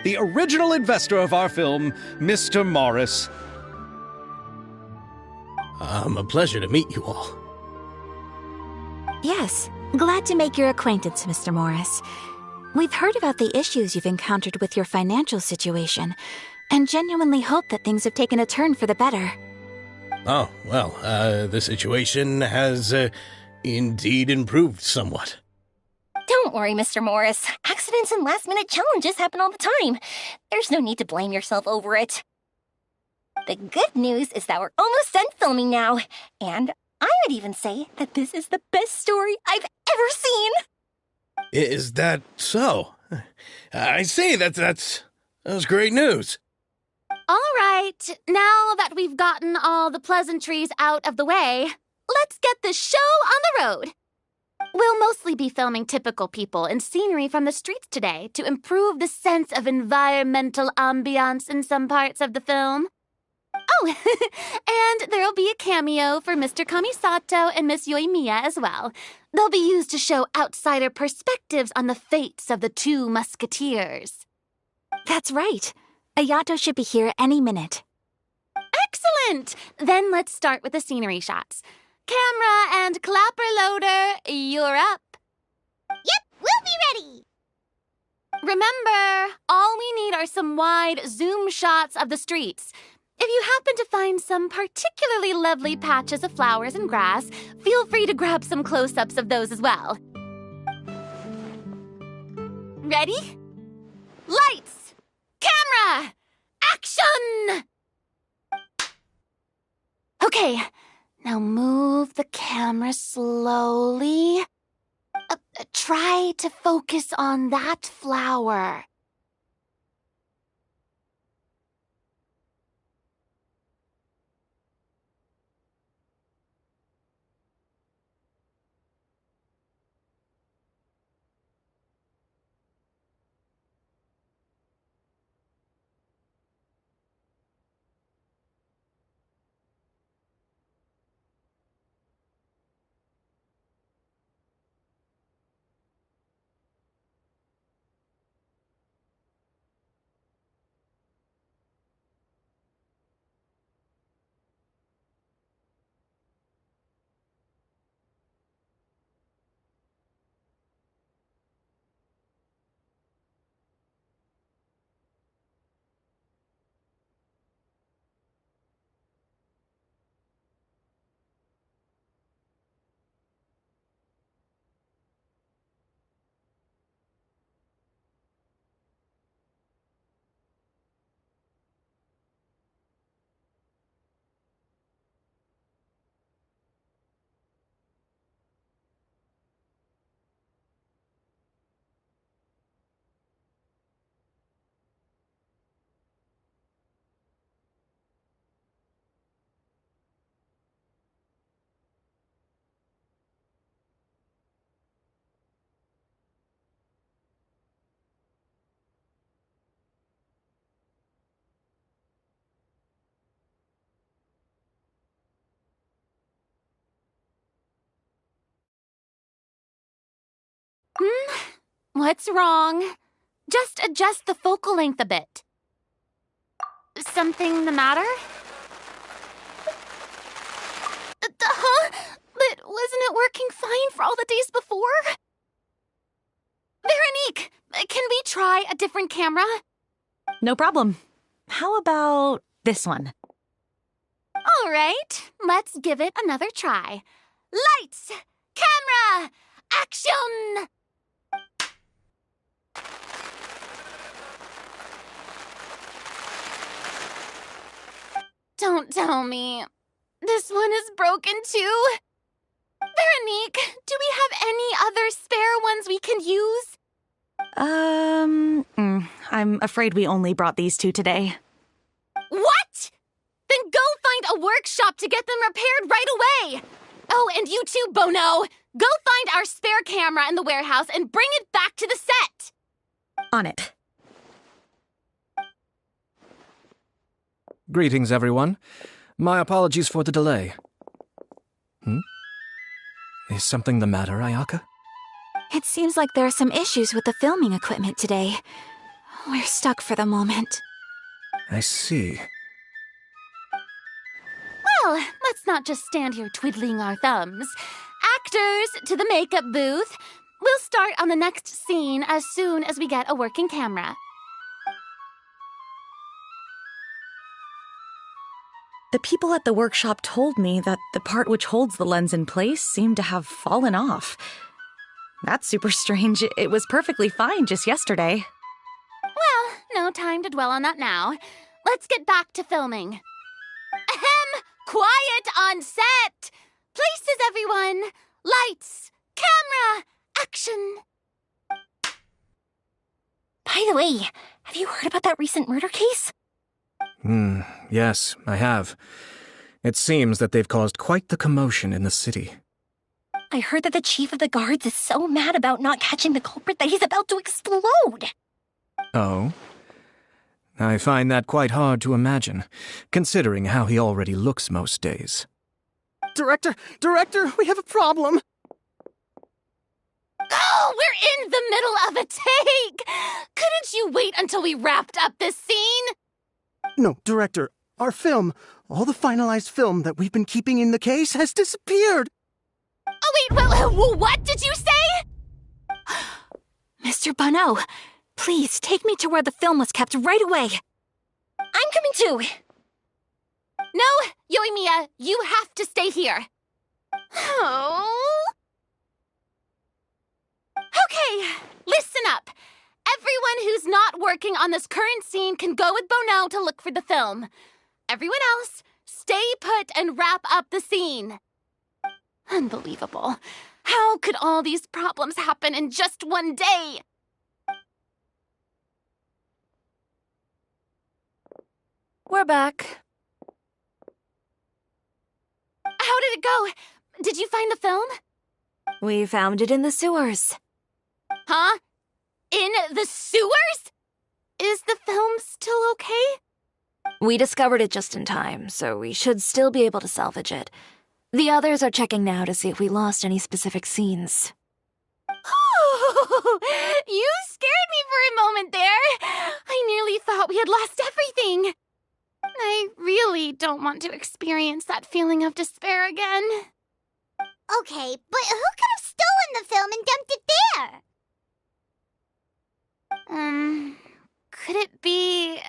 the original investor of our film, Mr. Morris. A pleasure to meet you all. Yes, glad to make your acquaintance, Mr. Morris. We've heard about the issues you've encountered with your financial situation, and genuinely hope that things have taken a turn for the better. Oh, well, the situation has, indeed improved somewhat. Don't worry, Mr. Morris. Accidents and last-minute challenges happen all the time. There's no need to blame yourself over it. The good news is that we're almost done filming now, and I would even say that this is the best story I've ever seen! Is that so? I say that's great news. All right, now that we've gotten all the pleasantries out of the way, let's get this show on the road. We'll mostly be filming typical people and scenery from the streets today to improve the sense of environmental ambiance in some parts of the film. Oh, and there'll be a cameo for Mr. Kamisato and Miss Yoimiya as well. They'll be used to show outsider perspectives on the fates of the two musketeers. That's right. Ayato should be here any minute. Excellent! Then let's start with the scenery shots. Camera and clapper loader, you're up. Yep, we'll be ready. Remember, all we need are some wide zoom shots of the streets. If you happen to find some particularly lovely patches of flowers and grass, feel free to grab some close-ups of those as well. Ready? Lights! Camera! Action! Okay, now move the camera slowly. Try to focus on that flower. What's wrong? Just adjust the focal length a bit. Something the matter? Huh? But wasn't it working fine for all the days before? Veronique, can we try a different camera? No problem. How about this one? All right, let's give it another try. Lights! Camera! Action! Don't tell me. This one is broken too? Veronique, do we have any other spare ones we can use? I'm afraid we only brought these two today. What? Then go find a workshop to get them repaired right away. Oh, and you too, Bono. Go find our spare camera in the warehouse and bring it back to the set. On it. Greetings, everyone. My apologies for the delay. Is something the matter, Ayaka? It seems like there are some issues with the filming equipment today. We're stuck for the moment. I see. Well, let's not just stand here twiddling our thumbs. Actors, to the makeup booth. We'll start on the next scene as soon as we get a working camera. The people at the workshop told me that the part which holds the lens in place seemed to have fallen off. That's super strange. It was perfectly fine just yesterday. Well, no time to dwell on that now. Let's get back to filming. Ahem! Quiet on set! Places, everyone! Lights! Camera! Action! By the way, have you heard about that recent murder case? Yes, I have. It seems that they've caused quite the commotion in the city. I heard that the chief of the guards is so mad about not catching the culprit that he's about to explode. Oh? I find that quite hard to imagine, considering how he already looks most days. Director, we have a problem. Oh, we're in the middle of a take! Couldn't you wait until we wrapped up this scene? No, Director, our film, all the finalized film that we've been keeping in the case has disappeared. Oh, wait, what did you say? Mr. Bono, please take me to where the film was kept right away. I'm coming too. No, Yoimiya, you have to stay here. Oh. Okay, listen up. Everyone who's not working on this current scene can go with Bono to look for the film. Everyone else, stay put and wrap up the scene. Unbelievable. How could all these problems happen in just one day? We're back. How did it go? Did you find the film? We found it in the sewers. Huh? In the sewers? Is the film still okay? We discovered it just in time, so we should still be able to salvage it. The others are checking now to see if we lost any specific scenes. Oh, you scared me for a moment there. I nearly thought we had lost everything. I really don't want to experience that feeling of despair again. Okay, but who could have stolen the film and dumped it there? Could it be,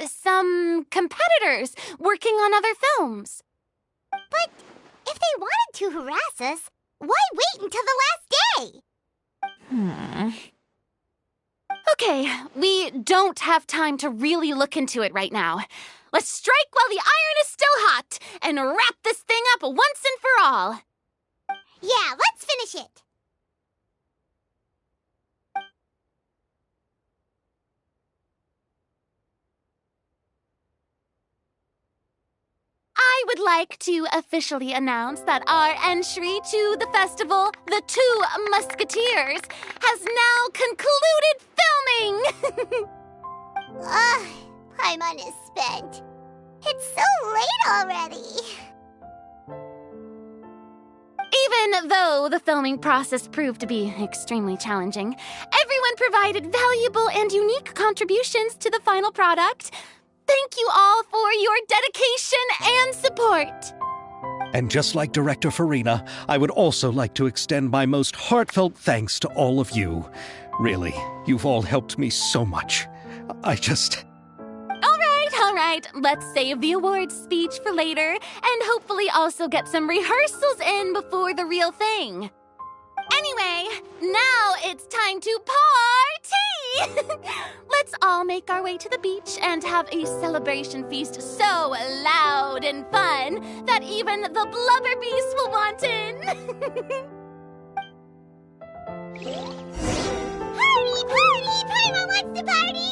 some competitors working on other films? But if they wanted to harass us, why wait until the last day? Okay, we don't have time to really look into it right now. Let's strike while the iron is still hot and wrap this thing up once and for all. Yeah, let's finish it. I would like to officially announce that our entry to the festival, The Two Musketeers, has now concluded filming! Paimon is spent. It's so late already. Even Even though the filming process proved to be extremely challenging, everyone provided valuable and unique contributions to the final product. Thank you all for your dedication and support. And just like Director Farina, I would also like to extend my most heartfelt thanks to all of you. Really, you've all helped me so much. All right, let's save the awards speech for later, and hopefully also get some rehearsals in before the real thing. Anyway, now it's time to party! Let's all make our way to the beach and have a celebration feast so loud and fun that even the blubber beast will want in. Party, party! Paimon wants to party!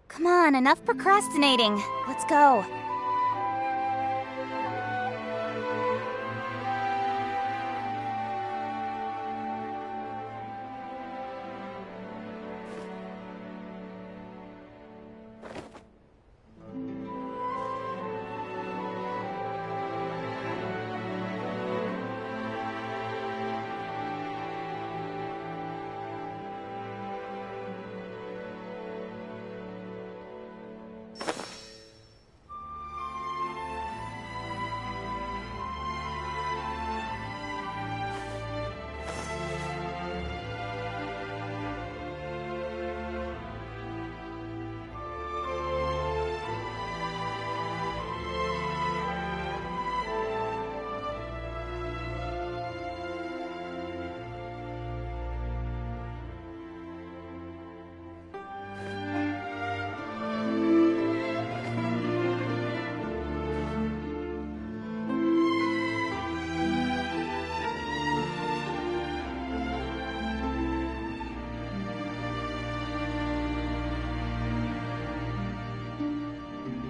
Come on, enough procrastinating. Let's go.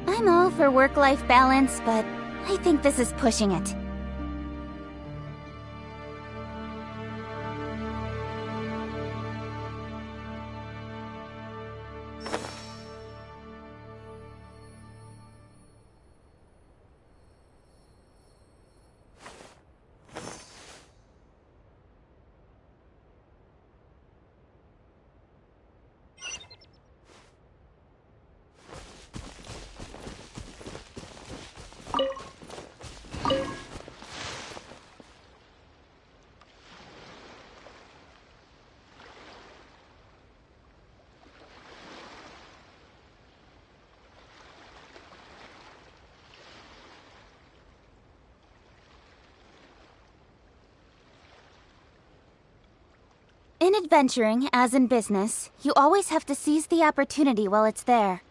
I'm all for work-life balance, but I think this is pushing it. In adventuring, as in business, you always have to seize the opportunity while it's there.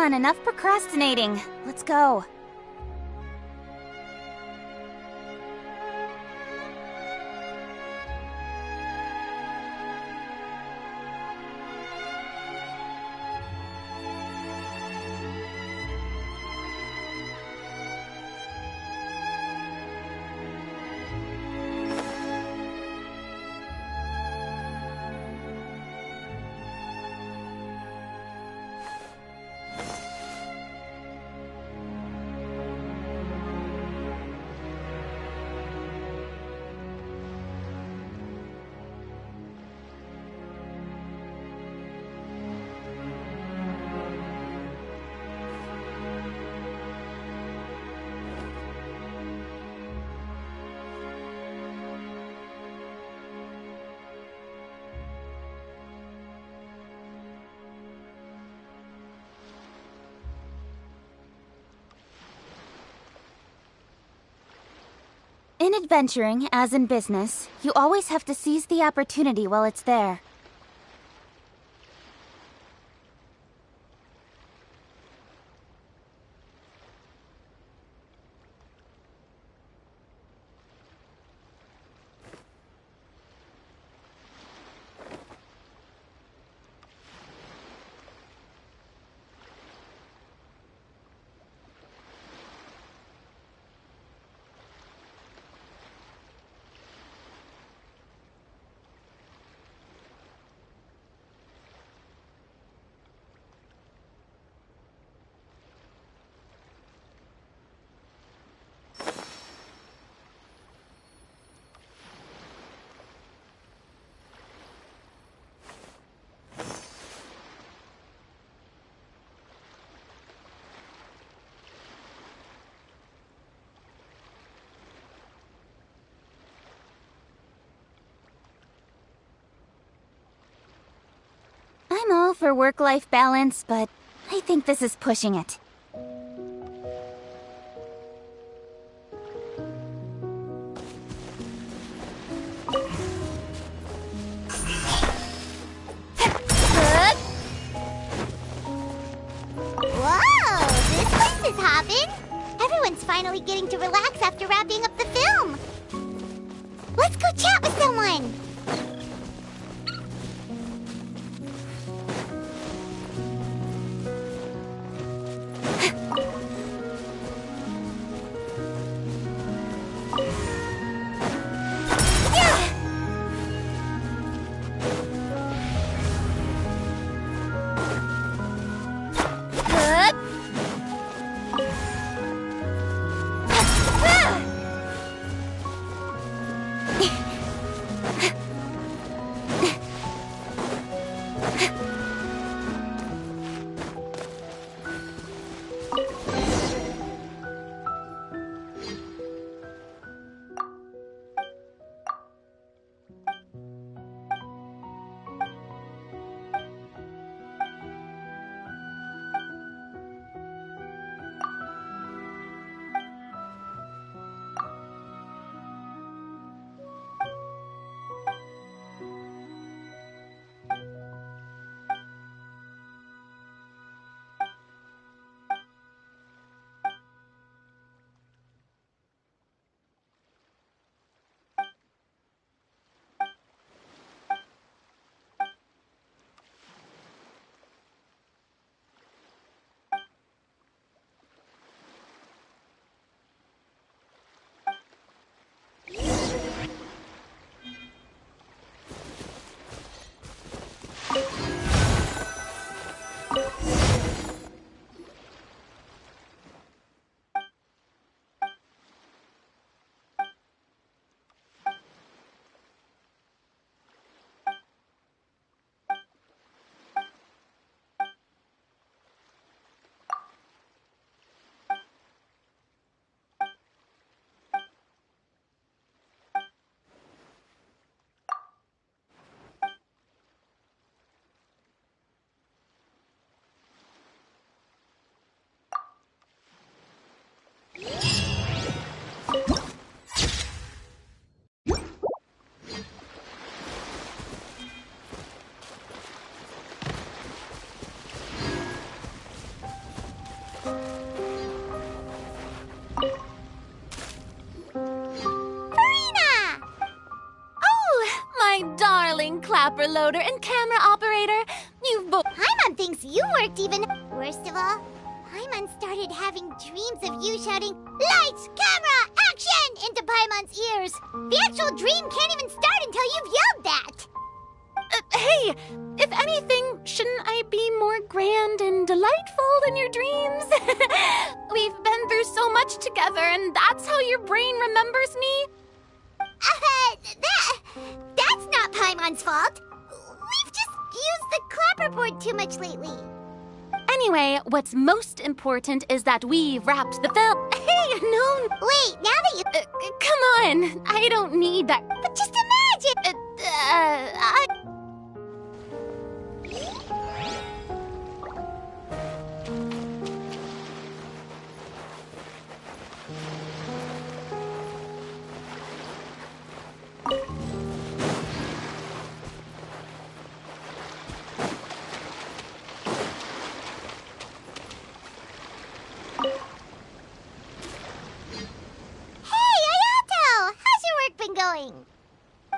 on, enough procrastinating. Let's go. In adventuring, as in business, you always have to seize the opportunity while it's there. I'm all for work-life balance, but I think this is pushing it. Whoa, this place is hopping. Everyone's finally getting to relax after wrapping up the film. Let's go chat with someone. my darling clapper loader and camera operator. You've Paimon thinks you worked even... Worst of all, Paimon started having dreams of you shouting, "Lights, camera, action!" into Paimon's ears. The actual dream can't even start until you've yelled that. Hey, if anything, shouldn't I be more grand and delightful than your dreams? We've been through so much together, and that's how your brain remembers me? That's not Paimon's fault. We've just used the clapperboard too much lately. Anyway, what's most important is that we've wrapped the film. Hey, no. Wait, now that you... Come on, I don't need that. But just imagine... going?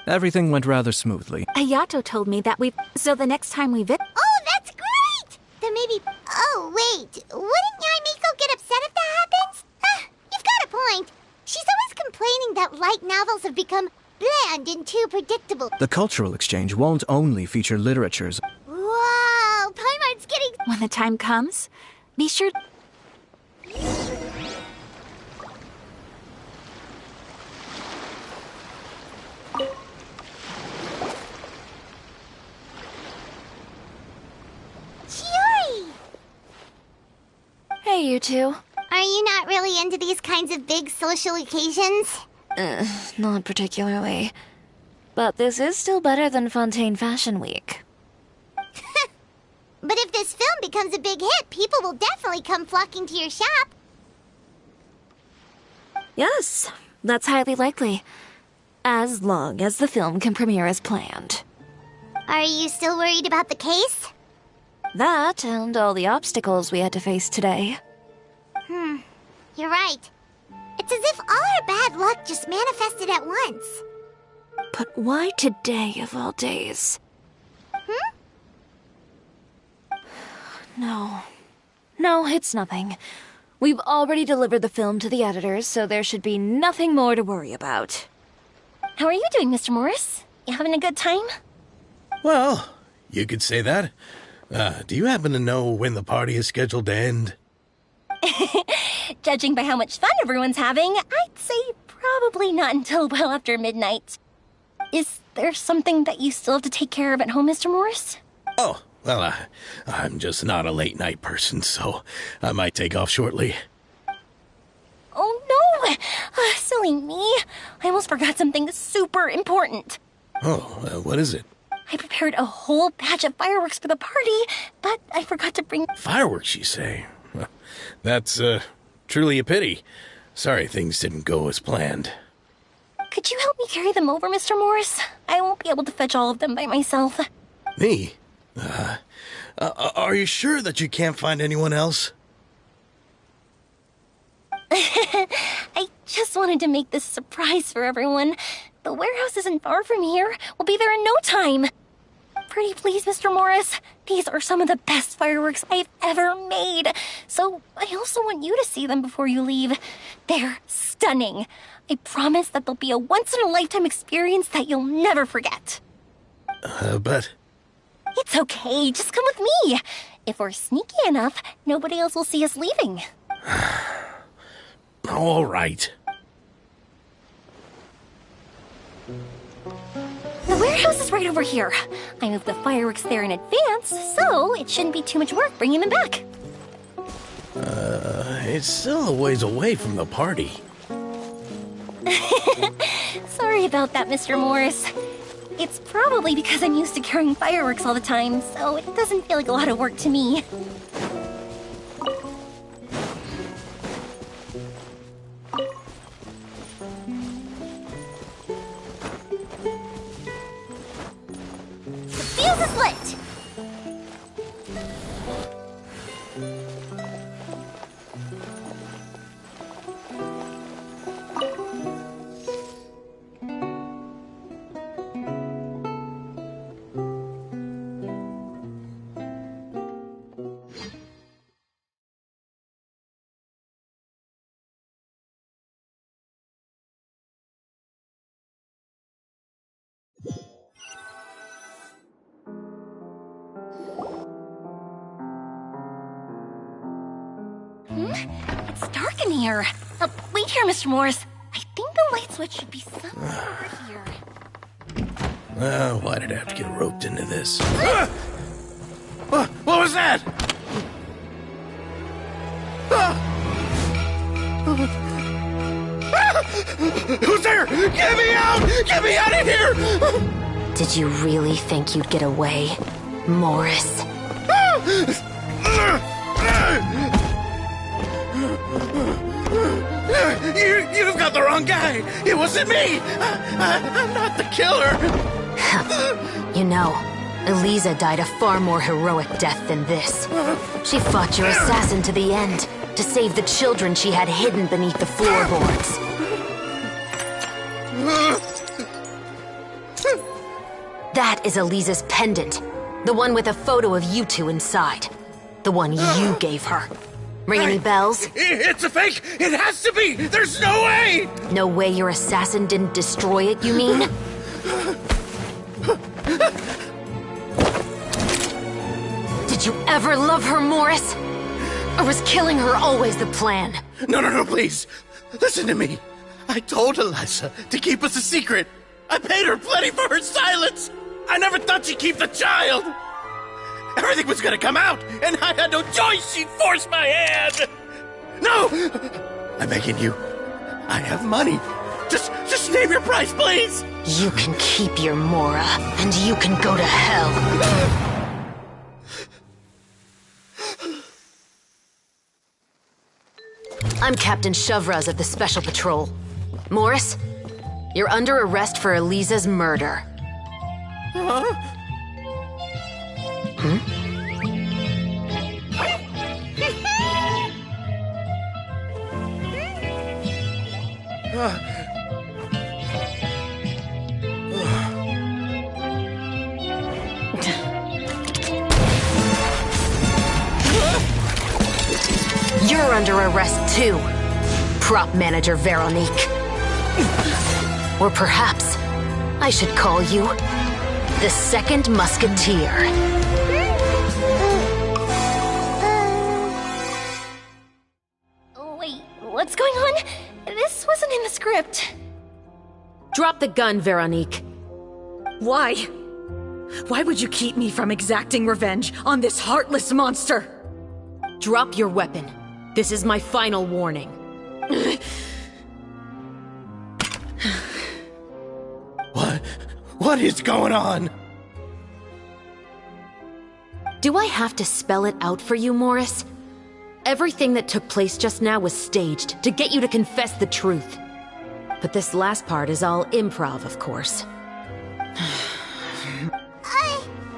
Everything went rather smoothly. Ayato told me that so the next time we Oh, that's great! Then maybe... Oh, wait. Wouldn't Yaimiko get upset if that happens? You've got a point. She's always complaining that light novels have become bland and too predictable. The cultural exchange won't only feature literatures. Wow, Paimon's getting... When the time comes, be sure... Hey, you two. Are you not really into these kinds of big social occasions? Not particularly. But this is still better than Fontaine Fashion Week. But if this film becomes a big hit, people will definitely come flocking to your shop. Yes, that's highly likely. As long as the film can premiere as planned. Are you still worried about the case? That and all the obstacles we had to face today. You're right. It's as if all our bad luck just manifested at once. But why today of all days? No, it's nothing. We've already delivered the film to the editors, so there should be nothing more to worry about. How are you doing, Mr. Morris? You having a good time? Well, you could say that. Do you happen to know when the party is scheduled to end? Judging by how much fun everyone's having, I'd say probably not until well after midnight. Is there something that you still have to take care of at home, Mr. Morris? Oh, well, I'm just not a late night person, so I might take off shortly. Oh, no! Silly me. I almost forgot something super important. Oh, what is it? I prepared a whole batch of fireworks for the party, but I forgot to bring... Fireworks, you say? That's, truly a pity. Sorry things didn't go as planned. Could you help me carry them over, Mr. Morris? I won't be able to fetch all of them by myself. Me? Are you sure that you can't find anyone else? I just wanted to make this a surprise for everyone. The warehouse isn't far from here. We'll be there in no time. Pretty please, Mr. Morris. These are some of the best fireworks I've ever made. So I also want you to see them before you leave. They're stunning. I promise that they'll be a once-in-a-lifetime experience that you'll never forget. But... It's okay. Just come with me. If we're sneaky enough, nobody else will see us leaving. All right. The warehouse is right over here. I moved the fireworks there in advance, so it shouldn't be too much work bringing them back. It's still a ways away from the party. Sorry about that, Mr. Morris. It's probably because I'm used to carrying fireworks all the time, so it doesn't feel like a lot of work to me. The fuse is lit! here. Wait here, Mr. Morris. I think the light switch should be somewhere over here. Why did I have to get roped into this? What was that? Who's there? Get me out! Get me out of here! Did you really think you'd get away, Morris? You've got the wrong guy! It wasn't me! I'm not the killer! You know, Eliza died a far more heroic death than this. She fought your assassin to the end, to save the children she had hidden beneath the floorboards. That is Eliza's pendant. The one with a photo of you two inside. The one you gave her. Ring any bells? It's a fake! It has to be! There's no way! No way your assassin didn't destroy it, you mean? Did you ever love her, Morris? Or was killing her always the plan? No, please. Listen to me. I told Eliza to keep us a secret. I paid her plenty for her silence. I never thought she'd keep the child. Everything was gonna come out, and I had no choice. She'd force my hand. No! I'm begging you. I have money. Just name your price, please. You can keep your Mora, and you can go to hell. I'm Captain Shovraz of the Special Patrol. Morris, you're under arrest for Eliza's murder. Huh? You're under arrest too, prop manager Veronique. Or perhaps I should call you the Second Musketeer. Wait, what's going on? This wasn't in the script. Drop the gun, Veronique. Why? Why would you keep me from exacting revenge on this heartless monster? Drop your weapon. This is my final warning. What is going on? Do I have to spell it out for you, Morris? Everything that took place just now was staged to get you to confess the truth. But this last part is all improv, of course.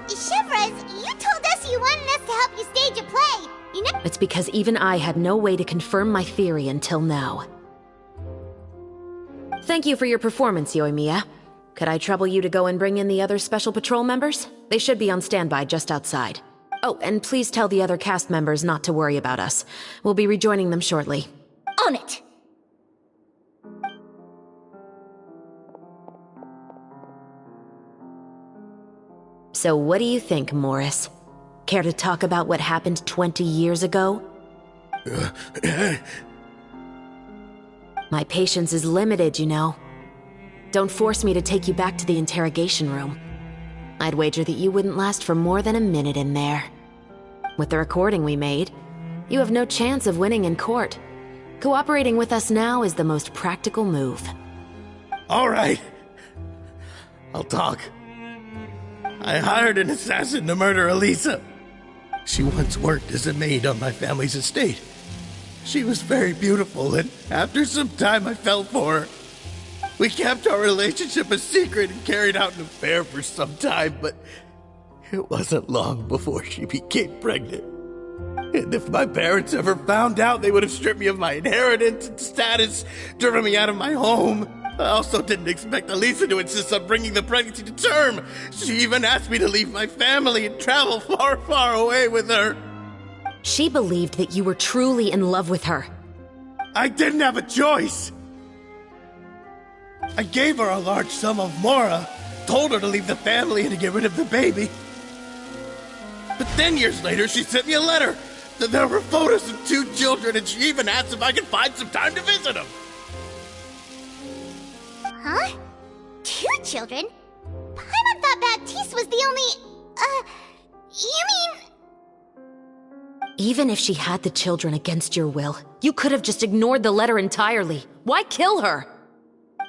Shivers, you told us you wanted us to help you stage a play. You know— It's because even I had no way to confirm my theory until now. Thank you for your performance, Yoimiya. Could I trouble you to go and bring in the other Special Patrol members? They should be on standby just outside. Oh, and please tell the other cast members not to worry about us. We'll be rejoining them shortly. On it! So what do you think, Morris? Care to talk about what happened 20 years ago? My patience is limited, you know. Don't force me to take you back to the interrogation room. I'd wager that you wouldn't last for more than a minute in there. With the recording we made, you have no chance of winning in court. Cooperating with us now is the most practical move. All right. I'll talk. I hired an assassin to murder Eliza. She once worked as a maid on my family's estate. She was very beautiful, and after some time I fell for her. We kept our relationship a secret and carried out an affair for some time, but it wasn't long before she became pregnant. And if my parents ever found out, they would have stripped me of my inheritance and status, driven me out of my home. I also didn't expect Eliza to insist on bringing the pregnancy to term. She even asked me to leave my family and travel far, far away with her. She believed that you were truly in love with her. I didn't have a choice. I gave her a large sum of Mora, told her to leave the family and to get rid of the baby. But then years later, she sent me a letter There were photos of 2 children, and she even asked if I could find some time to visit them. Huh? 2 children? Paimon thought Baptiste was the only... you mean... Even if she had the children against your will, you could have just ignored the letter entirely. Why kill her?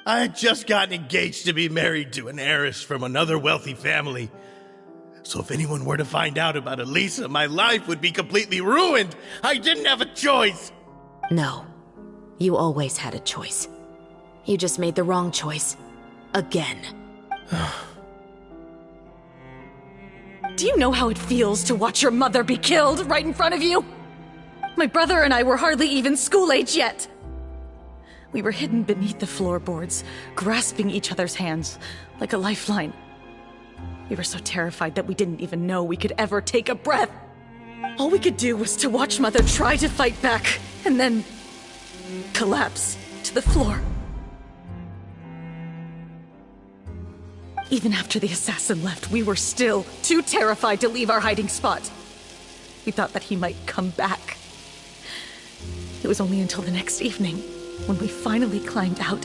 I had just gotten engaged to be married to an heiress from another wealthy family. So if anyone were to find out about Elisa, my life would be completely ruined. I didn't have a choice. No. You always had a choice. You just made the wrong choice. Again. Do you know how it feels to watch your mother be killed right in front of you? My brother and I were hardly even school age yet. We were hidden beneath the floorboards, grasping each other's hands like a lifeline. We were so terrified that we didn't even know we could ever take a breath. All we could do was to watch Mother try to fight back, and then collapse to the floor. Even after the assassin left, we were still too terrified to leave our hiding spot. We thought that he might come back. It was only until the next evening when we finally climbed out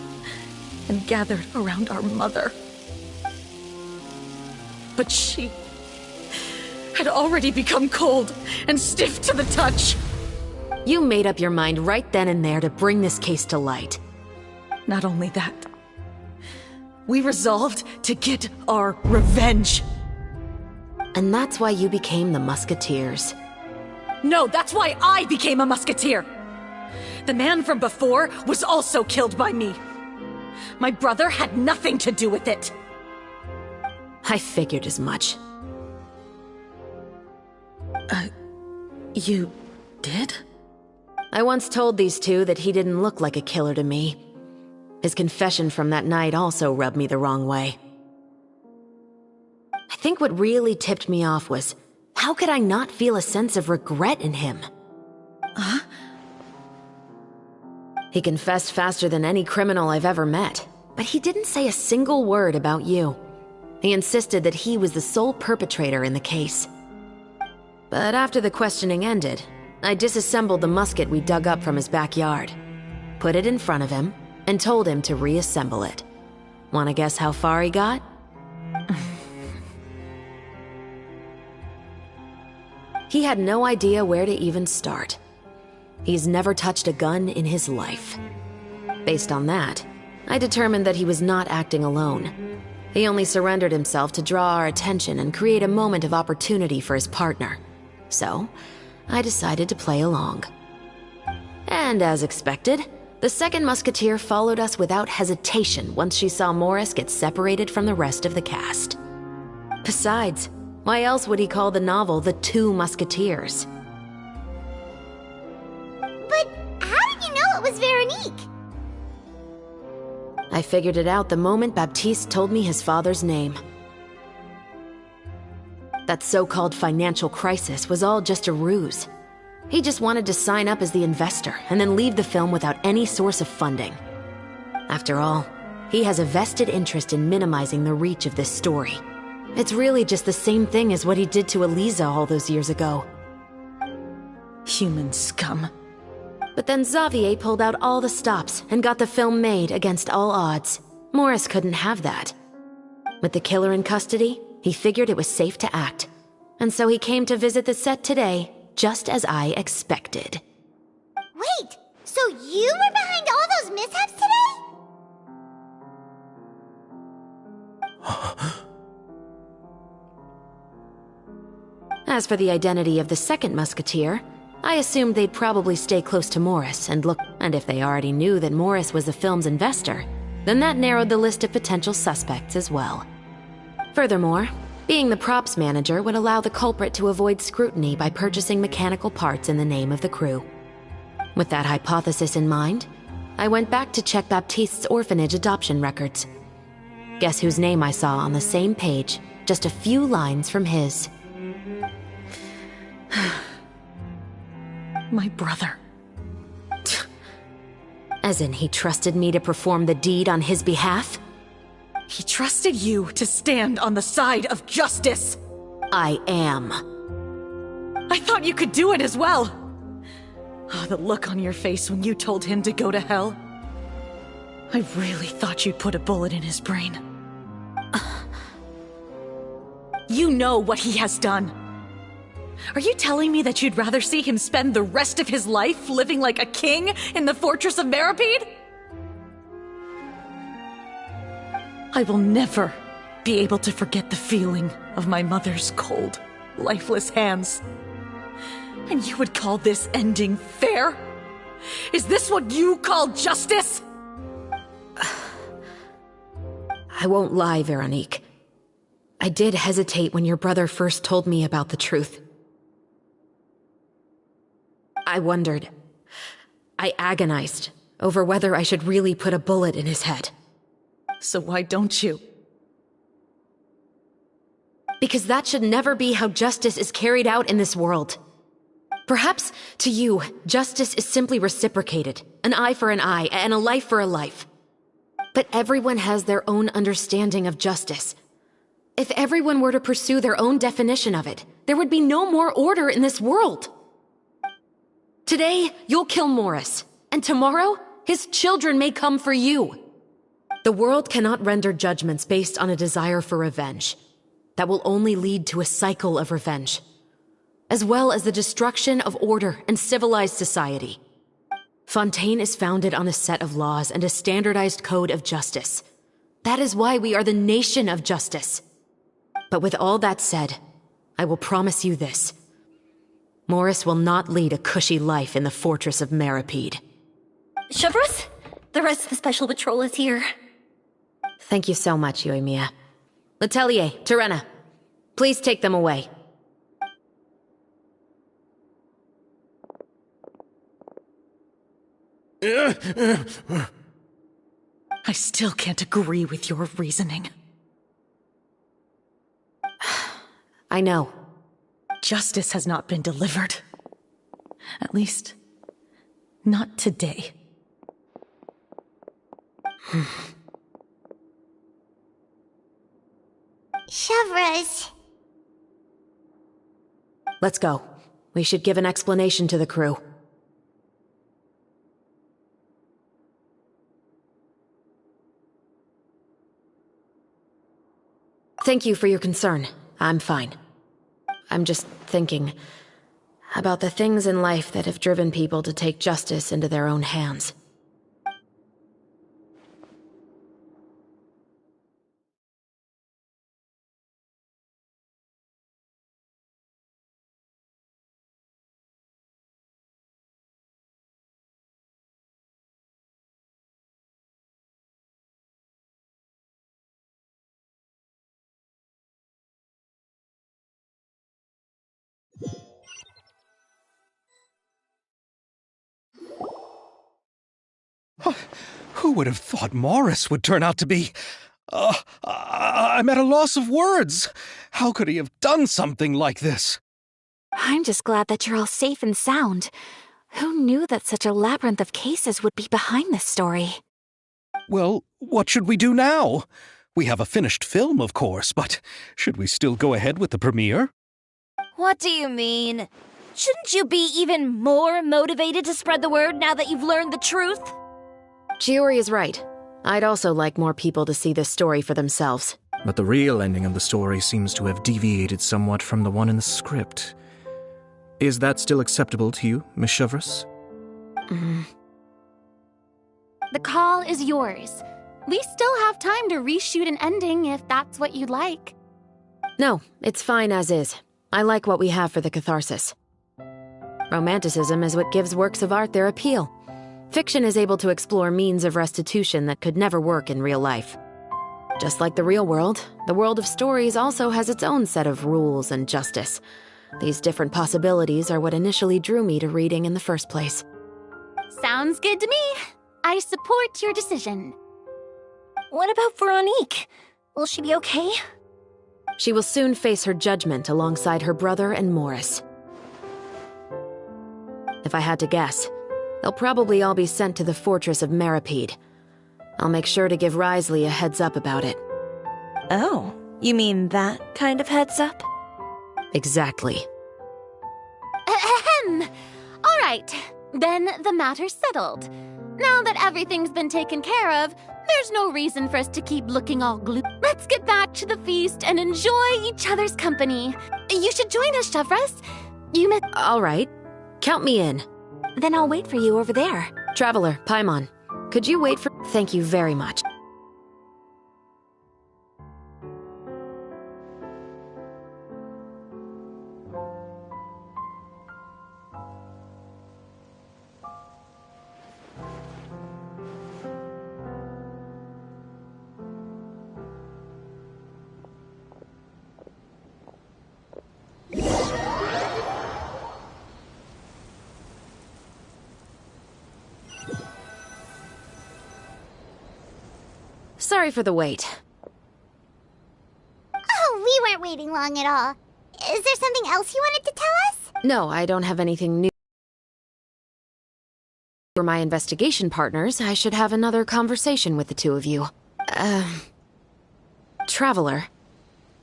and gathered around our mother. But she had already become cold and stiff to the touch. You made up your mind right then and there to bring this case to light. Not only that, we resolved to get our revenge. And that's why you became the Musketeers. No, that's why I became a Musketeer. The man from before was also killed by me. My brother had nothing to do with it. I figured as much. You did? I once told these two that he didn't look like a killer to me. His confession from that night also rubbed me the wrong way. I think what really tipped me off was, how could I not feel a sense of regret in him? Huh? He confessed faster than any criminal I've ever met, but he didn't say a single word about you. He insisted that he was the sole perpetrator in the case. But after the questioning ended, I disassembled the musket we dug up from his backyard, put it in front of him, and told him to reassemble it. Wanna guess how far he got? He had no idea where to even start. He's never touched a gun in his life. Based on that, I determined that he was not acting alone. He only surrendered himself to draw our attention and create a moment of opportunity for his partner. So, I decided to play along. And as expected, the second Musketeer followed us without hesitation once she saw Morris get separated from the rest of the cast. Besides, why else would he call the novel The Two Musketeers? But how did you know it was Veronique? I figured it out the moment Baptiste told me his father's name. That so-called financial crisis was all just a ruse. He just wanted to sign up as the investor and then leave the film without any source of funding. After all, he has a vested interest in minimizing the reach of this story. It's really just the same thing as what he did to Elisa all those years ago. Human scum. But then Xavier pulled out all the stops and got the film made against all odds. Morris couldn't have that. With the killer in custody, he figured it was safe to act. And so he came to visit the set today, just as I expected. Wait, so you were behind all those mishaps today? As for the identity of the second Musketeer, I assumed they'd probably stay close to Morris and look, and if they already knew that Morris was the film's investor, then that narrowed the list of potential suspects as well. Furthermore, being the props manager would allow the culprit to avoid scrutiny by purchasing mechanical parts in the name of the crew. With that hypothesis in mind, I went back to check Baptiste's orphanage adoption records. Guess whose name I saw on the same page, just a few lines from his. My brother. As in, he trusted me to perform the deed on his behalf? He trusted you to stand on the side of justice. I am. I thought you could do it as well. Oh, the look on your face when you told him to go to hell. I really thought you'd put a bullet in his brain. You know what he has done. Are you telling me that you'd rather see him spend the rest of his life living like a king in the fortress of Meripede? I will never be able to forget the feeling of my mother's cold, lifeless hands. And you would call this ending fair? Is this what you call justice? I won't lie, Veronique. I did hesitate when your brother first told me about the truth. I wondered. I agonized over whether I should really put a bullet in his head. So why don't you? Because that should never be how justice is carried out in this world. Perhaps, to you, justice is simply reciprocated. An eye for an eye, and a life for a life. But everyone has their own understanding of justice. If everyone were to pursue their own definition of it, there would be no more order in this world. Today, you'll kill Morris, and tomorrow, his children may come for you. The world cannot render judgments based on a desire for revenge. That will only lead to a cycle of revenge, as well as the destruction of order and civilized society. Fontaine is founded on a set of laws and a standardized code of justice. That is why we are the nation of justice. But with all that said, I will promise you this. Morris will not lead a cushy life in the fortress of Meripede. Chevreuse, the rest of the Special Patrol is here. Thank you so much, Yoimiya. Letelier, Terena, please take them away. I still can't agree with your reasoning. I know. Justice has not been delivered. At least, not today. Chevreuse. Let's go. We should give an explanation to the crew. Thank you for your concern. I'm fine. I'm just thinking about the things in life that have driven people to take justice into their own hands. Who would have thought Morris would turn out to be... I'm at a loss of words. How could he have done something like this? I'm just glad that you're all safe and sound. Who knew that such a labyrinth of cases would be behind this story? Well, what should we do now? We have a finished film, of course, but should we still go ahead with the premiere? What do you mean? Shouldn't you be even more motivated to spread the word now that you've learned the truth? Chiori is right. I'd also like more people to see this story for themselves. But the real ending of the story seems to have deviated somewhat from the one in the script. Is that still acceptable to you, Miss Chevreuse? The call is yours. We still have time to reshoot an ending if that's what you'd like. No, it's fine as is. I like what we have for the catharsis. Romanticism is what gives works of art their appeal. Fiction is able to explore means of restitution that could never work in real life. Just like the real world, the world of stories also has its own set of rules and justice. These different possibilities are what initially drew me to reading in the first place. Sounds good to me. I support your decision. What about Veronique? Will she be okay? She will soon face her judgment alongside her brother and Morris. If I had to guess, they'll probably all be sent to the fortress of Meripede. I'll make sure to give Risley a heads up about it. Oh, you mean that kind of heads up? Exactly. Right. Then the matter's settled. Now that everything's been taken care of, there's no reason for us to keep looking all gloomy. Let's get back to the feast and enjoy each other's company. You should join us, Chevres. All right. Count me in. Then I'll wait for you over there. Traveler, Paimon, could you wait for... Thank you very much. Sorry for the wait. Oh, we weren't waiting long at all. Is there something else you wanted to tell us? No, I don't have anything new. For my investigation partners, I should have another conversation with the two of you. Traveler,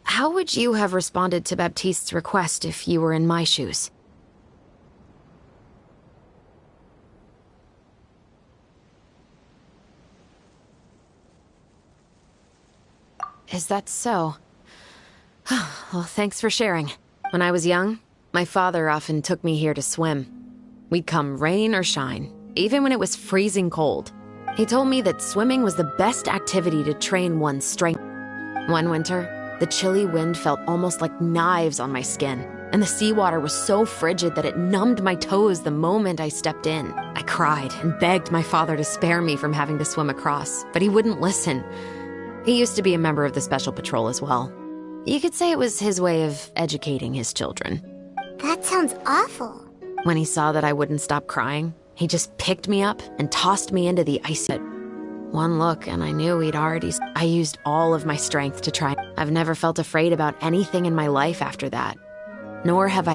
how would you have responded to Baptiste's request if you were in my shoes? Is that so? Well, thanks for sharing. When I was young, my father often took me here to swim. We'd come rain or shine, even when it was freezing cold. He told me that swimming was the best activity to train one's strength. One winter, the chilly wind felt almost like knives on my skin, and the seawater was so frigid that it numbed my toes the moment I stepped in. I cried and begged my father to spare me from having to swim across, but he wouldn't listen. He used to be a member of the Special Patrol as well. You could say it was his way of educating his children. That sounds awful. When he saw that I wouldn't stop crying, he just picked me up and tossed me into the icy... One look and I knew he'd already... I used all of my strength to try. I've never felt afraid about anything in my life after that. Nor have I...